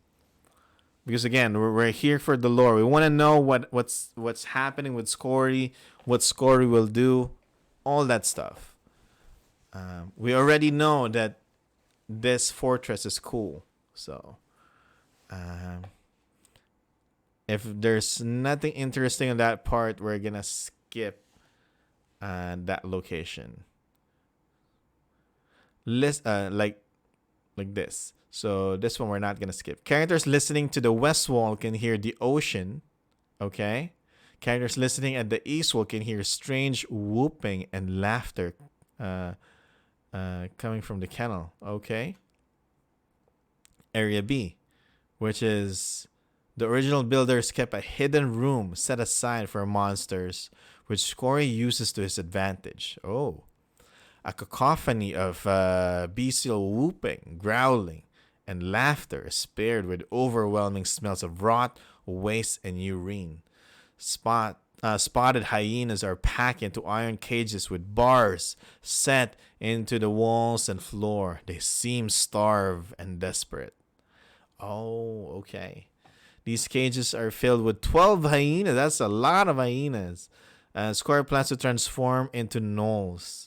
Because again, we're here for the lore. We want to know what's happening with Scory, what Scory will do, all that stuff. We already know that this fortress is cool. So, if there's nothing interesting in that part, we're gonna skip that location. Like this. So this one we're not gonna skip. Characters listening to the west wall can hear the ocean. Okay. Characters listening at the east wall can hear strange whooping and laughter coming from the kennel. Okay. Area B, which is the original builders kept a hidden room set aside for monsters, which Scory uses to his advantage. Oh. A cacophony of bestial whooping, growling, and laughter is paired with overwhelming smells of rot, waste, and urine. Spotted hyenas are packed into iron cages with bars set into the walls and floor. They seem starved and desperate. Oh, okay. These cages are filled with 12 hyenas. That's a lot of hyenas. Scory plans to transform into gnolls.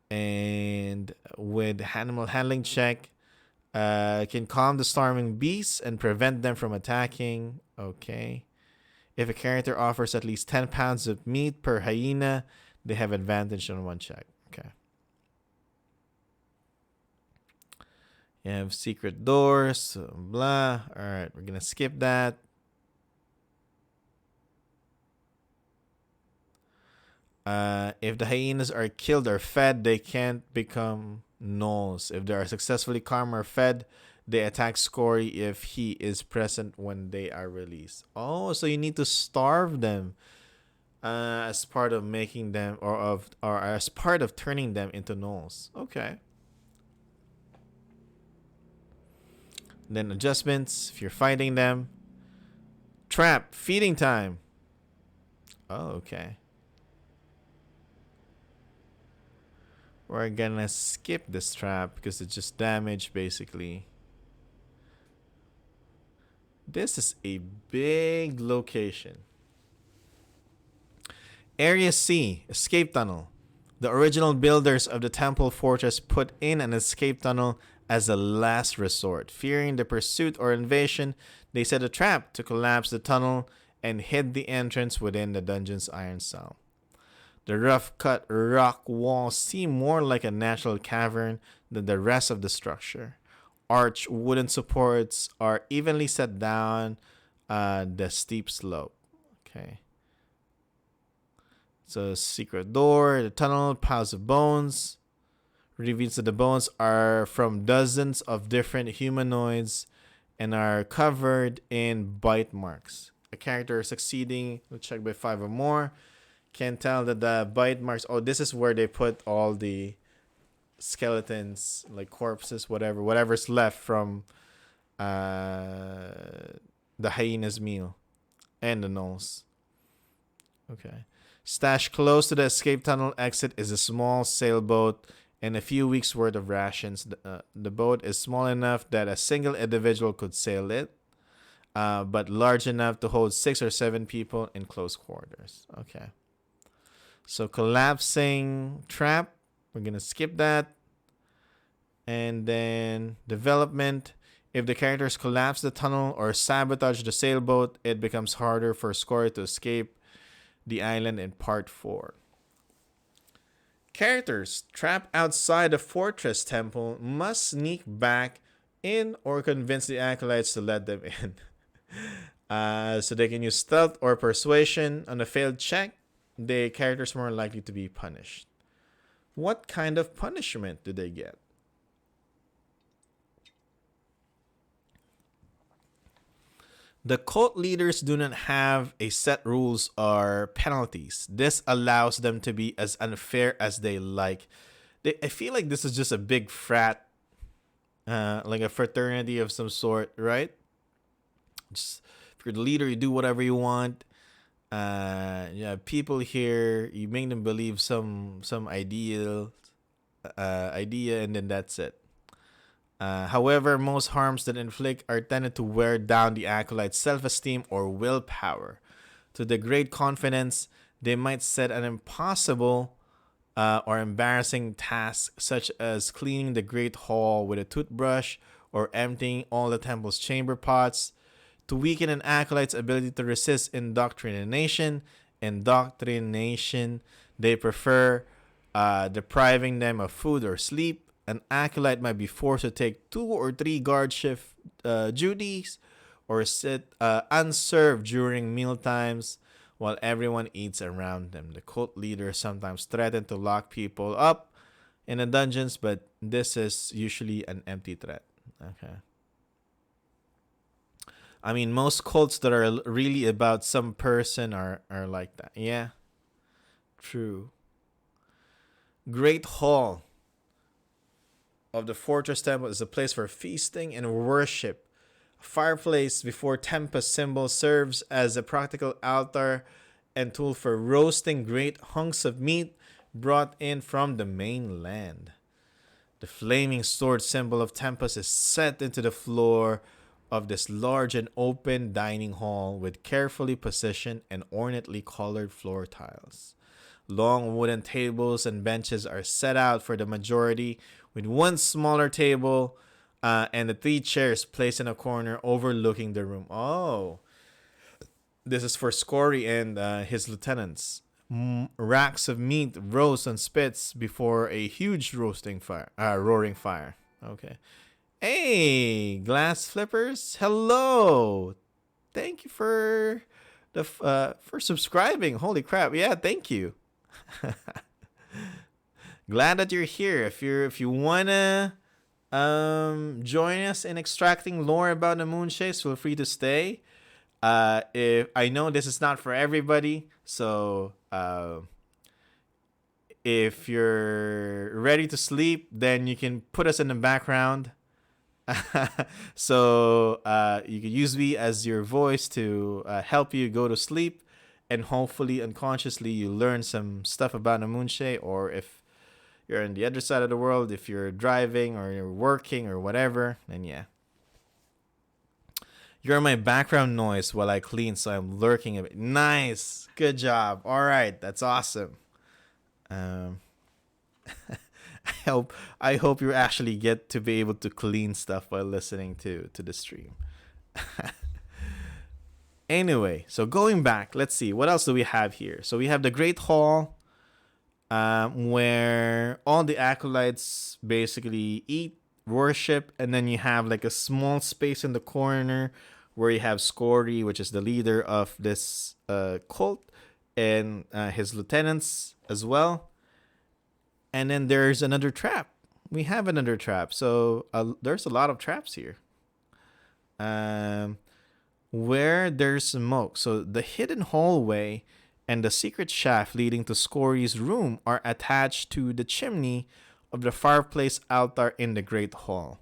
And with animal handling check, can calm the storming beasts and prevent them from attacking. Okay. If a character offers at least 10 pounds of meat per hyena, they have advantage on one check. Okay. You have secret doors, blah. All right, we're gonna skip that. If the hyenas are killed or fed, they can't become gnolls. If they are successfully calmed or fed, they attack Scory if he is present when they are released. Oh, so you need to starve them as part of making them or as part of turning them into gnolls. Okay. Then adjustments if you're fighting them. Trap, feeding time. Oh, okay. We're gonna skip this trap because it's just damage basically. This is a big location. Area C, escape tunnel. The original builders of the temple fortress put in an escape tunnel as a last resort. Fearing the pursuit or invasion, they set a trap to collapse the tunnel and hid the entrance within the dungeon's iron cell. The rough-cut rock walls seem more like a natural cavern than the rest of the structure. Arched wooden supports are evenly set down the steep slope. Okay. So, secret door, the tunnel, piles of bones. Reveals that the bones are from dozens of different humanoids and are covered in bite marks. A character succeeding, check by 5 or more, can tell that the bite marks, this is where they put all the skeletons, like corpses, whatever's left from the hyena's meal and the gnolls. Okay. Stashed close to the escape tunnel exit is a small sailboat and a few weeks' worth of rations. The boat is small enough that a single individual could sail it, but large enough to hold 6 or 7 people in close quarters. Okay. So collapsing trap, we're going to skip that. And then development. If the characters collapse the tunnel or sabotage the sailboat, it becomes harder for Scory to escape the island in part 4. Characters trapped outside the fortress temple must sneak back in or convince the acolytes to let them in. So they can use stealth or persuasion. On a failed check, the characters are more likely to be punished. What kind of punishment do they get? The cult leaders do not have a set rules or penalties. This allows them to be as unfair as they like. I feel like this is just a big frat, like a fraternity of some sort, right? Just, if you're the leader, you do whatever you want. People here, you make them believe some idea, and then that's it. However, most harms that inflict are tended to wear down the acolyte's self-esteem or willpower. To the great confidence, they might set an impossible or embarrassing task, such as cleaning the great hall with a toothbrush or emptying all the temple's chamber pots. To weaken an acolyte's ability to resist indoctrination, they prefer depriving them of food or sleep. An acolyte might be forced to take 2 or 3 guard shift duties or sit unserved during meal times while everyone eats around them. The cult leaders sometimes threaten to lock people up in the dungeons, but this is usually an empty threat. Okay. I mean, most cults that are really about some person are like that. Yeah. True. Great Hall of the fortress temple is a place for feasting and worship. A fireplace before Tempest symbol serves as a practical altar and tool for roasting great hunks of meat brought in from the mainland. The flaming sword symbol of Tempest is set into the floor of this large and open dining hall with carefully positioned and ornately colored floor tiles. Long wooden tables and benches are set out for the majority, with one smaller table and the 3 chairs placed in a corner overlooking the room. Oh, this is for Scory and his lieutenants. Racks of meat roast on spits before a huge roaring fire. Okay. Hey, glass flippers. Hello. Thank you for subscribing. Holy crap. Yeah, thank you. Glad that you're here. If you wanna join us in extracting lore about the Moonshaes, feel free to stay. If I know this is not for everybody, so if you're ready to sleep, then you can put us in the background. So you can use me as your voice to help you go to sleep, and hopefully unconsciously you learn some stuff about the Moonshae. Or if you're on the other side of the world, if you're driving or you're working or whatever, then yeah. You're my background noise while I clean, so I'm lurking a bit. Nice. Good job. All right. That's awesome. I hope you actually get to be able to clean stuff while listening to the stream. Anyway, so going back, let's see. What else do we have here? So we have the Great Hall, where all the acolytes basically eat, worship, and then you have like a small space in the corner where you have Scory, which is the leader of this cult, and his lieutenants as well. And then there's another trap. We have another trap. So there's a lot of traps here. Where there's smoke. So the hidden hallway and the secret shaft leading to Scory's room are attached to the chimney of the fireplace altar in the Great Hall.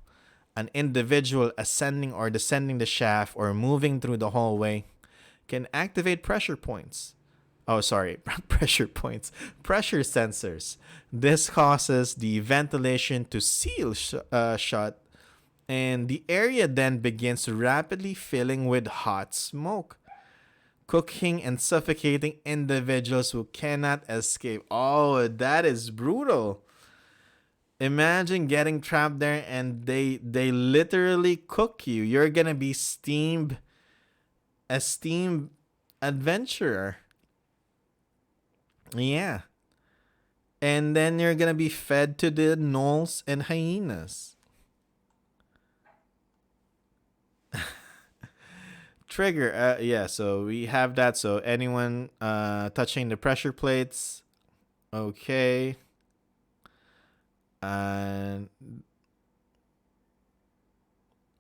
An individual ascending or descending the shaft or moving through the hallway can activate pressure points. Oh, sorry, pressure points, pressure sensors. This causes the ventilation to seal shut, and the area then begins rapidly filling with hot smoke, cooking and suffocating individuals who cannot escape. Oh, that is brutal. Imagine getting trapped there and they literally cook you. You're gonna be a steamed adventurer. Yeah. And then you're gonna be fed to the gnolls and hyenas. Trigger, yeah, so we have that. So anyone touching the pressure plates, okay. And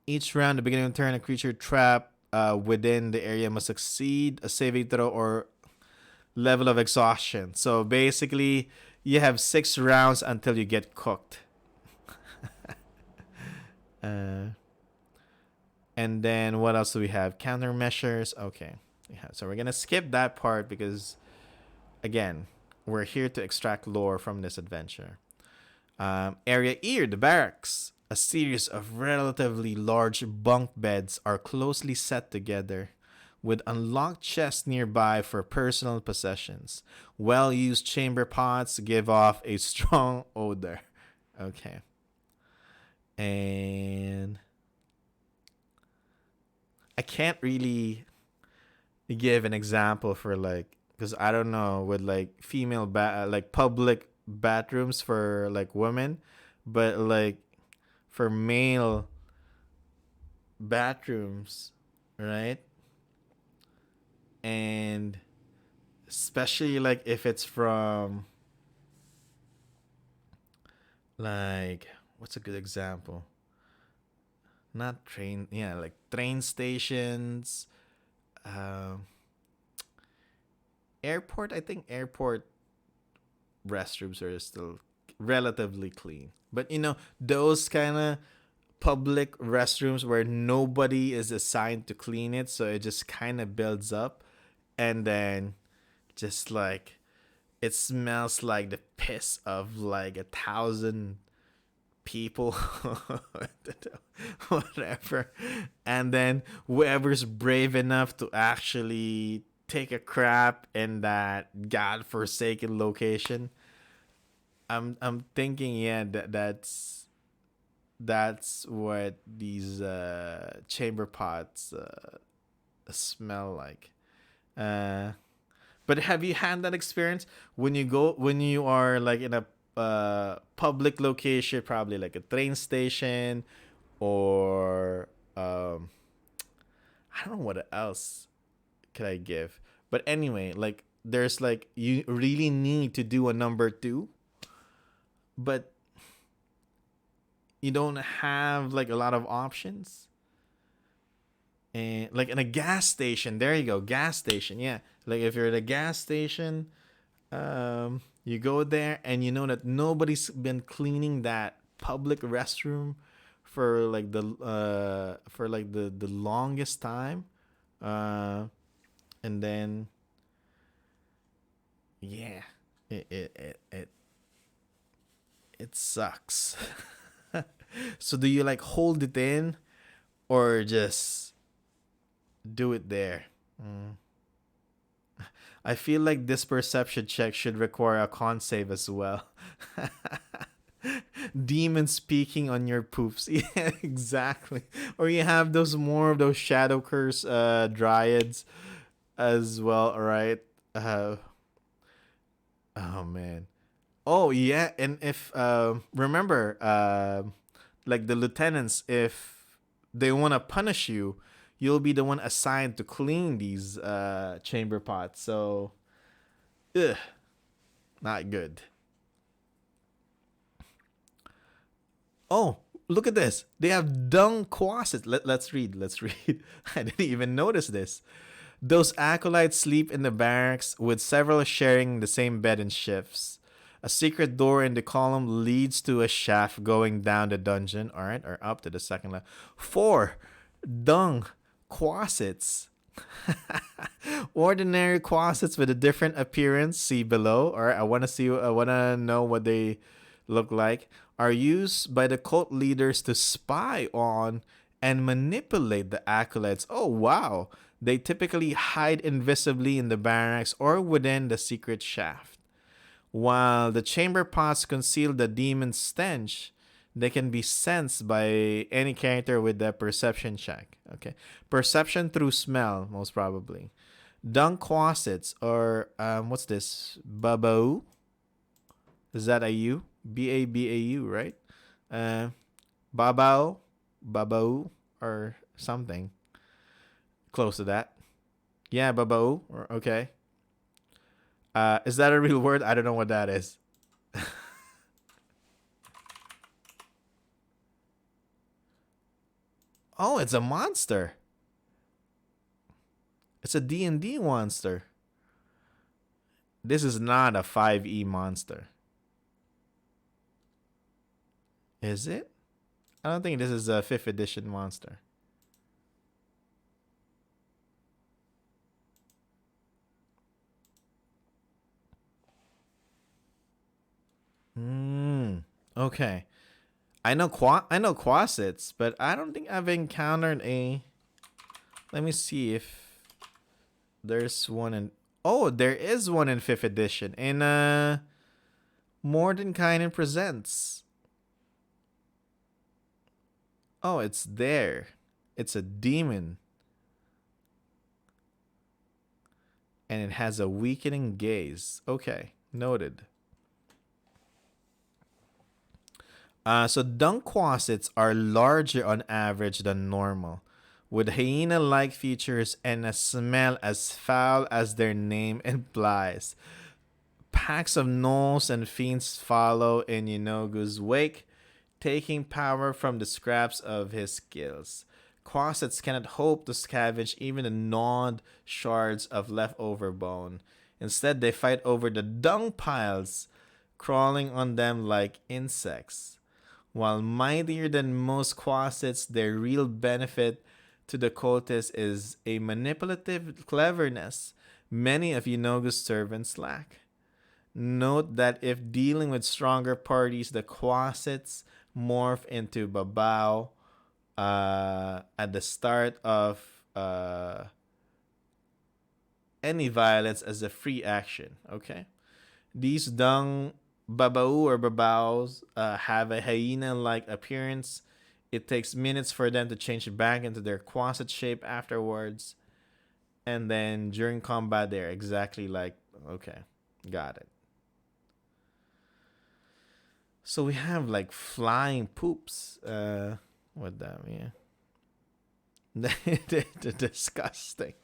each round, the beginning of the turn, a creature trapped within the area must succeed a saving throw or level of exhaustion. So basically, you have 6 rounds until you get cooked. And then what else do we have? Countermeasures. Okay. Yeah, so we're going to skip that part because, again, we're here to extract lore from this adventure. Area E, the barracks. A series of relatively large bunk beds are closely set together, with unlocked chests nearby for personal possessions. Well-used chamber pots give off a strong odor. Okay. And I can't really give an example for like, because I don't know, with like female like public bathrooms for like women, but like for male bathrooms, right? And especially like if it's from like, what's a good example? Not train, yeah, like train stations, um, airport. I think airport restrooms are still relatively clean, but you know those kind of public restrooms where nobody is assigned to clean it, so it just kind of builds up, and then just like it smells like the piss of like 1,000 people, whatever. And then whoever's brave enough to actually take a crap in that godforsaken location, I'm thinking, yeah, that's what these chamber pots smell like. uh but have you had that experience when you are like in a public location, probably like a train station, or I don't know what else could I give. But anyway, like there's like you really need to do a number 2, but you don't have like a lot of options. And like in a gas station, there you go, gas station, yeah. Like if you're at a gas station, you go there and you know that nobody's been cleaning that public restroom for like the longest time, and then yeah, it it sucks. So do you like hold it in or just do it there? I feel like this perception check should require a con save as well. Demon speaking on your poops. Yeah, exactly. Or you have those more of those shadow curse dryads as well, right? Oh man. Oh yeah, and if remember like the lieutenants, if they want to punish you, you'll be the one assigned to clean these chamber pots. So, ugh, not good. Oh, look at this. They have dung closets. Let's read. Let's read. I didn't even notice this. Those acolytes sleep in the barracks, with several sharing the same bed in shifts. A secret door in the column leads to a shaft going down the dungeon, all right, or up to the second level. 4 dung closets. Ordinary quasits with a different appearance, see below, or I wanna know what they look like, are used by the cult leaders to spy on and manipulate the acolytes. Oh wow. They typically hide invisibly in the barracks or within the secret shaft. While the chamber pots conceal the demon's stench, they can be sensed by any character with a perception check. Okay. Perception through smell, most probably. Dung quasits, or what's this? Babau? Is that a U? Babau, right? Uh, Babao, Babau, or something close to that. Yeah, Babau. Okay. Is that a real word? I don't know what that is. Oh, it's a monster. It's a D&D monster. This is not a 5e monster. Is it? I don't think this is a 5th edition monster. Okay. I know quasits, but I don't think I've encountered a. Let me see if there's one in. Oh, there is one in 5th edition in Mordenkainen Presents. Oh, it's there. It's a demon. And it has a weakening gaze. Okay, noted. So dunk quasits are larger on average than normal, with hyena-like features and a smell as foul as their name implies. Packs of gnolls and fiends follow in Yenogu's wake, taking power from the scraps of his skills. Quasits cannot hope to scavenge even the gnawed shards of leftover bone. Instead, they fight over the dung piles, crawling on them like insects. While mightier than most quasits, their real benefit to the cultists is a manipulative cleverness many of Yenogu's servants lack. Note that if dealing with stronger parties, the quasits morph into babao at the start of any violence as a free action. Okay, these dung babao or babaos have a hyena-like appearance. It takes minutes for them to change back into their quasit shape afterwards, and then during combat they're exactly like. Okay, got it. So we have like flying poops. What that mean? Disgusting.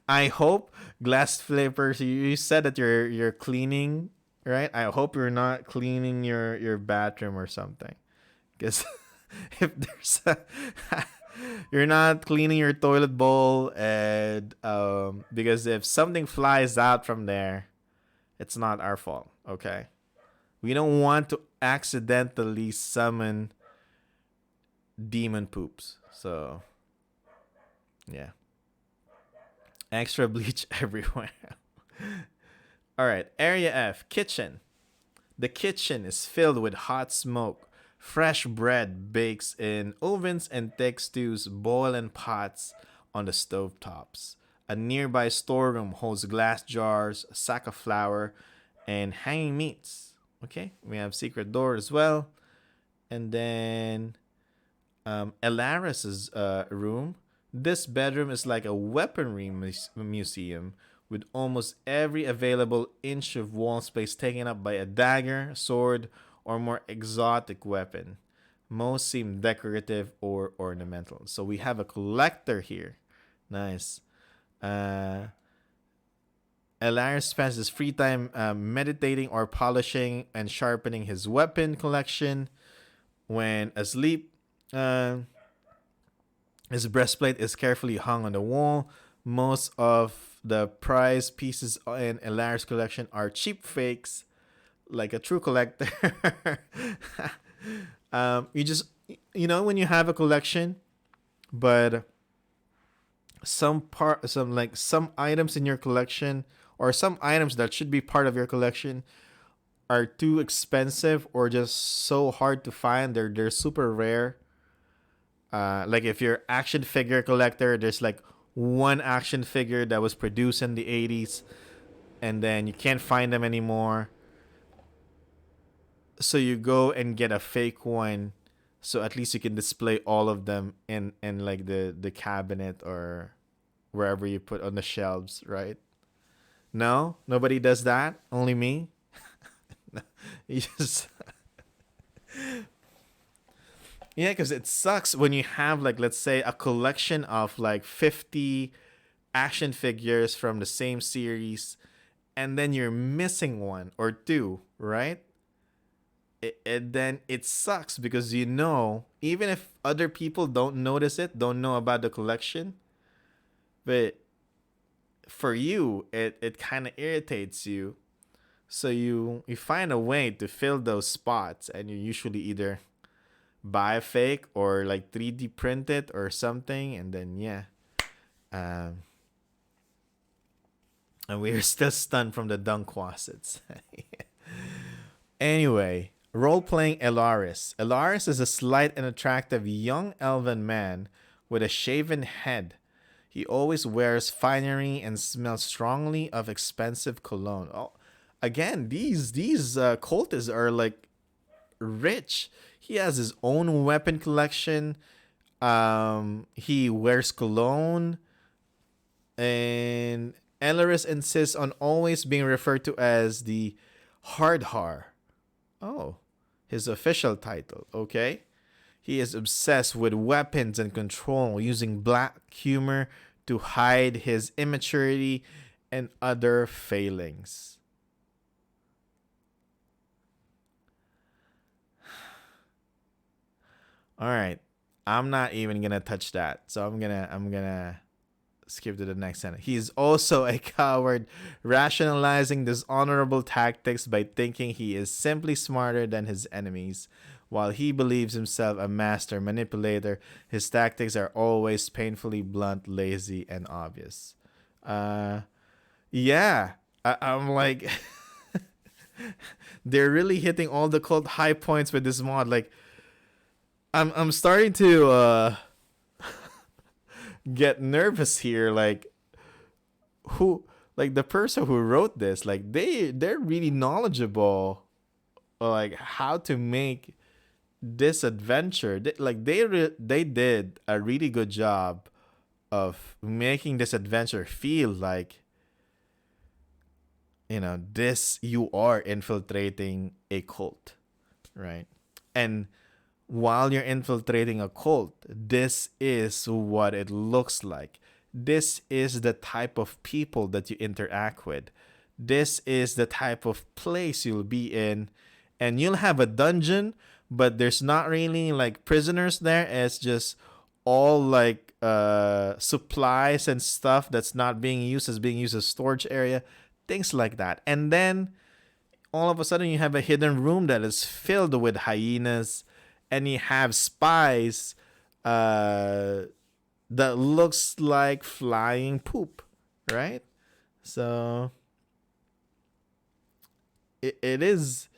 I hope glass flippers. You said that you're cleaning, right? I hope you're not cleaning your bathroom or something, because if there's a, you're not cleaning your toilet bowl, and because if something flies out from there, it's not our fault. Okay, we don't want to accidentally summon demon poops. So yeah. Extra bleach everywhere. All right, Area F, kitchen. The kitchen is filled with hot smoke. Fresh bread bakes in ovens and thick stews boil in pots on the stovetops. A nearby storeroom holds glass jars, a sack of flour, and hanging meats. Okay, we have secret door as well. And then Elaris's room. This bedroom is like a weaponry museum with almost every available inch of wall space taken up by a dagger, sword, or more exotic weapon. Most seem decorative or ornamental. So we have a collector here. Nice. Elaris spends his free time meditating or polishing and sharpening his weapon collection. When asleep, his breastplate is carefully hung on the wall. Most of the prize pieces in Elaris' collection are cheap fakes, like a true collector. You just, when you have a collection, but some items in your collection, or some items that should be part of your collection, are too expensive or just so hard to find. They're super rare. Like if you're action figure collector, there's like one action figure that was produced in the 80s, and then you can't find them anymore. So you go and get a fake one, so at least you can display all of them in like the cabinet or wherever you put on the shelves, right? No, nobody does that. Only me. You just yeah, because it sucks when you have like, let's say, a collection of like 50 action figures from the same series, and then you're missing one or two, right? And then it sucks because even if other people don't notice it, don't know about the collection, but for you, it kind of irritates you. So you find a way to fill those spots, and you usually either buy a fake or like 3D print it or something, and then yeah. Um, and we're still stunned from the dunk quasits. Anyway, role playing Elaris. Elaris is a slight and attractive young elven man with a shaven head. He always wears finery and smells strongly of expensive cologne. Oh, again, these cultists are like rich. He has his own weapon collection. He wears cologne, and Elaris insists on always being referred to as the Hardhar. Oh, his official title. Okay. He is obsessed with weapons and control, using black humor to hide his immaturity and other failings. All right. I'm not even gonna touch that. So I'm gonna skip to the next sentence. He is also a coward, rationalizing dishonorable tactics by thinking he is simply smarter than his enemies. While he believes himself a master manipulator, his tactics are always painfully blunt, lazy, and obvious. Uh, yeah, I'm like, they're really hitting all the cult high points with this mod. Like, I'm starting to get nervous here. Like, who, like the person who wrote this, like they're really knowledgeable, like how to make this adventure. They did a really good job of making this adventure feel like, this, you are infiltrating a cult, right? And while you're infiltrating a cult, this is what it looks like. This is the type of people that you interact with. This is the type of place you'll be in. And you'll have a dungeon, but there's not really like prisoners there. It's just all like supplies and stuff that's not being used, as being used as storage area, things like that. And then all of a sudden you have a hidden room that is filled with hyenas, and you have spies that looks like flying poop, right? So it is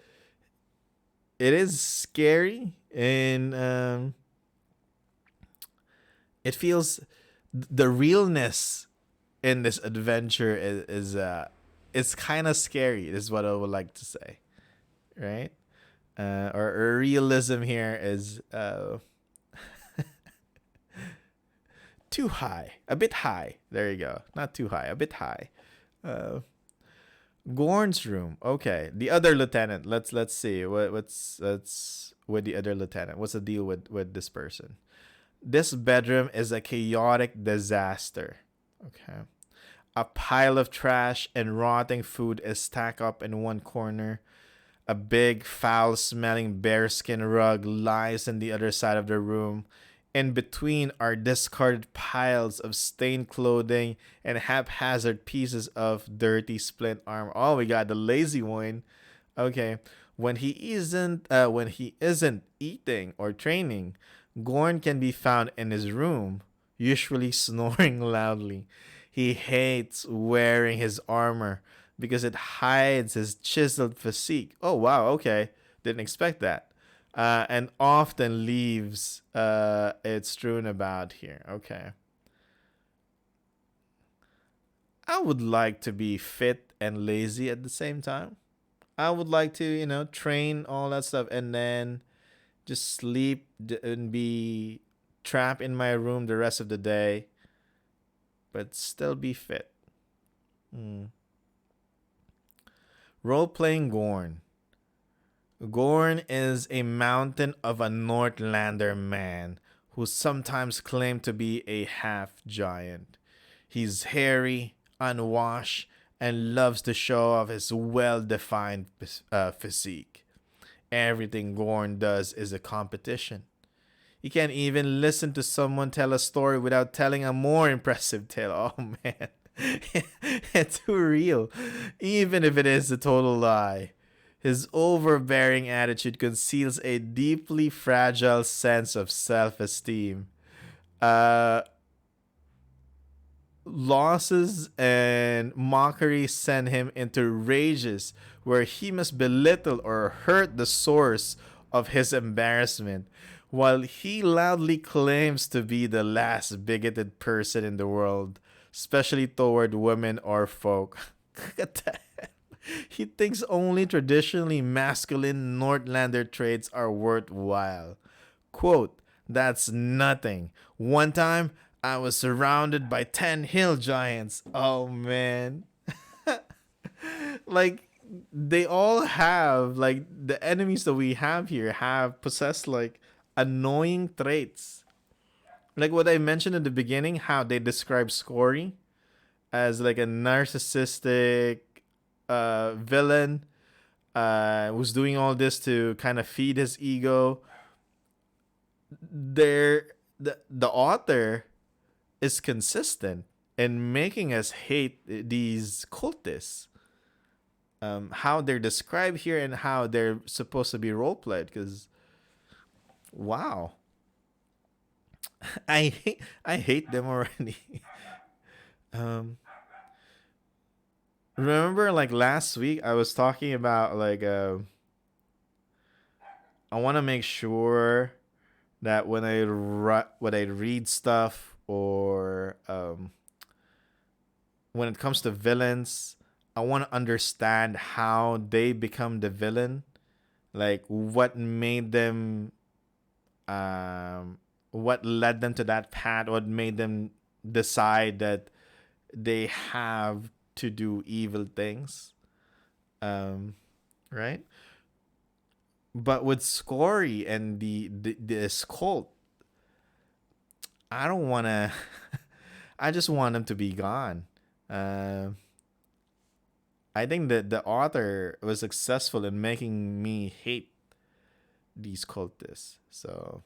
scary, and it feels, the realness in this adventure is it's kind of scary, is what I would like to say, right? Or realism here is too high, a bit high. There you go, not too high, a bit high. Uh, Gorn's room. Okay, the other lieutenant. Let's see what's with the other lieutenant. What's the deal with this person? This bedroom is a chaotic disaster. Okay. A pile of trash and rotting food is stacked up in one corner. A big, foul smelling bearskin rug lies on the other side of the room. In between are discarded piles of stained clothing and haphazard pieces of dirty split armor. Oh, we got the lazy one. Okay. When he isn't eating or training, Gorn can be found in his room, usually snoring loudly. He hates wearing his armor because it hides his chiseled physique. Oh, wow, okay. Didn't expect that. And often leaves it strewn about here. Okay. I would like to be fit and lazy at the same time. I would like to, train all that stuff and then just sleep and be trapped in my room the rest of the day, but still be fit. Mm. Role playing Gorn. Gorn is a mountain of a Northlander man who sometimes claimed to be a half giant. He's hairy, unwashed, and loves to show off his well defined physique. Everything Gorn does is a competition. You can't even listen to someone tell a story without telling a more impressive tale. Oh man, it's too real, even if it is a total lie. His overbearing attitude conceals a deeply fragile sense of self esteem. Uh, Losses and mockery send him into rages where he must belittle or hurt the source of his embarrassment, while he loudly claims to be the last bigoted person in the world, especially toward women or folk. He thinks only traditionally masculine Nordlander traits are worthwhile. Quote, that's nothing. One time, I was surrounded by 10 hill giants. Oh, man. Like, they all have, like, the enemies that we have here have possessed, like, annoying traits. Like what I mentioned in the beginning, how they describe Scory as, like, a narcissistic villain who's doing all this to kind of feed his ego. The author is consistent in making us hate these cultists. How they're described here and how they're supposed to be role played. Because, wow, I hate them already. um, Remember, like last week, I was talking about like I want to make sure that when I read stuff or when it comes to villains, I want to understand how they become the villain, like what led them to that path, what made them decide that they have to do evil things, um, right? But with Scory and this cult, I don't want to. I just want them to be gone. Uh, I think that the author was successful in making me hate these cultists. So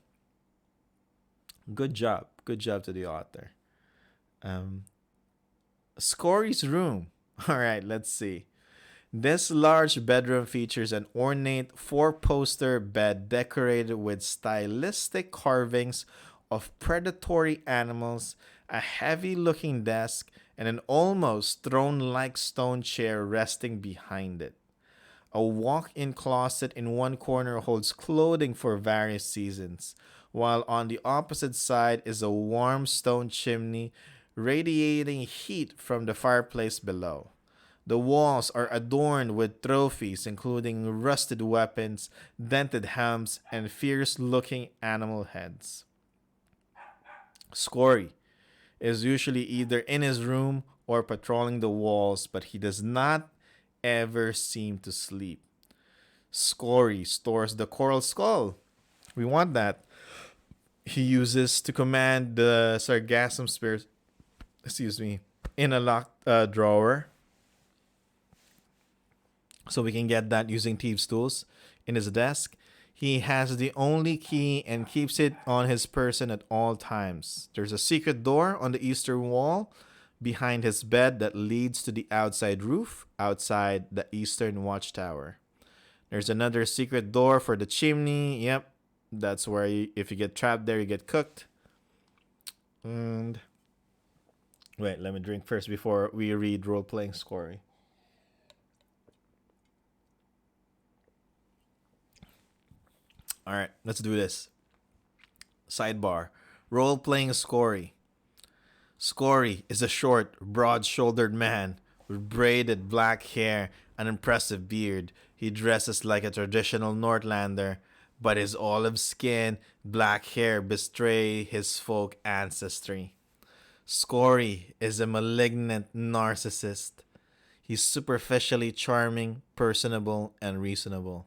good job to the author. Um, Scory's room. All right, let's see. This large bedroom features an ornate four-poster bed decorated with stylistic carvings of predatory animals, a heavy-looking desk, and an almost throne-like stone chair resting behind it. A walk-in closet in one corner holds clothing for various seasons, while on the opposite side is a warm stone chimney radiating heat from the fireplace below. The walls are adorned with trophies including rusted weapons, dented helms, and fierce-looking animal heads. Scory is usually either in his room or patrolling the walls, but he does not ever seem to sleep. Scory stores the coral skull. We want that. He uses to command the sargassum spears, excuse me, in a locked drawer. So we can get that using Thieves' Tools in his desk. He has the only key and keeps it on his person at all times. There's a secret door on the eastern wall behind his bed that leads to the outside roof outside the eastern watchtower. There's another secret door for the chimney. Yep, that's where if you get trapped there, you get cooked. And wait, let me drink first before we read role playing story. All right, let's do this. Sidebar: role playing story. Scory is a short, broad shouldered man with braided black hair and impressive beard. He dresses like a traditional Northlander, but his olive skin, black hair betray his folk ancestry. Scory is a malignant narcissist. He's superficially charming, personable, and reasonable.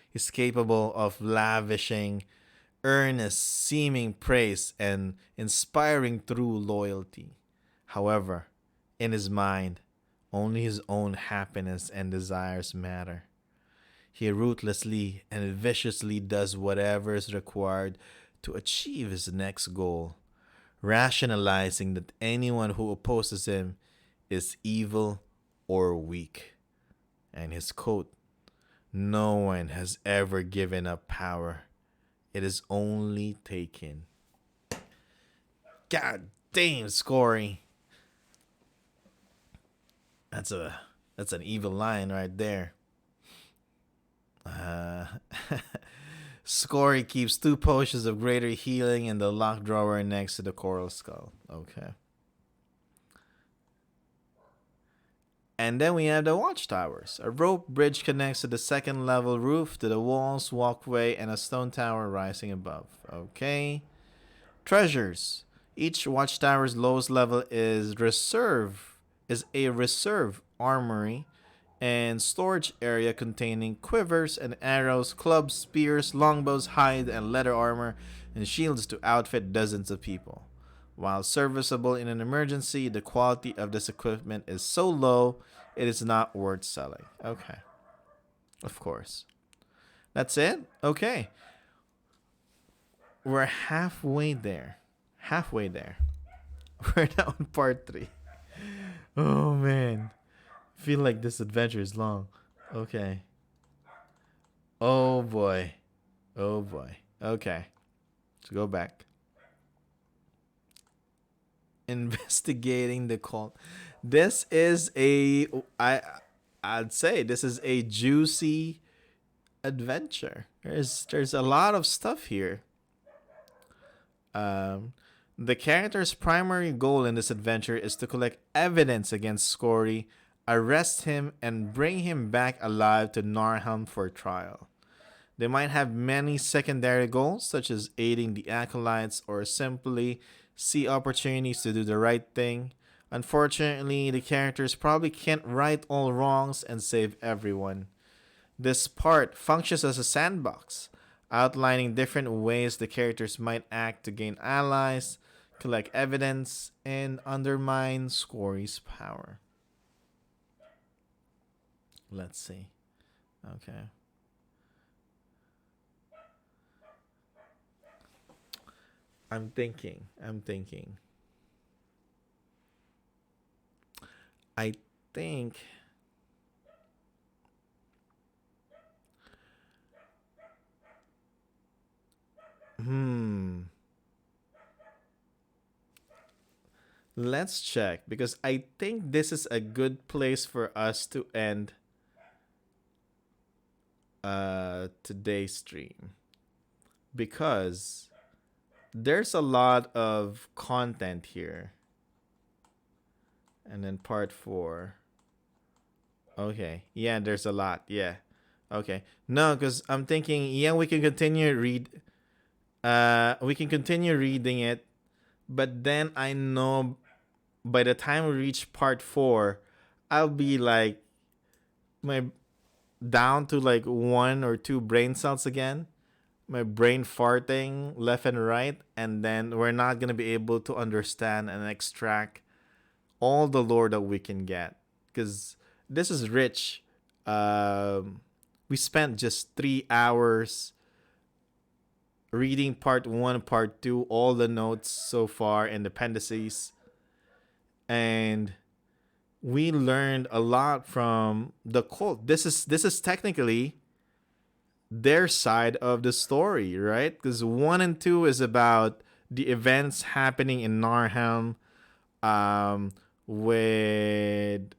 He's capable of lavishing earnest seeming praise and inspiring true loyalty. However, in his mind, only his own happiness and desires matter. He ruthlessly and viciously does whatever is required to achieve his next goal, rationalizing that anyone who opposes him is evil or weak. And his quote: "No one has ever given up power. It is only taken." God damn, Scory. That's an evil line right there. Uh, Scory keeps 2 potions of greater healing in the locked drawer next to the coral skull. Okay. And then we have the watchtowers. A rope bridge connects to the second level roof to the walls, walkway, and a stone tower rising above. Okay. Treasures. Each watchtower's lowest level is a reserve armory and storage area containing quivers and arrows, clubs, spears, longbows, hide and leather armor, and shields to outfit dozens of people. While serviceable in an emergency, the quality of this equipment is so low it is not worth selling. Okay. Of course. That's it? Okay. We're halfway there. Halfway there. We're now on part 3. Oh man. Feel like this adventure is long. Okay. Oh boy. Oh boy. Okay. Let's go back. Investigating the cult. This is I'd say this is a juicy adventure. There's a lot of stuff here. Um the character's primary goal in this adventure is to collect evidence against Scory, arrest him, and bring him back alive to Narhelm for trial. They might have many secondary goals, such as aiding the acolytes or simply see opportunities to do the right thing. Unfortunately, the characters probably can't right all wrongs and save everyone. This part functions as a sandbox, outlining different ways the characters might act to gain allies, collect evidence, and undermine Scory's power. Let's see. Okay. I'm thinking. I think. Let's check because I think this is a good place for us to end today's stream because there's a lot of content here. And then part 4. Okay. Yeah, there's a lot. Yeah. Okay. No, because I'm thinking, yeah, we can continue reading it, but then I know by the time we reach part 4, I'll be like my down to like 1 or 2 brain cells again. My brain farting left and right, and then we're not gonna be able to understand and extract all the lore that we can get because this is rich. We spent just 3 hours reading part 1, part 2, all the notes so far and appendices, and we learned a lot from the cult. This is technically their side of the story, right? Because 1 and 2 is about the events happening in Narhelm, with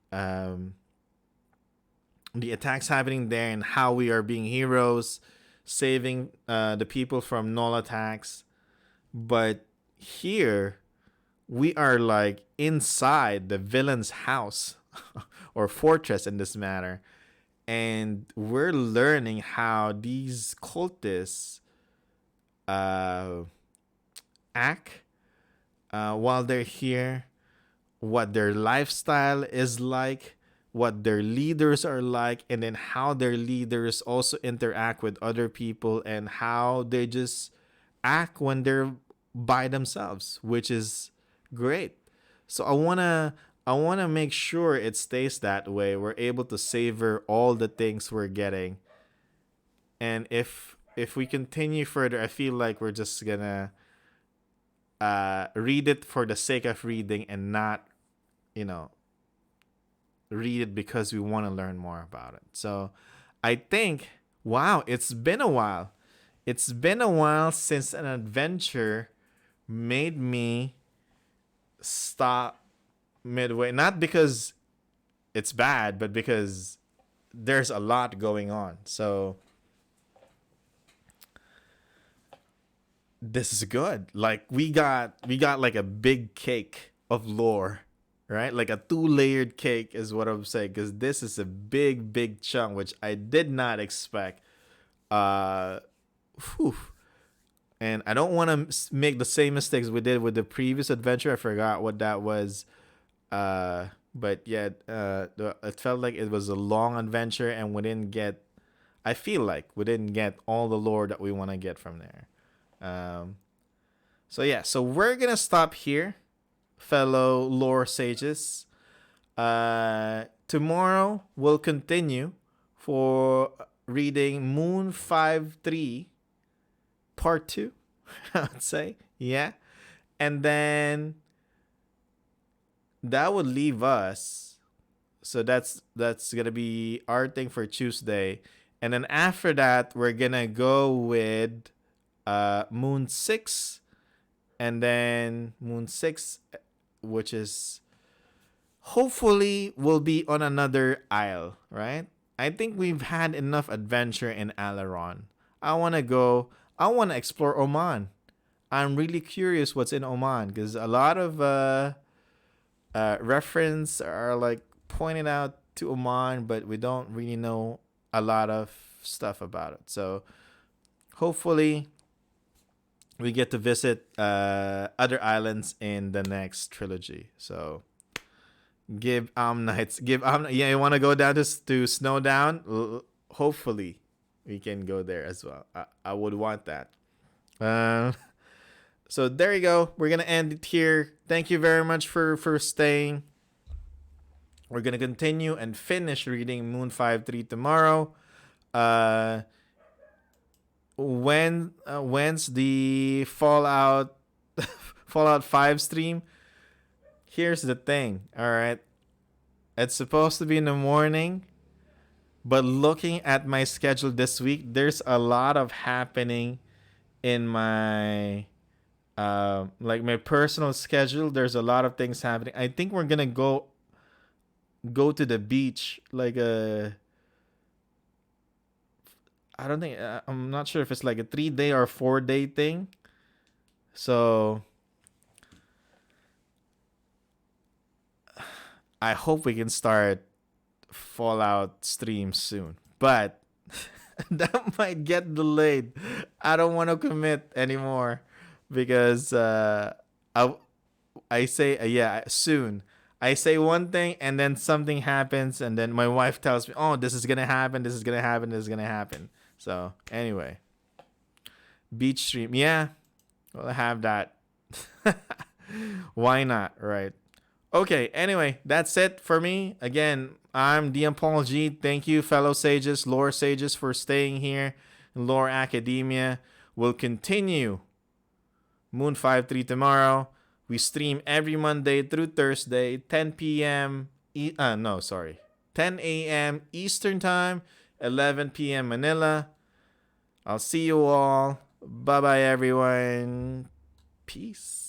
the attacks happening there and how we are being heroes, saving the people from null attacks. But here, we are like inside the villain's house or fortress in this matter. And we're learning how these cultists act while they're here, what their lifestyle is like, what their leaders are like, and then how their leaders also interact with other people and how they just act when they're by themselves, which is great. So I wanna make sure it stays that way. We're able to savor all the things we're getting. And if we continue further, I feel like we're just gonna read it for the sake of reading and not, you know, read it because we want to learn more about it. So I think, wow, it's been a while. It's been a while since an adventure made me stop midway. Not because it's bad, but because there's a lot going on. So this is good. Like we got like a big cake of lore, right? Like a two-layered cake is what I'm saying, because this is a big chunk which I did not expect. Uh, whew. And I don't want to make the same mistakes we did with the previous adventure. I forgot what that was. But yeah, it felt like it was a long adventure, and we didn't get. I feel like we didn't get all the lore that we want to get from there. So yeah, so we're gonna stop here, fellow lore sages. Tomorrow we'll continue for reading Moon 5-3 part 2. I'd say, yeah, and then that would leave us. So that's gonna be our thing for Tuesday, and then after that we're gonna go with Moon 6, and then Moon 6, which is hopefully will be on another isle, right? I think we've had enough adventure in Alaron. I want to go. I want to explore Oman. I'm really curious what's in Oman, because a lot of reference are like pointed out to Oman, but we don't really know a lot of stuff about it. So hopefully we get to visit other islands in the next trilogy. So give Nights, yeah, you want to go down to Snowdown? Hopefully we can go there as well. I would want that. So there you go. We're gonna end it here. Thank you very much for staying. We're gonna continue and finish reading Moon 5-3 tomorrow. When's the Fallout 5 stream? Here's the thing, all right? It's supposed to be in the morning, but looking at my schedule this week, there's a lot of happening in my like my personal schedule. There's a lot of things happening. I think we're gonna go to the beach, like I don't think I'm not sure if it's like a 3-day or 4-day thing. So I hope we can start Fallout stream soon, but that might get delayed. I don't want to commit anymore because I say yeah, soon. I say one thing and then something happens, and then my wife tells me, "Oh, this is gonna happen. This is gonna happen. This is gonna happen." So anyway, beach stream, yeah, we'll have that. Why not, right? Okay. Anyway, that's it for me. Again, I'm DMPaulG. Thank you, fellow sages, lore sages, for staying here in Lore Academia. We'll continue Moon 5-3 tomorrow. We stream every Monday through Thursday, 10 p.m. 10 a.m. Eastern Time, 11 p.m. Manila. I'll see you all. Bye-bye, everyone. Peace.